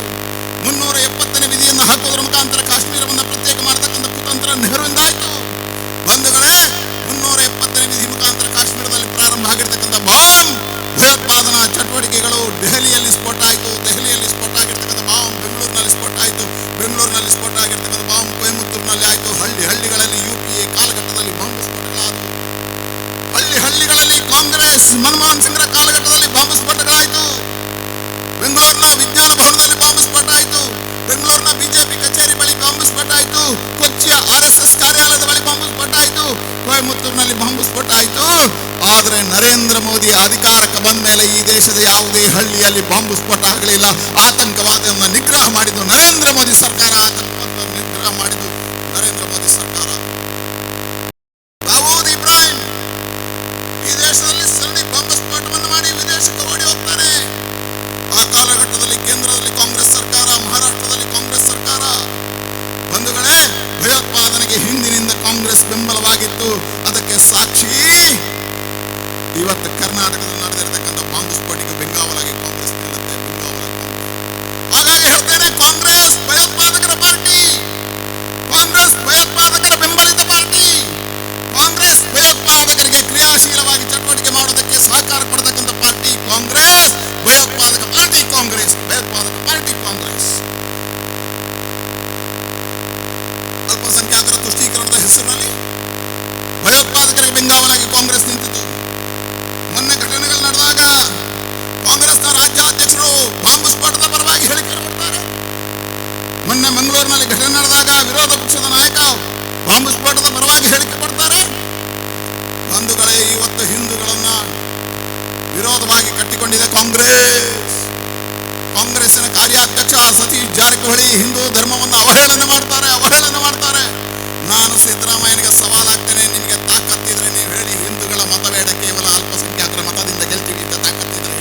370ನೇ ವಿಧಿಯನ್ನು ಹಾಕುವುದರ ಮುಖಾಂತರ ಕಾಶ್ಮೀರವನ್ನು ಪ್ರತ್ಯೇಕ ಮಾಡತಕ್ಕಂಥ ಕುತಂತ್ರ ನೆಹರುವಿಂದ ಆಯಿತು. ಬಂಧುಗಳೇ, 370ನೇ ವಿಧಿ ಮುಖಾಂತರ ಕಾಶ್ಮೀರದಲ್ಲಿ ಪ್ರಾರಂಭ ಆಗಿರ್ತಕ್ಕಂಥ ಬಾಂಬ್ ಭಯೋತ್ಪಾದನಾ ಚಟುವಟಿಕೆಗಳು ದೆಹಲಿಯಲ್ಲಿ ಸ್ಫೋಟ ಆಯಿತು. ದೆಹಲಿಯಲ್ಲಿ ಸ್ಫೋಟ ಆಗಿರ್ತಕ್ಕಂಥ ಬಾಂಬ್ ಬೆಂಗಳೂರಿನಲ್ಲಿ ಸ್ಫೋಟ ಆಯಿತು. ಬೆಂಗಳೂರಿನಲ್ಲಿ ಸ್ಫೋಟ ಆಗಿರ್ತಕ್ಕಂಥ ಬಾಂಬ್ ಕೊಯಮತ್ತೂರಿನಲ್ಲಿ ಆಯಿತು. ಹಳ್ಳಿಗಳಲ್ಲಿ UPA ಕಾಲಘಟ್ಟದಲ್ಲಿ ಬಾಂಬ್ ಸ್ಫೋಟಗಳಾದವು. ಹಳ್ಳಿಗಳಲ್ಲಿ ಕಾಂಗ್ರೆಸ್ ಮನಮೋಹನ್ ಸಿಂಗ್ರ ಕಾಲಘಟ್ಟದಲ್ಲಿ ಬಾಂಬ್ ಸ್ಫೋಟಗಳಾಯಿತು. ಬೆಂಗಳೂರಿನ ವಿಜ್ಞಾನ ಭವನದಲ್ಲಿ ಬಾಂಬ್ ಸ್ಫೋಟ ಆಯಿತು. ಬೆಂಗಳೂರಿನ ಬಿಜೆಪಿ ಕಚೇರಿ ಬಳಿ ಬಾಂಬ್ ಸ್ಫೋಟ ಆಯಿತು. ಕೊಚ್ಚಿಯ RSS ಕಾರ್ಯಾಲಯದ ಬಳಿ ಬಾಂಬ್ ಸ್ಫೋಟ ಆಯಿತು. ಕೊಯಮತ್ತೂರಿನಲ್ಲಿ ಬಾಂಬ್ ಸ್ಫೋಟ ಆಯಿತು. ಆದರೆ ನರೇಂದ್ರ ಮೋದಿ ಅಧಿಕಾರಕ್ಕೆ ಬಂದ ಮೇಲೆ ಈ ದೇಶದ ಯಾವುದೇ ಹಳ್ಳಿಯಲ್ಲಿ ಬಾಂಬ್ ಸ್ಫೋಟ ಆಗಲಿಲ್ಲ. ಆತಂಕವಾದವನ್ನು ನಿಗ್ರಹ ಮಾಡಿದ್ದು ನರೇಂದ್ರ ಮೋದಿ ಸರ್ಕಾರ. ಆತಂಕವಾದವನ್ನು ನಿಗ್ರಹ ಮಾಡಿದ್ದು ನರೇಂದ್ರ ಮೋದಿ ಸರ್ಕಾರ. ದಾವೂದ್ ಇಬ್ರಾಹಿಂ ಈ ದೇಶದಲ್ಲಿ ಸರಣಿ ಬಾಂಬ್ ಸ್ಫೋಟವನ್ನು ಮಾಡಿ ವಿದೇಶಕ್ಕೆ ಓಡಿ ಹೋಗ್ತಾನೆ. ಆ ಕಾಲಘಟ್ಟದಲ್ಲಿ ಕೇಂದ್ರದಲ್ಲಿ ಕಾಂಗ್ರೆಸ್ ಸರ್ಕಾರ, ಮಹಾರಾಷ್ಟ್ರದಲ್ಲಿ ಕಾಂಗ್ರೆಸ್ ಸರ್ಕಾರ. ಬಂಧುಗಳೇ, ಭಯೋತ್ಪಾದನೆಗೆ ಹಿಂದಿನಿಂದ ಕಾಂಗ್ರೆಸ್ ಬೆಂಬಲವಾಗಿತ್ತು. ಅದಕ್ಕೆ ಸಾಕ್ಷಿ ಇವತ್ತು ಕರ್ನಾಟಕದಲ್ಲಿ ನಡೆದಿರತಕ್ಕಂಥ ಬಾಂಬ್ ಸ್ಫೋಟಕ್ಕೆ ಬೆಂಗಾವಲಾಗಿ ಕಾಂಗ್ರೆಸ್ ನಿಲ್ಲುತ್ತೆ. ಹಾಗಾಗಿ ಹೇಳ್ತೇನೆ, ಕಾಂಗ್ರೆಸ್ ಭಯೋತ್ಪಾದಕರ ಪಾರ್ಟಿ, ಕಾಂಗ್ರೆಸ್ ಭಯೋತ್ಪಾದಕರ ಬೆಂಬಲಿತ ಪಾರ್ಟಿ, ಕಾಂಗ್ರೆಸ್ ಭಯೋತ್ಪಾದಕರಿಗೆ ಕ್ರಿಯಾಶೀಲವಾಗಿ ಚಟುವಟಿಕೆ ಮಾಡೋದಕ್ಕೆ ಸಹಕಾರ ಕೊಡತಕ್ಕಂಥ ಪಾರ್ಟಿ ಕಾಂಗ್ರೆಸ್. ಭಯೋತ್ಪಾದಕ ಪಾರ್ಟಿ ಕಾಂಗ್ರೆಸ್, ಭಯೋತ್ಪಾದಕ ಪಾರ್ಟಿ ಕಾಂಗ್ರೆಸ್. ಅಲ್ಪಸಂಖ್ಯಾತರ ತುಷ್ಟೀಕರಣದ ಹೆಸರಿನಲ್ಲಿ ಭಯೋತ್ಪಾದಕರಿಗೆ ಬೆಂಗಾವಲಾಗಿ ಕಾಂಗ್ರೆಸ್ ನಿಂತಿತು. ಮೊನ್ನೆ ಘಟನೆಗಳು ನಡೆದಾಗ ಕಾಂಗ್ರೆಸ್ನ ರಾಜ್ಯಾಧ್ಯಕ್ಷರು ಬಾಂಬ್ ಸ್ಫೋಟದ ಪರವಾಗಿ ಹೇಳಿಕೆ ಕೊಡ್ತಾರೆ. ಮೊನ್ನೆ ಮಂಗಳೂರಿನಲ್ಲಿ ಘಟನೆ ನಡೆದಾಗ ವಿರೋಧ ಪಕ್ಷದ ನಾಯಕ ಬಾಂಬ್ ಸ್ಫೋಟದ ಪರವಾಗಿ ಹೇಳಿಕೆ ಕೊಡ್ತಾರೆ. ಬಂಧುಗಳೇ, ಇವತ್ತು ಹಿಂದೂಗಳನ್ನ ವಿರೋಧವಾಗಿ ಕಟ್ಟಿಕೊಂಡಿದೆ ಕಾಂಗ್ರೆಸ್. ಕಾಂಗ್ರೆಸ್ಸಿನ ಕಾರ್ಯಾಧ್ಯಕ್ಷ ಸತೀಶ್ ಜಾರಕಿಹೊಳಿ ಹಿಂದೂ ಧರ್ಮವನ್ನು ಅವಹೇಳನ ಮಾಡ್ತಾರೆ. ನಾನು ಸಿದ್ದರಾಮಯ್ಯನಿಗೆ ಸವಾಲಾಗ್ತೇನೆ, ನಿಮಗೆ ತಾಕತ್ತಿದ್ರೆ ನೀವು ಹೇಳಿ, ಹಿಂದೂಗಳ ಮತ ಬೇಡ, ಕೇವಲ ಅಲ್ಪಸಂಖ್ಯಾತರ ಮತದಿಂದ ಗೆಲ್ತೀವಿ ಅಂತ ತಾಕತ್ತಿದ್ರೆ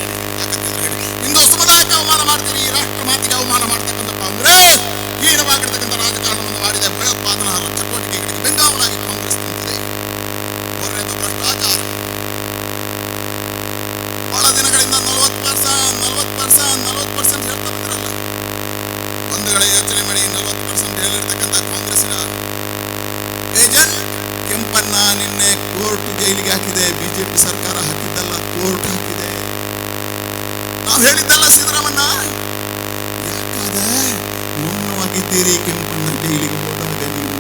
ಹೇಳಿ. ಹಿಂದೂ ಸಮುದಾಯಕ್ಕೆ ಅವಮಾನ ಮಾಡ್ತೀರಿ, ಈ ರಾಷ್ಟ್ರ ಮಾತಿಗೆ ಅವಮಾನ ಮಾಡ್ತಕ್ಕಂಥ ಕಾಂಗ್ರೆಸ್ ಹೀನವಾಗಿರ್ತಕ್ಕಂಥ ರಾಜಕಾರಣವನ್ನು ಮಾಡಿದೆ. ಭಯೋತ್ಪಾದನಾ ಚಟುವಟಿಕೆಗಳಿಗೆ ಬೆಂಗಾವಲಾಗಿ ಕಾಂಗ್ರೆಸ್ ನಿಂತಿದೆ. ಮೂರನೇದು ಭ್ರಷ್ಟಾಚಾರ. ಬಹಳ ದಿನಗಳಿಂದ 40 ಕೋರ್ಟ್ ಹಾಕಿದೆ. ನಾವು ಹೇಳಿದ್ದಲ್ಲ ಸಿದ್ದರಾಮಣ್ಣ, ಯಾಕಾದ ಮೌನವಾಗಿದ್ದೀರಿ? ಕೆಂಪಣ್ಣ ಜೈಲಿಗೆ ಹೋದಾಗ ನೀವು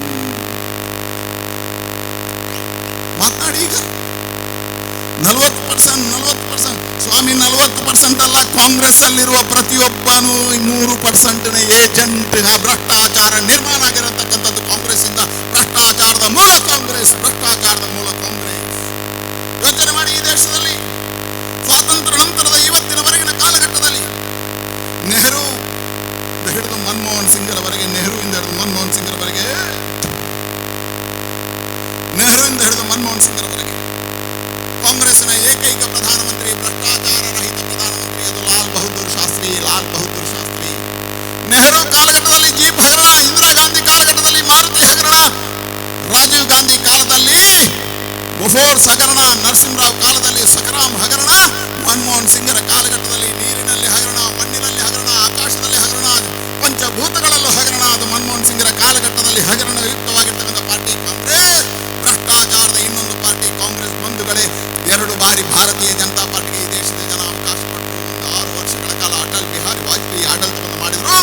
ಮಾತನಾಡಿ. ಈಗ 40% ಸ್ವಾಮಿ, 40% ಅಲ್ಲ, ಕಾಂಗ್ರೆಸ್ ಅಲ್ಲಿರುವ ಪ್ರತಿಯೊಬ್ಬನು 100% ಏಜೆಂಟ್. ಭ್ರಷ್ಟಾಚಾರ ನಿರ್ಮಾಣ ಆಗಿರತಕ್ಕಂಥದ್ದು ಕಾಂಗ್ರೆಸ್ ಇಂದ. ಭ್ರಷ್ಟಾಚಾರದ ಮೂಲ ಕಾಂಗ್ರೆಸ್, ಭ್ರಷ್ಟಾಚಾರದ ಮೂಲ ಕಾಂಗ್ರೆಸ್. ಯೋಚನೆ ಮಾಡಿ, ಈ ದೇಶದಲ್ಲಿ ಸ್ವಾತಂತ್ರ್ಯ ನಂತರದ ಇವತ್ತಿನವರೆಗಿನ ಕಾಲಘಟ್ಟದಲ್ಲಿ ನೆಹರು ಹಿಡಿದು ಮನಮೋಹನ್ ಸಿಂಗ್ರವರೆಗೆ, ನೆಹರುವಿಂದ ಹಿಡಿದು ಮನಮೋಹನ್ ಸಿಂಗ್ರವರೆಗೆ, ನೆಹರುವಿಂದ ಹಿಡಿದು ಮನಮೋಹನ್ ಸಿಂಗ್ರವರೆಗೆ ಕಾಂಗ್ರೆಸ್ನ ಏಕೈಕ ಪ್ರಧಾನಮಂತ್ರಿ, ಭ್ರಷ್ಟಾಚಾರ ರಹಿತ ಪ್ರಧಾನಮಂತ್ರಿ, ಅದು ಲಾಲ್ ಬಹದ್ದೂರ್ ಶಾಸ್ತ್ರಿ. ಲಾಲ್ ಬಹದ್ದೂರ್ ಶಾಸ್ತ್ರಿ. ನೆಹರು ಕಾಲಘಟ್ಟದಲ್ಲಿ ಜೀಪ್ ಹಗರಣ, ಇಂದಿರಾ ಗಾಂಧಿ ಕಾಲಘಟ್ಟದಲ್ಲಿ ಮಾರುತಿ ಹಗರಣ, ರಾಜೀವ್ ಗಾಂಧಿ ಕಾಲದಲ್ಲಿ ಬೊಫೋರ್ಸ್ ಹಗರಣ, ನರಸಿಂಹರಾವ್ ಕಾಲದಲ್ಲಿ ಸಕರಾಮ್ ಹಗರಣ, ಮನಮೋಹನ್ ಸಿಂಗರ ಕಾಲಘಟ್ಟದಲ್ಲಿ ನೀರಿನಲ್ಲಿ ಹಗರಣ, ಮಣ್ಣಿನಲ್ಲಿ ಹಗರಣ, ಆಕಾಶದಲ್ಲಿ ಹಗರಣ, ಪಂಚಭೂತಗಳಲ್ಲೂ ಹಗರಣ. ಅದು ಮನಮೋಹನ್ ಸಿಂಗರ ಕಾಲಘಟ್ಟದಲ್ಲಿ ಹಗರಣಯುಕ್ತವಾಗಿರ್ತಕ್ಕಂಥ ಪಾರ್ಟಿ ಕಾಂಗ್ರೆಸ್. ಭ್ರಷ್ಟಾಚಾರದ ಇನ್ನೊಂದು ಪಾರ್ಟಿ ಕಾಂಗ್ರೆಸ್. ಬಂಧುಗಳೇ, 2 ಬಾರಿ ಭಾರತೀಯ ಜನತಾ ಪಾರ್ಟಿಗೆ ಈ ದೇಶದ ಜನ ಅವಕಾಶ ಕೊಟ್ಟರು. 6 ವರ್ಷಗಳ ಕಾಲ ಅಟಲ್ ಬಿಹಾರಿ ವಾಜಪೇಯಿ ಆಡಳಿತವನ್ನು ಮಾಡಿದ್ರು.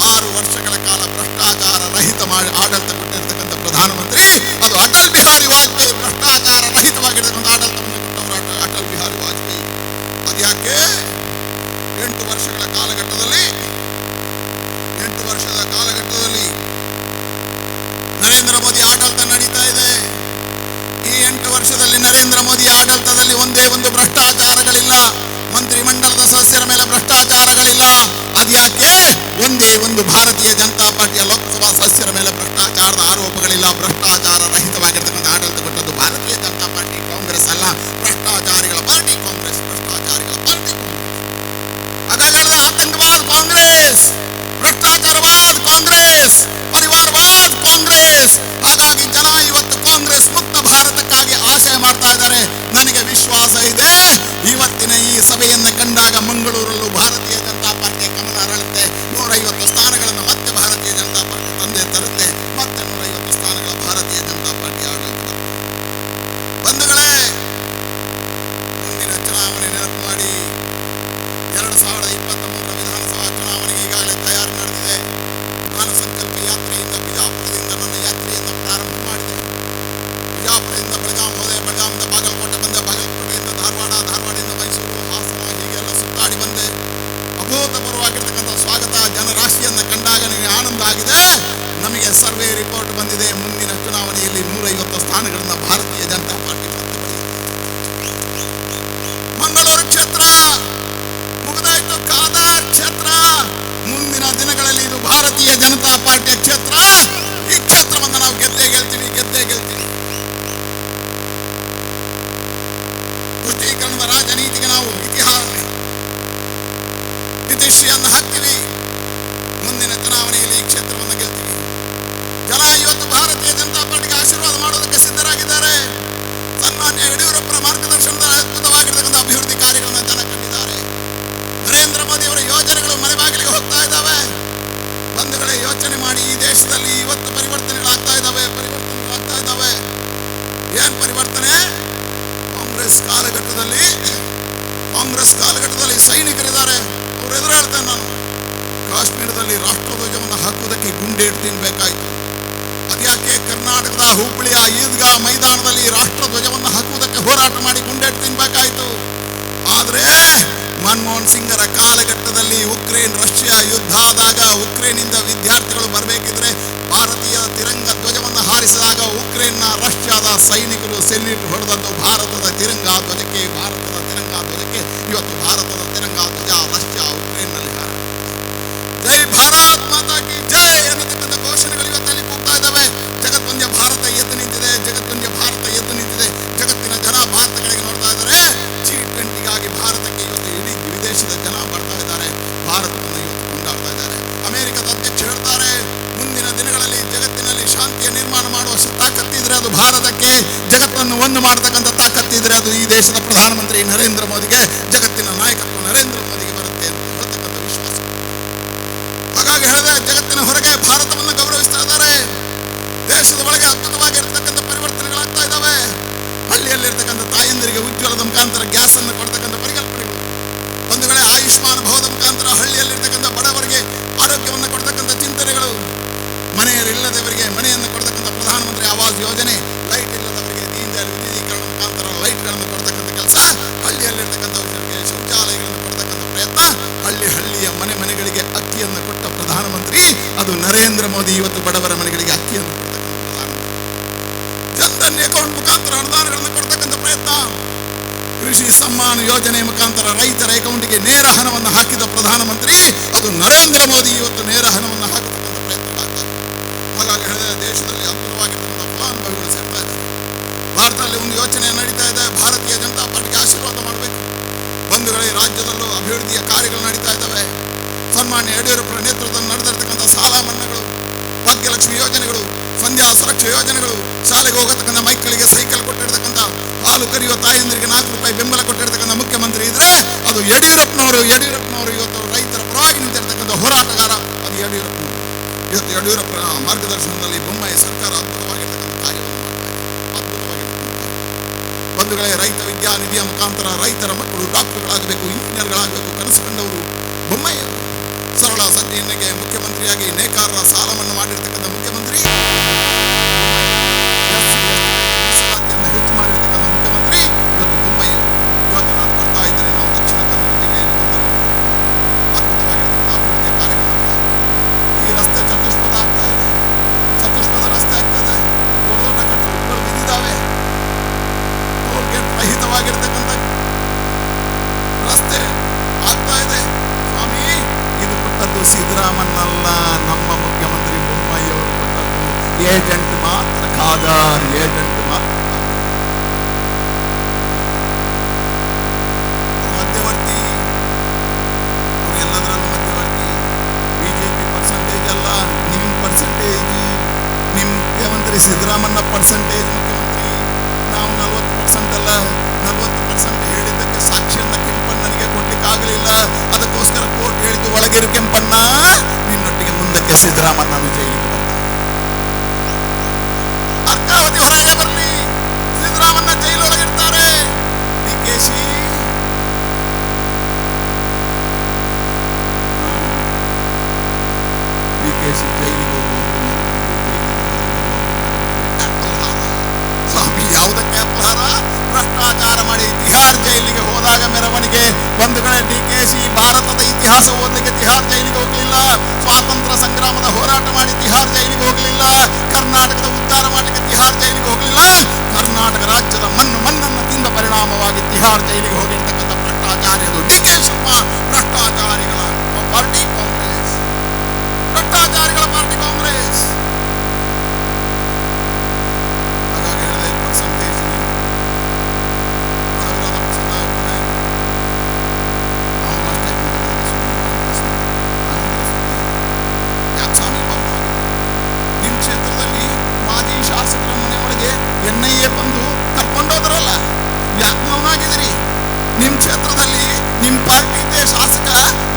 6 ವರ್ಷಗಳ ಕಾಲ ಭ್ರಷ್ಟಾಚಾರ ರಹಿತ ಆಡಳಿತ ಕೊಟ್ಟಿರ್ತಕ್ಕಂಥ ಪ್ರಧಾನಮಂತ್ರಿ ಅದು ಅಟಲ್ ಬಿಹಾರಿ ವಾಜಪೇಯಿ. ಭ್ರಷ್ಟಾಚಾರ ರಹಿತವಾಗಿರ್ತಕ್ಕಂಥ ಆಡಳಿತವನ್ನು ಕೊಟ್ಟವರು ಅಟಲ್ ಬಿಹಾರಿ ವಾಜಪೇಯಿ. ಅದ್ಯಾಕೆ 8 ವರ್ಷಗಳ ಕಾಲಘಟ್ಟದಲ್ಲಿ ನರೇಂದ್ರ ಮೋದಿ ಆಡಳಿತ ನಡೀತಾ ಇದೆ. ಈ 8 ವರ್ಷದಲ್ಲಿ ನರೇಂದ್ರ ಮೋದಿ ಆಡಳಿತದಲ್ಲಿ ಒಂದೇ ಒಂದು ಭ್ರಷ್ಟಾಚಾರಗಳಿಲ್ಲ. ಮಂತ್ರಿಮಂಡಲದ ಸದಸ್ಯರ ಮೇಲೆ ಭ್ರಷ್ಟಾಚಾರಗಳಿಲ್ಲ. ಅದ್ಯಾಕೆ? ಒಂದೇ ಒಂದು ಭಾರತೀಯ ಜನತಾ ಪಾರ್ಟಿಯ ಲೋಕಸಭಾ ಸದಸ್ಯರ ಮೇಲೆ ಭ್ರಷ್ಟಾಚಾರದ ಆರೋಪಗಳಿಲ್ಲ. ಭ್ರಷ್ಟಾಚಾರ ರಹಿತವಾಗಿರ್ತಕ್ಕಂಥ ಆಡಳಿತ ಕೊಟ್ಟದ್ದು ಭಾರತೀಯ ಜನತಾ ಪಾರ್ಟಿ, ಕಾಂಗ್ರೆಸ್ ಅಲ್ಲ. ಭ್ರಷ್ಟಾಚಾರಿಗಳ ಪಾರ್ಟಿ ಕಾಂಗ್ರೆಸ್, ಭ್ರಷ್ಟಾಚಾರಿಗಳ ಪಾರ್ಟಿ ಕಾಂಗ್ರೆಸ್. ಹಾಗಾಗಿ ಹೇಳಿದ ಆತಂಕವಾದ ಕಾಂಗ್ರೆಸ್, ಭ್ರಷ್ಟಾಚಾರವಾದ ಕಾಂಗ್ರೆಸ್, ಪರಿವಾರವಾದ ಕಾಂಗ್ರೆಸ್. ಹಾಗಾಗಿ ಜನ ಇವತ್ತು ಕಾಂಗ್ರೆಸ್ ಮುಕ್ತ ಭಾರತಕ್ಕಾಗಿ ಆಶಯ ಮಾಡ್ತಾ ಇದ್ದಾರೆ. ನನಗೆ ವಿಶ್ವಾಸ ಇದೆ, ಇವತ್ತಿನ ಈ ಸಭೆಯನ್ನು ಕಂಡಾಗ ಮಂಗಳೂರಲ್ಲೂ ಭಾರತೀಯ ಜನತಾ ಪಾರ್ಟಿಯ ಗಮನ ಅರಳುತ್ತೆ. 150 ಸ್ಥಾನಗಳನ್ನು ಮತ್ತೆ ಭಾರತೀಯ ಜನತಾ ಪಾರ್ಟಿ ತಂದೆ ತರುತ್ತೆ. ಮತ್ತೆ 150 ಸ್ಥಾನಗಳ ಭಾರತೀಯ ಜನತಾ ಪಾರ್ಟಿ ಆಡಳಿತ. ಬಂಧುಗಳೇ, ಮುಂದಿನ ಚುನಾವಣೆ ನೆನಪು ಮಾಡಿ. 2023 ವಿಧಾನಸಭಾ ಚುನಾವಣೆಗೆ ಈಗಾಗಲೇ ತಯಾರಿ ನಡೆದಿದೆ. ನಾನು ಸಂಕಲ್ಪ ಯಾತ್ರೆಯಿಂದ ಬಿಜಾಪುರದಿಂದ ನನ್ನ ಯಾತ್ರೆಯನ್ನು ಪ್ರಾರಂಭ ಮಾಡಿದೆ. ಬಿಜಾಪುರದಿಂದ ಬೆಳಗಾಂ ಹೋದೆ, ಬೆಳಗಾವಿಂದ ಬಾಗಲಕೋಟೆ ಬಂದೆ, ಬಾಗಲಕೋಟೆಯಿಂದ ಧಾರವಾಡ, ಧಾರವಾಡದಿಂದ ಮೈಸೂರು, ಹಾಸನ, ಹೀಗೆಲ್ಲ ಸುತ್ತಾಡಿ ಬಂದೆ. ಅಭೂತಪೂರ್ವವಾಗಿರ್ತಕ್ಕಂಥ ಸ್ವಾಗತ. ಜನರಾಶಿಯನ್ನು ಕಂಡಾಗ ನನಗೆ ಆನಂದ ಆಗಿದೆ. ನಮಗೆ ಸರ್ವೆ ರಿಪೋರ್ಟ್ ಬಂದಿದೆ. ಮುಂದಿನ ಚುನಾವಣೆಯಲ್ಲಿ 150 ಸ್ಥಾನಗಳನ್ನು ಭಾರತೀಯ ಜನತಾ ಪಾರ್ಟಿ ಮಂಗಳೂರು ಕ್ಷೇತ್ರ ಮುಗಿದಾಯ್ತು. ಕಾದಾರ್ ಕ್ಷೇತ್ರ ಮುಂದಿನ ದಿನಗಳಲ್ಲಿ ಇದು ಭಾರತೀಯ ಜನತಾ ಪಾರ್ಟಿಯ ಕ್ಷೇತ್ರ. ಈ ಕ್ಷೇತ್ರವನ್ನು ನಾವು ಗೆದ್ದೇ ಗೆಲ್ತೀವಿ, ಗೆದ್ದೇ ಗೆಲ್ತೀವಿ. ತುಷ್ಟೀಕರಣದ ರಾಜನೀತಿಗೆ ನಾವು ಇತಿಶ್ರೀಯನ್ನು ಹಾಕ್ತೀವಿ. ಮುಂದಿನ ಚುನಾವಣೆಯಲ್ಲಿ ಈ ಕ್ಷೇತ್ರವನ್ನು ಗೆಲ್ತೀವಿ. ಜನ ಇವತ್ತು ಭಾರತೀಯ ಜನತಾ ಪಾರ್ಟಿಗೆ ಆಶೀರ್ವಾದ ಮಾಡೋದಕ್ಕೆ ಸಿದ್ಧರಾಗಿದ್ದಾರೆ. ಸನ್ಮಾನ್ಯ ಯಡಿಯೂರಪ್ಪರ ಮಾರ್ಗದರ್ಶನದಲ್ಲಿ ಅದ್ಭುತವಾಗಿರ್ತಕ್ಕಂಥ ಅಭಿವೃದ್ಧಿ ಕಾರ್ಯಗಳನ್ನು ಜನ ಕಂಡಿದ್ದಾರೆ. ನರೇಂದ್ರ ಮೋದಿ ಅವರ ಯೋಜನೆಗಳು ಮನೆ ಬಾಗಿಲಿಗೆ ಹೋಗ್ತಾ ಇದ್ದಾವೆ. ಬಂಧುಗಳೇ, ಯೋಚನೆ ಮಾಡಿ, ಈ ದೇಶದಲ್ಲಿ ಇವತ್ತು ಪರಿವರ್ತನೆಗಳಾಗ್ತಾ ಇದ್ದಾವೆ. ಏನ್ ಪರಿವರ್ತನೆ? ಕಾಂಗ್ರೆಸ್ ಕಾಲಘಟ್ಟದಲ್ಲಿ ಸೈನಿಕರಿದ್ದಾರೆ. ಅವ್ರು ಎದುರು ಹೇಳ್ತೇನೆ ನಾನು, ಕಾಶ್ಮೀರದಲ್ಲಿ ರಾಷ್ಟ್ರಧ್ವಜವನ್ನು ಹಾಕುವುದಕ್ಕೆ ಗುಂಡೇಟು ತಿನ್ಬೇಕಾಯ್ತು. ಅದ್ಯಾಕೆ? ಕರ್ನಾಟಕದ ಹುಬ್ಬಳ್ಳಿಯ ಈದ್ಗಾ ಮೈದಾನದಲ್ಲಿ ರಾಷ್ಟ್ರಧ್ವಜವನ್ನು ಹಾಕುವುದಕ್ಕೆ ಹೋರಾಟ ಮಾಡಿ ಗುಂಡೇಟು ತಿನ್ಬೇಕಾಯ್ತು. ಆದರೆ ಮನಮೋಹನ್ ಸಿಂಗರ ಕಾಲಘಟ್ಟದಲ್ಲಿ ಉಕ್ರೇನ್ ರಷ್ಯಾ ಯುದ್ಧ ಆದಾಗ ಉಕ್ರೇನಿಂದ ವಿದ್ಯಾರ್ಥಿಗಳು ಬರಬೇಕಿದ್ರೆ ಭಾರತೀಯ ತಿರಂಗ ಧ್ವಜವನ್ನು ಹಾರಿಸಿದಾಗ ಉಕ್ರೇನ್ನ ರಷ್ಯಾದ ಸೈನಿಕರು ಸೆಲ್ಯೂಟ್ ಹೊಡೆದದ್ದು ಭಾರತದ ತಿರಂಗ ಧ್ವಜಕ್ಕೆ. ಭಾರತದ ತಿರಂಗ ಧ್ವಜಕ್ಕೆ ಇವತ್ತು ಭಾರತದ ತಿರಂಗ ಧ್ವಜ ರಷ್ಯಾ ಉಕ್ರೇನ್ನಲ್ಲಿ ಹಾರ. ಜೈ ಭಾರತ್ ಮಾತಾ ಕಿ ಜೈ ಅನ್ನತಕ್ಕಂಥ ಘೋಷಣೆಗಳು ಇವತ್ತಲ್ಲಿ ಕೂಗ್ತಾ ಇದ್ದಾವೆ. ಜಗತ್ತೊಂದೇ ಭಾರತ ಎದ್ದು ನಿಂತಿದೆ, ಜಗತ್ತೊಂದೇ ಭಾರತ ಎದ್ದು ನಿಂತಿದೆ. ಜಗತ್ತಿನ ಜನ ಭಾರತ ಕಡೆಗೆ ನೋಡ್ತಾ ಇದ್ದಾರೆ. G20ಗಾಗಿ ಭಾರತಕ್ಕೆ ಇವತ್ತು ಇಡೀ ವಿದೇಶದ ಜನ ಬರ್ತಾ ಇದ್ದಾರೆ. ಭಾರತವನ್ನು ಇವತ್ತು ಕೊಂಡಾಡ್ತಾ ಇದ್ದಾರೆ. ಅಮೆರಿಕದ ಅಧ್ಯಕ್ಷ ಹೇಳ್ತಾರೆ, ಮುಂದಿನ ದಿನಗಳಲ್ಲಿ ಜಗತ್ತಿನಲ್ಲಿ ಶಾಂತಿಯ ನಿರ್ಮಾಣ ಮಾಡುವಷ್ಟು ತಾಕತ್ತಿದ್ರೆ ಅದು ಭಾರತಕ್ಕೆ, ಜಗತ್ತನ್ನು ಒಂದು ಮಾಡತಕ್ಕಂಥ ತಾಕತ್ತಿದ್ರೆ ಅದು ಈ ದೇಶದ ಪ್ರಧಾನಮಂತ್ರಿ ನರೇಂದ್ರ ಮೋದಿಗೆ, ಜಗತ್ತಿನ ನಾಯಕತ್ವ ನರೇಂದ್ರ ಮೋದಿಗೆ ಬರುತ್ತೆ ಅಂತ ಹೇಳ್ತಕ್ಕಂಥ ವಿಶ್ವಾಸ. ಹಾಗಾಗಿ ಹೇಳಿದೆ, ಜಗತ್ತಿನ ಹೊರಗೆ ಭಾರತವನ್ನು ಗೌರವಿಸ್ತಾ ಇದ್ದಾರೆ. ದೇಶದ ಒಳಗೆ ಅದ್ಭುತವಾಗಿರ್ತಕ್ಕಂಥ ಪರಿವರ್ತನೆಗಳಾಗ್ತಾ ಇದ್ದಾವೆ. ಹಳ್ಳಿಯಲ್ಲಿರ್ತಕ್ಕಂಥ ತಾಯಂದಿರು ತಾಯಂದಿರಿಗೆ ಉಜ್ವಲದ ಮುಖಾಂತರ ಗ್ಯಾಸ್ ಅನ್ನು ಕೊಡ್ತಕ್ಕಂಥ ಪರಿಕಲ್ಪನೆಗಳು, ಒಂದು ಕಡೆ ಆಯುಷ್ಮಾನ್ ಭಾರತ ಮುಖಾಂತರ ಹಳ್ಳಿಯಲ್ಲಿರ್ತಕ್ಕಂಥ ಬಡವರಿಗೆ ಆರೋಗ್ಯವನ್ನು ಕೊಡ್ತಕ್ಕಂಥ ಚಿಂತನೆಗಳು, ಮನೆಯಲ್ಲಿಲ್ಲದವರಿಗೆ ಮನೆಯನ್ನು ಕೊಡ್ತಕ್ಕಂಥ ಪ್ರಧಾನಮಂತ್ರಿ ಆವಾಸ್ ಯೋಜನೆ, ಲೈಟ್ ಇಲ್ಲದವರಿಗೆ ದೀನ್ ದಯಾಳ್ ವಿದ್ಯುದೀಕರಣ ಮುಖಾಂತರ ಲೈಟ್ಗಳನ್ನು ಕೊಡ್ತಕ್ಕಂಥ ಕೆಲಸ, ಹಳ್ಳಿಯಲ್ಲಿರ್ತಕ್ಕಂಥವರಿಗೆ ಶೌಚಾಲಯಗಳನ್ನು ಕೊಡ್ತಕ್ಕಂಥ ಪ್ರಯತ್ನ, ಹಳ್ಳಿಯ ಮನೆಗಳಿಗೆ ಅಕ್ಕಿಯನ್ನು ಕೊಟ್ಟ ಪ್ರಧಾನಮಂತ್ರಿ ಅದು ನರೇಂದ್ರ ಮೋದಿ. ಇವತ್ತು ಬಡವರ ಮನೆಗಳಿಗೆ ಅಕ್ಕಿಯನ್ನು ಕೊಡ್ತಕ್ಕಂಥ ಪ್ರಧಾನಮಂತ್ರಿ, ಜನ್ಧನ್ ಅಕೌಂಟ್ ಮುಖಾಂತರ ಅನುದಾನಗಳನ್ನು ಕೊಡ್ತಕ್ಕಂಥ ಪ್ರಯತ್ನ, ಕೃಷಿ ಸಮ್ಮಾನ್ ಯೋಜನೆ ಮುಖಾಂತರ ರೈತರ ಅಕೌಂಟಿಗೆ ನೇರ ಹಣವನ್ನು ಹಾಕಿದ ಪ್ರಧಾನಮಂತ್ರಿ ಅದು ನರೇಂದ್ರ ಮೋದಿ. ಇವತ್ತು ನೇರ ಹಣವನ್ನು ಹಾಕತಕ್ಕಂಥ ಪ್ರಯತ್ನಗಳಾಗ್ತದೆ. ಹಾಗಾಗಿ ಹೇಳಿದ ದೇಶದಲ್ಲಿ ಅದ್ಭುತವಾಗಿರ್ತಕ್ಕಂಥ ಫಲಾನುಭವಿಗಳು ಸೇರ್ತಾ ಇದ್ದಾರೆ. ಭಾರತದಲ್ಲಿ ಒಂದು ಯೋಚನೆ ನಡೀತಾ ಇದೆ, ಭಾರತೀಯ ಜನತಾ ಪಾರ್ಟಿಗೆ ಆಶೀರ್ವಾದ ಮಾಡಬೇಕು. ಬಂಧುಗಳೇ, ರಾಜ್ಯದಲ್ಲೂ ಅಭಿವೃದ್ಧಿಯ ಕಾರ್ಯಗಳು ನಡೀತಾ ಇದ್ದಾವೆ. ಸನ್ಮಾನ್ಯ ಯಡಿಯೂರಪ್ಪರ ನೇತೃತ್ವದಲ್ಲಿ ನಡೆದಿರ್ತಕ್ಕಂಥ ಸಾಲ ಮನ್ನಾಗಳು, ಭಾಗ್ಯಲಕ್ಷ್ಮಿ ಯೋಜನೆಗಳು, ಸಂಧ್ಯಾ ಸುರಕ್ಷಾ ಯೋಜನೆಗಳು, ಶಾಲೆಗೆ ಹೋಗತಕ್ಕಂಥ ಮಕ್ಕಳಿಗೆ ಸೈಕಲ್ ಕೊಟ್ಟಿರ್ತಕ್ಕಂಥ, ಹಾಲು ಕರೆಯುವ ತಾಯಂದಿರಿಗೆ 4 ರೂಪಾಯಿ ಬೆಂಬಲ ಕೊಟ್ಟಿರ್ತಕ್ಕಂಥ ಮುಖ್ಯಮಂತ್ರಿ ಇದ್ರೆ ಅದು ಯಡಿಯೂರಪ್ಪನವರು. ಇವತ್ತು ರೈತರ ಪರವಾಗಿ ನಿಂತಿರ್ತಕ್ಕಂಥ ಹೋರಾಟಗಾರ ಅದು ಯಡಿಯೂರಪ್ಪನವರು. ಇವತ್ತು ಯಡಿಯೂರಪ್ಪನ ಮಾರ್ಗದರ್ಶನದಲ್ಲಿ ಬೊಮ್ಮಾಯಿ ಸರ್ಕಾರ ಅದ್ಭುತವಾಗಿರ್ತಕ್ಕಂಥ ಕಾರ್ಯವನ್ನು ಮಾಡ್ತಾ ಇದೆ. ಅದ್ಭುತವಾಗಿರ್ತಕ್ಕಂಥ ಬಂಧುಗಳೇ, ರೈತ ವಿದ್ಯಾನಿಧಿಯ ಮುಖಾಂತರ ರೈತರ ಮಕ್ಕಳು ಡಾಕ್ಟರ್ಗಳಾಗಬೇಕು, ಇಂಜಿನಿಯರ್ಗಳಾಗಬೇಕು ಕನಸು ಕಂಡವರು ಬೊಮ್ಮಾಯಿ ಅವರು. ಸರಳ ಸಂಖ್ಯೆಯನ್ನಿಗೆ ಮುಖ್ಯಮಂತ್ರಿಯಾಗಿ ನೇಕಾರರ ಸಾಲವನ್ನು ಮಾಡಿರ್ತಕ್ಕಂಥ ಮುಖ್ಯಮಂತ್ರಿ, ಮೀಸಲಾತಿಯನ್ನು ಹೆಚ್ಚು ಮಾಡಿರ್ತಕ್ಕಂಥ ಮುಖ್ಯಮಂತ್ರಿ ಇವತ್ತು ಬೊಮ್ಮಾಯಿ ಅವರು. ಇವತ್ತು ನಾನು ಬರ್ತಾ ಇದ್ದರೆ ನಾವು ದಕ್ಷಿಣ ಕನ್ನಡ ಜಿಲ್ಲೆಯಲ್ಲಿ ಅದ್ಭುತವಾಗಿರ್ತಕ್ಕಂಥ ಅಭಿವೃದ್ಧಿಯ ಕಾರ್ಯಕ್ರಮ. ಈ ರಸ್ತೆ ಚತುಷ್ಪಥ ಆಗ್ತಾ ಇದೆ, ಚತುಷ್ಪಥ ರಸ್ತೆ ಆಗ್ತಾ ಇದೆ, ದೊಡ್ಡ ದೊಡ್ಡ ಕಟ್ಟಡಗಳು ಬಿದ್ದಿದ್ದಾವೆ, ಟೋಲ್ ಗೇಟ್ ರಹಿತವಾಗಿರ್ತಕ್ಕಂಥ ರಸ್ತೆ ಆಗ್ತಾ ಇದೆ. ಸ್ವಾಮಿ, ಇದು ಕೊಟ್ಟದ್ದು ಸಿದ್ದರಾಮನ್ನಲ್ಲ, ನಮ್ಮ ಮುಖ್ಯಮಂತ್ರಿ ಬೊಮ್ಮಾಯಿ ಅವರು ಕೊಟ್ಟದ್ದು. ಏಜೆಂಟ್ ಮಾತ್ರ ಖಾದರ್, ಏಜೆಂಟ್ ಮಾತ್ರ ಮಧ್ಯವರ್ತಿ, ಎಲ್ಲದರಲ್ಲೂ ಮಧ್ಯವರ್ತಿ. ಬಿಜೆಪಿ ಪರ್ಸೆಂಟೇಜ್ ಅಲ್ಲ, ನಿಮ್ಮ ಪರ್ಸೆಂಟೇಜ್, ನಿಮ್ಮ ಮುಖ್ಯಮಂತ್ರಿ ಸಿದ್ದರಾಮನ್ನ ಪರ್ಸೆಂಟೇಜ್ ಮುಖ್ಯಮಂತ್ರಿ. ನಾವು 40% ಅಲ್ಲ, 40% ಹೇಳಿದ್ದಕ್ಕೆ ಸಾಕ್ಷಿಯನ್ನ ಕೆಂಪಣ್ಣನಿಗೆ ಕೊಡ್ಲಿಕ್ಕೆ ಆಗಲಿಲ್ಲ. ಅದಕ್ಕೋಸ್ಕರ ಕೋರ್ಟ್ ಹೇಳಿದ್ದು ಒಳಗಿರು ಕೆಂಪಣ್ಣ, ನಿನ್ನೊಟ್ಟಿಗೆ ಮುಂದಕ್ಕೆ ಸಿದ್ದರಾಮಣ್ಣನು ಜೈಲಿಗೆ ಬಂದ. ಅರ್ಕಾವತಿ ಹೊರಗೆ ಬರಲಿ, ಸಿದ್ದರಾಮಣ್ಣ ಜೈಲೊಳಗಿರ್ತಾರೆ. ಡಿಕೆಶಿ ಜೈಲಿಗೆ ಸ್ವಾಮಿ, ಯಾವುದಕ್ಕೆ ಅಪಹಾರ? ಭ್ರಷ್ಟಾಚಾರ ಮಾಡಿ ತಿಹಾರ್ ಜೈಲಿಗೆ ಹೋದಾಗ ಮೆರವಣಿಗೆ. ಬಂಧುಗಳೇ, ಡಿಕೆಶಿ ಭಾರತದ ಇತಿಹಾಸ ಓದಲಿಕ್ಕೆ ತಿಹಾರ್ ಜೈಲಿಗೆ ಹೋಗಲಿಲ್ಲ. ಸ್ವಾತಂತ್ರ್ಯ ಸಂಗ್ರಾಮದ ಹೋರಾಟ ಮಾಡಿ ತಿಹಾರ್ ಜೈಲಿಗೆ ಹೋಗಲಿಲ್ಲ. ಕರ್ನಾಟಕದ ಉದ್ಧಾರ ಮಾಡಲಿಕ್ಕೆ ತಿಹಾರ್ ಜೈಲಿಗೆ ಹೋಗಲಿಲ್ಲ. ಕರ್ನಾಟಕ ರಾಜ್ಯದ ಮಣ್ಣನ್ನು ತಿಂದ ಪರಿಣಾಮವಾಗಿ ತಿಹಾರ್ ಜೈಲಿಗೆ ಹೋಗಿರ್ತಕ್ಕಂಥ ಭ್ರಷ್ಟಾಚಾರ್ಯರು ಡಿಕೆ ಶಿವಕುಮಾರ್. ಭ್ರಷ್ಟಾಚಾರಿಗಳ ಪಾರ್ಟಿ ಕಾಂಗ್ರೆಸ್, ಭ್ರಷ್ಟಾಚಾರಿಗಳ ಪಾರ್ಟಿ ಕಾಂಗ್ರೆಸ್. ಹಾಗಾಗಿ ಹೇಳಿದೆ ಪರ್ಸೆಂಟೇಜ್ ನಿಮ್ಮ ಕ್ಷೇತ್ರದಲ್ಲಿ ಮಾಜಿ ಶಾಸಕರ ಮನೆ ಒಳಗೆ NIA ಬಂದು ಕರ್ಕೊಂಡೋದ್ರಲ್ಲ, ಯಾಕೆ ಮೌನಾಗಿದ್ದೀರಿ? ನಿಮ್ಮ ಕ್ಷೇತ್ರದಲ್ಲಿ ನಿಮ್ಮ ಪಾರ್ಟಿಗೆ ಶಾಸಕ,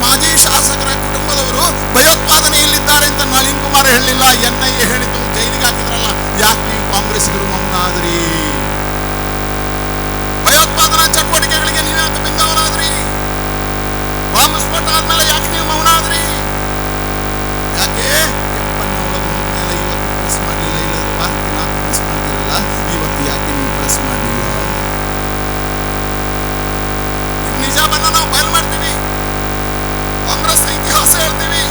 ಮಾಜಿ ಶಾಸಕರ ಕುಟುಂಬದವರು ಭಯೋತ್ಪಾದನೆಯಲ್ಲಿದ್ದಾರೆ ಅಂತ ನಳಿನ್ ಕುಮಾರ್ ಹೇಳಿಲ್ಲ, NIA ಹೇಳಿದ್ದು, ಜೈಲಿಗೆ ಹಾಕಿದ್ರಲ್ಲ. ಯಾಕೆ ನೀವು ಕಾಂಗ್ರೆಸ್ಸಿಗರು ಮೌನಾದ್ರಿ? ಭಯೋತ್ಪಾದನಾ ಚಟುವಟಿಕೆಗಳಿಗೆ ನೀವು ಯಾಕೆ ಬೆಂಗಾವಲಾದ್ರಿ? ಬಾಂಬ್ ಸ್ಫೋಟ ಆದ್ಮೇಲೆ ಯಾಕೆ ನೀವು ಮೌನಾದ್ರಿ? ಯಾಕೆ ಕೆಂಪಣ್ಣ ಒಳಗೆ ಹೋದ್ಮೇಲೆ ಇವತ್ತು ಪ್ರೆಸ್ ಮಾಡಲಿಲ್ಲ? ಇಲ್ಲದ್ರೆ ವಾರಕ್ಕೆ 4 ಪ್ರೆಸ್ ಮಾಡ್ತಿರಲ್ಲ, ಇವತ್ತು ಯಾಕೆ ನೀವು ಪ್ರೆಸ್ ಮಾಡಲಿಲ್ಲ? ನಿಜಾಮನ್ನ ನಾವು ಬಯಲು ಮಾಡ್ತೀವಿ, ಕಾಂಗ್ರೆಸ್ನ ಇತಿಹಾಸ ಹೇಳ್ತೀವಿ.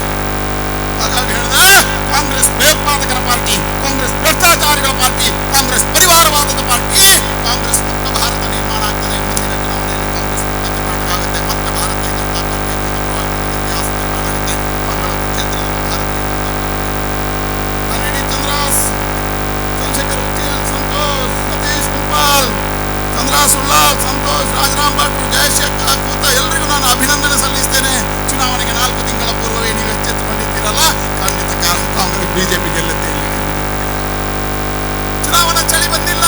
ಹಾಗಾಗಿ ಹೇಳಿದೆ, ಕಾಂಗ್ರೆಸ್ ಭಯೋತ್ಪಾದಕರ ಪಾರ್ಟಿ, ಕಾಂಗ್ರೆಸ್ ಭ್ರಷ್ಟಾಚಾರಿಗಳ ಪಾರ್ಟಿ, ಕಾಂಗ್ರೆಸ್ ಪರಿವಾರವಾದದ ಪಾರ್ಟಿ. ಕಾಂಗ್ರೆಸ್ ಮುಕ್ತ ಭಾರತ ನಿರ್ಮಾಣ ಆಗ್ತದೆ. ಮುಂದಿನ ಚುನಾವಣೆಯಲ್ಲಿ ಕಾಂಗ್ರೆಸ್ ಮುಕ್ತ ಕರ್ನಾಟಕ ಆಗುತ್ತೆ. ಮತ್ತೆ ಭಾರತೀಯ ಜನತಾ ಪಾರ್ಟಿ ಇತಿಹಾಸ ನಿರ್ಮಾಣ ಆಗುತ್ತೆ. ಮಂಗಳೂರು ಕ್ಷೇತ್ರದಲ್ಲಿ ಭಾರತೀಯ ಜನತಾ ಪಾರ್ಟಿ. ನಳಿನಿ ಚಂದ್ರಾಸ್, ಚಂದ್ರಶೇಖರ್ ಉಚ್ಚಿಲ್, ಸಂತೋಷ್, ಸತೀಶ್ ಕುಂಪಾಲ್, ಚಂದ್ರಾಸ್ ಉಳ್ಳಾಲ್, ಸಂತೋಷ್, ರಾಜರಾಮ್ ಭಟ್, ಜಯಶೇಖರ್ ಕೂತ ಎಲ್ಲರಿಗೂ ನಾನು ಅಭಿನಂದನೆ ಸಲ್ಲಿಸ್ತೇನೆ. ಚುನಾವಣೆಗೆ 4 ತಿಂಗಳ ಪೂರ್ವವೇ ನೀವು ಎಚ್ಚೆತ್ತುಕೊಂಡಿದ್ದೀರಲ್ಲ, ಖಂಡಿತ ಕಾಂಗ್ರೆಸ್ ಬಿಜೆಪಿ ಗೆಲ್ಲುತ್ತೆ. ಚುನಾವಣಾ ಚಳಿ ಬಂದಿಲ್ಲ,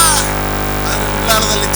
ಆದರೆ ಉಳ್ಳಾಲದಲ್ಲಿ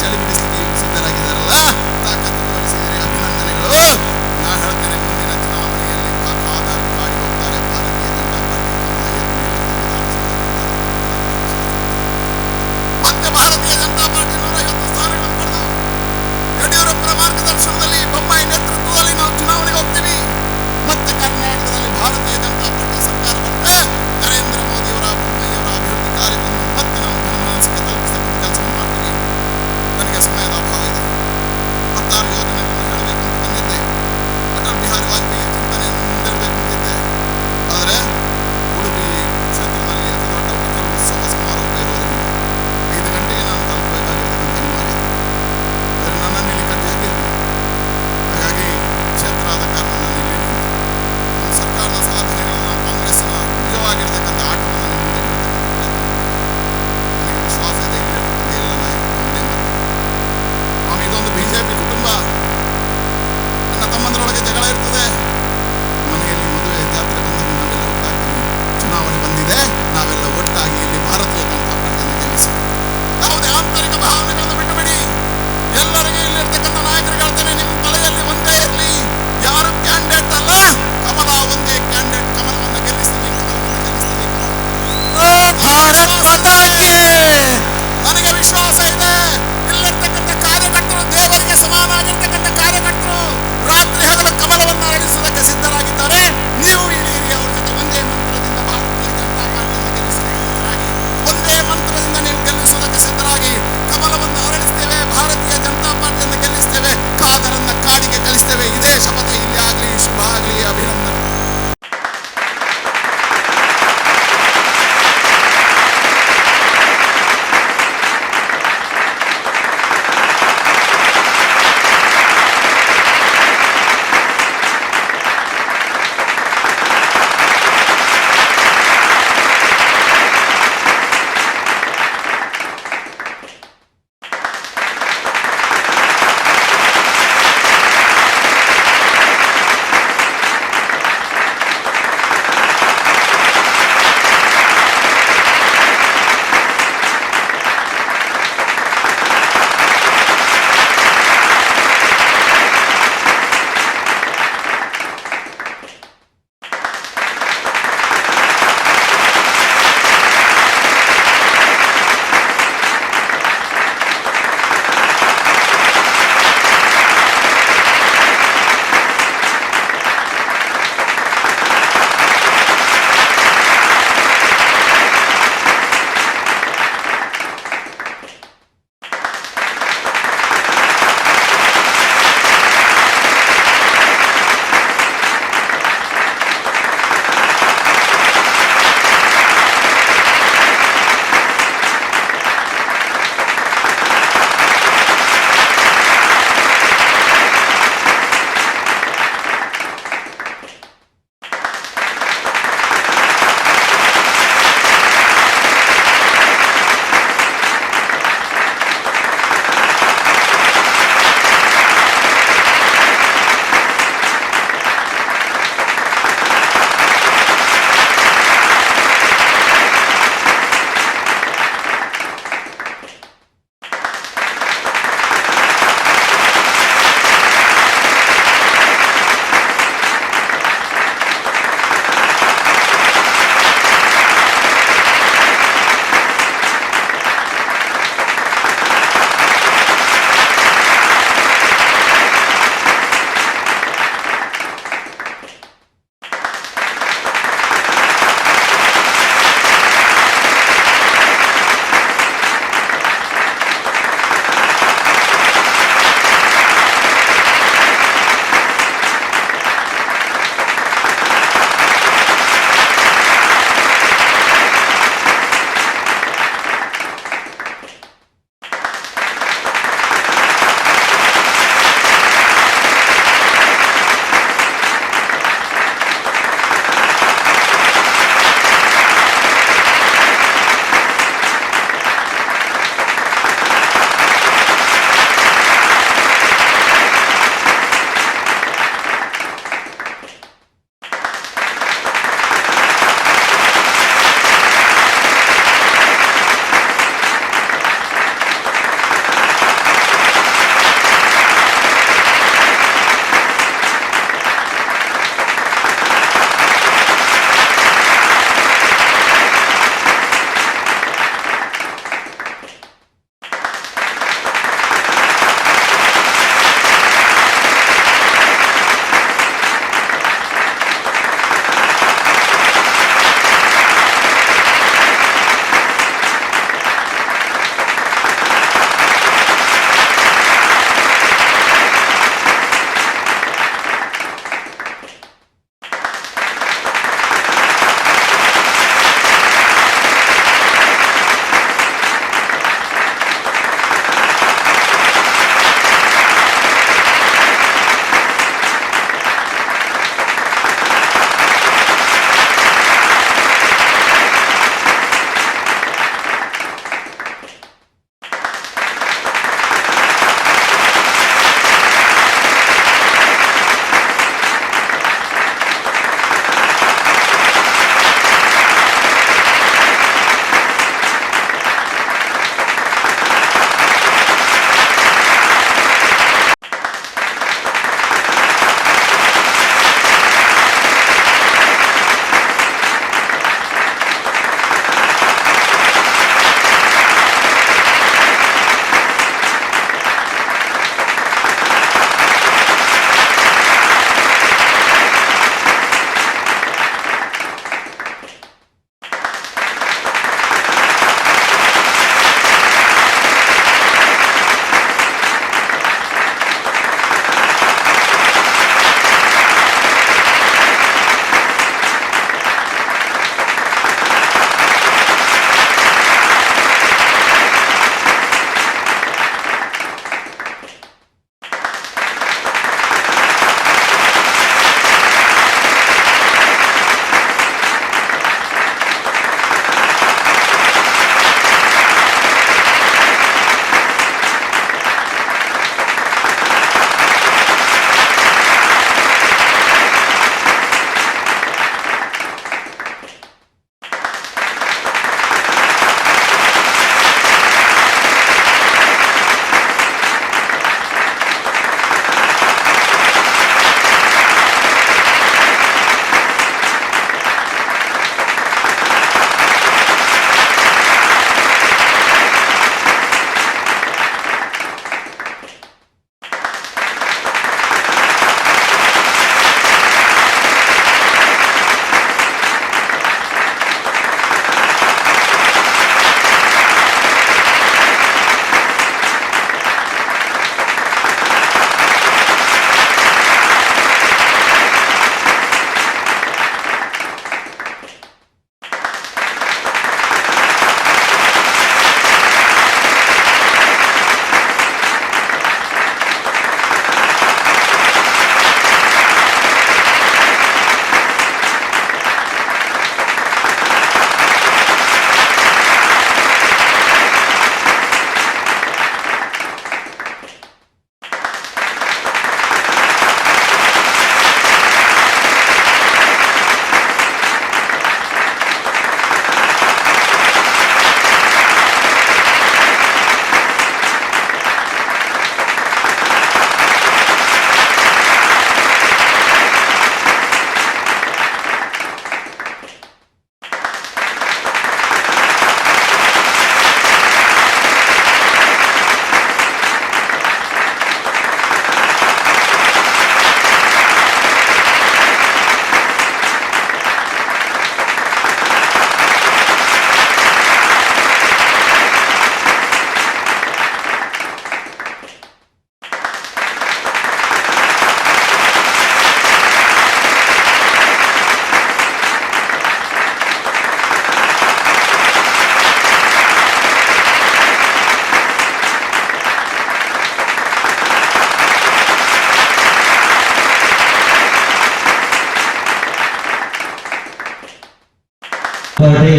ಪಾರ್ಟಿ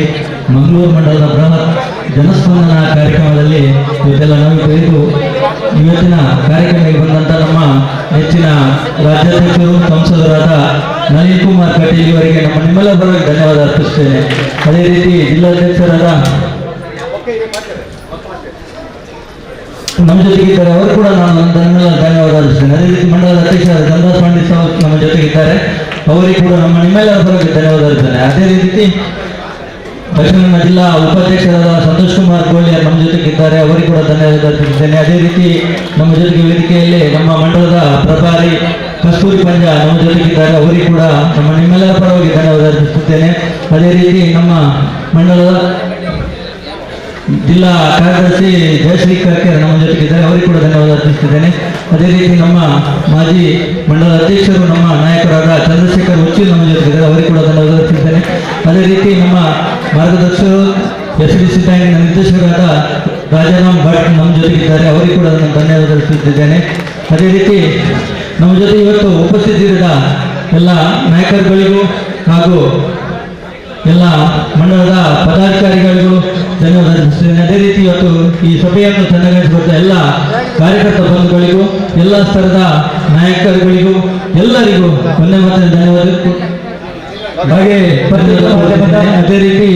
ಮಂಗಳೂರು ಮಂಡಲದ ಬೃಹತ್ ಜನಸ್ಪಂದನ ಕಾರ್ಯಕ್ರಮದಲ್ಲಿ ಇವತ್ತೆಲ್ಲ ನಾವು ತಿಳಿದು ಇವತ್ತಿನ ಕಾರ್ಯಕ್ರಮಕ್ಕೆ ಬಂದಂಥ ನಮ್ಮ ನೆಚ್ಚಿನ ರಾಜ್ಯಾಧ್ಯಕ್ಷರು ಸಂಸದರಾದ ನಳಿನ್ ಕುಮಾರ್ ಕಟೀಲ್ ಇವರಿಗೆ ನಿಮ್ಮೆಲ್ಲರ ಪರವಾಗಿ ಧನ್ಯವಾದ ಅರ್ಪಿಸುತ್ತೇನೆ. ಅದೇ ರೀತಿ ಜಿಲ್ಲಾಧ್ಯಕ್ಷರಾದ ನಮ್ಮ ಜೊತೆಗಿದ್ದಾರೆ, ಅವರು ಕೂಡ ನಾನು ಧನ್ಯವಾದ ಅರ್ಪಿಸ್ತೇನೆ. ಅದೇ ರೀತಿ ಮಂಡಲದ ಅಧ್ಯಕ್ಷರಾದ ಚಂದ್ರದಾಸ್ ಪಂಡಿತ್ ಅವರು ನಮ್ಮ ಜೊತೆಗಿದ್ದಾರೆ, ಅವರಿಗೆ ಕೂಡ ನಿಮ್ಮೆಲ್ಲರ ಪರವಾಗಿ ಧನ್ಯವಾದ ಅರ್ಪಿಸ್ತೇನೆ. ಅದೇ ರೀತಿ ದಕ್ಷಿಣ ಕನ್ನಡ ಜಿಲ್ಲಾ ಉಪಾಧ್ಯಕ್ಷರಾದ ಸಂತೋಷ್ ಕುಮಾರ್ ಗೋಳಿಯರ್ ನಮ್ಮ ಜೊತೆಗಿದ್ದಾರೆ, ಅವರಿಗೆ ಕೂಡ ಧನ್ಯವಾದ ಅರ್ಪಿಸುತ್ತೇನೆ. ಅದೇ ರೀತಿ ನಮ್ಮ ಜೊತೆಗೆ ವೇದಿಕೆಯಲ್ಲಿ ನಮ್ಮ ಮಂಡಲದ ಪ್ರಭಾರಿ ಕಸ್ತೂರಿ ಪಂಜ ನಮ್ಮ ಜೊತೆಗಿದ್ದಾರೆ, ಅವರಿಗೆ ಕೂಡ ನಿಮ್ಮೆಲ್ಲರ ಪರವಾಗಿ ಧನ್ಯವಾದ ಅರ್ಪಿಸುತ್ತೇನೆ. ಅದೇ ರೀತಿ ನಮ್ಮ ಮಂಡಲದ ಜಿಲ್ಲಾ ಕಾರ್ಯದರ್ಶಿ ಜಯಶ್ರೀ ಕರ್ಕೇರ್ ನಮ್ಮ ಜೊತೆಗಿದ್ದಾರೆ, ಅವರಿಗೆ ಕೂಡ ಧನ್ಯವಾದ ಅರ್ಪಿಸುತ್ತಿದ್ದೇನೆ. ಅದೇ ರೀತಿ ನಮ್ಮ ಮಾಜಿ ಮಂಡಲ ಅಧ್ಯಕ್ಷರು ನಮ್ಮ ನಾಯಕರಾದ ಚಂದ್ರಶೇಖರ್ ಉಚ್ಚಿ ನಮ್ಮ ಜೊತೆಗಿದ್ದಾರೆ, ಅವರಿಗೆ ಕೂಡ ಧನ್ಯವಾದ ಅರ್ಪಿಸುತ್ತೇನೆ. ಅದೇ ರೀತಿ ನಮ್ಮ ಮಾರ್ಗದರ್ಶಕರು SDC ಬ್ಯಾಂಕಿನ ನಿರ್ದೇಶಕರಾದ ರಾಜಾರಾಮ್ ಭಟ್ ನಮ್ಮ ಜೊತೆಗಿದ್ದಾರೆ, ಅವರಿಗೆ ಕೂಡ ನಾನು ಧನ್ಯವಾದ ಅರ್ಪಿಸುತ್ತಿದ್ದೇನೆ. ಅದೇ ರೀತಿ ನಮ್ಮ ಜೊತೆ ಇವತ್ತು ಉಪಸ್ಥಿತರಿದ್ದ ಎಲ್ಲ ನಾಯಕರುಗಳಿಗೂ ಹಾಗೂ ಎಲ್ಲ ಮಂಡಲದ ಪದಾಧಿಕಾರಿಗಳಿಗೂ ಧನ್ಯವಾದ ಅರ್ಪಿಸುತ್ತೇನೆ. ಅದೇ ರೀತಿ ಇವತ್ತು ಈ ಸಭೆಯನ್ನು ಚೆನ್ನಾಗಿಸಿಕೊಟ್ಟ ಎಲ್ಲ ಕಾರ್ಯಕರ್ತ ಬಂಧುಗಳಿಗೂ ಎಲ್ಲ ಸ್ತರದ ನಾಯಕರುಗಳಿಗೂ ಎಲ್ಲರಿಗೂ ಒಂದೇ ಮಾತ್ರ ಧನ್ಯವಾದ. ಹಾಗೆ ಅದೇ ರೀತಿ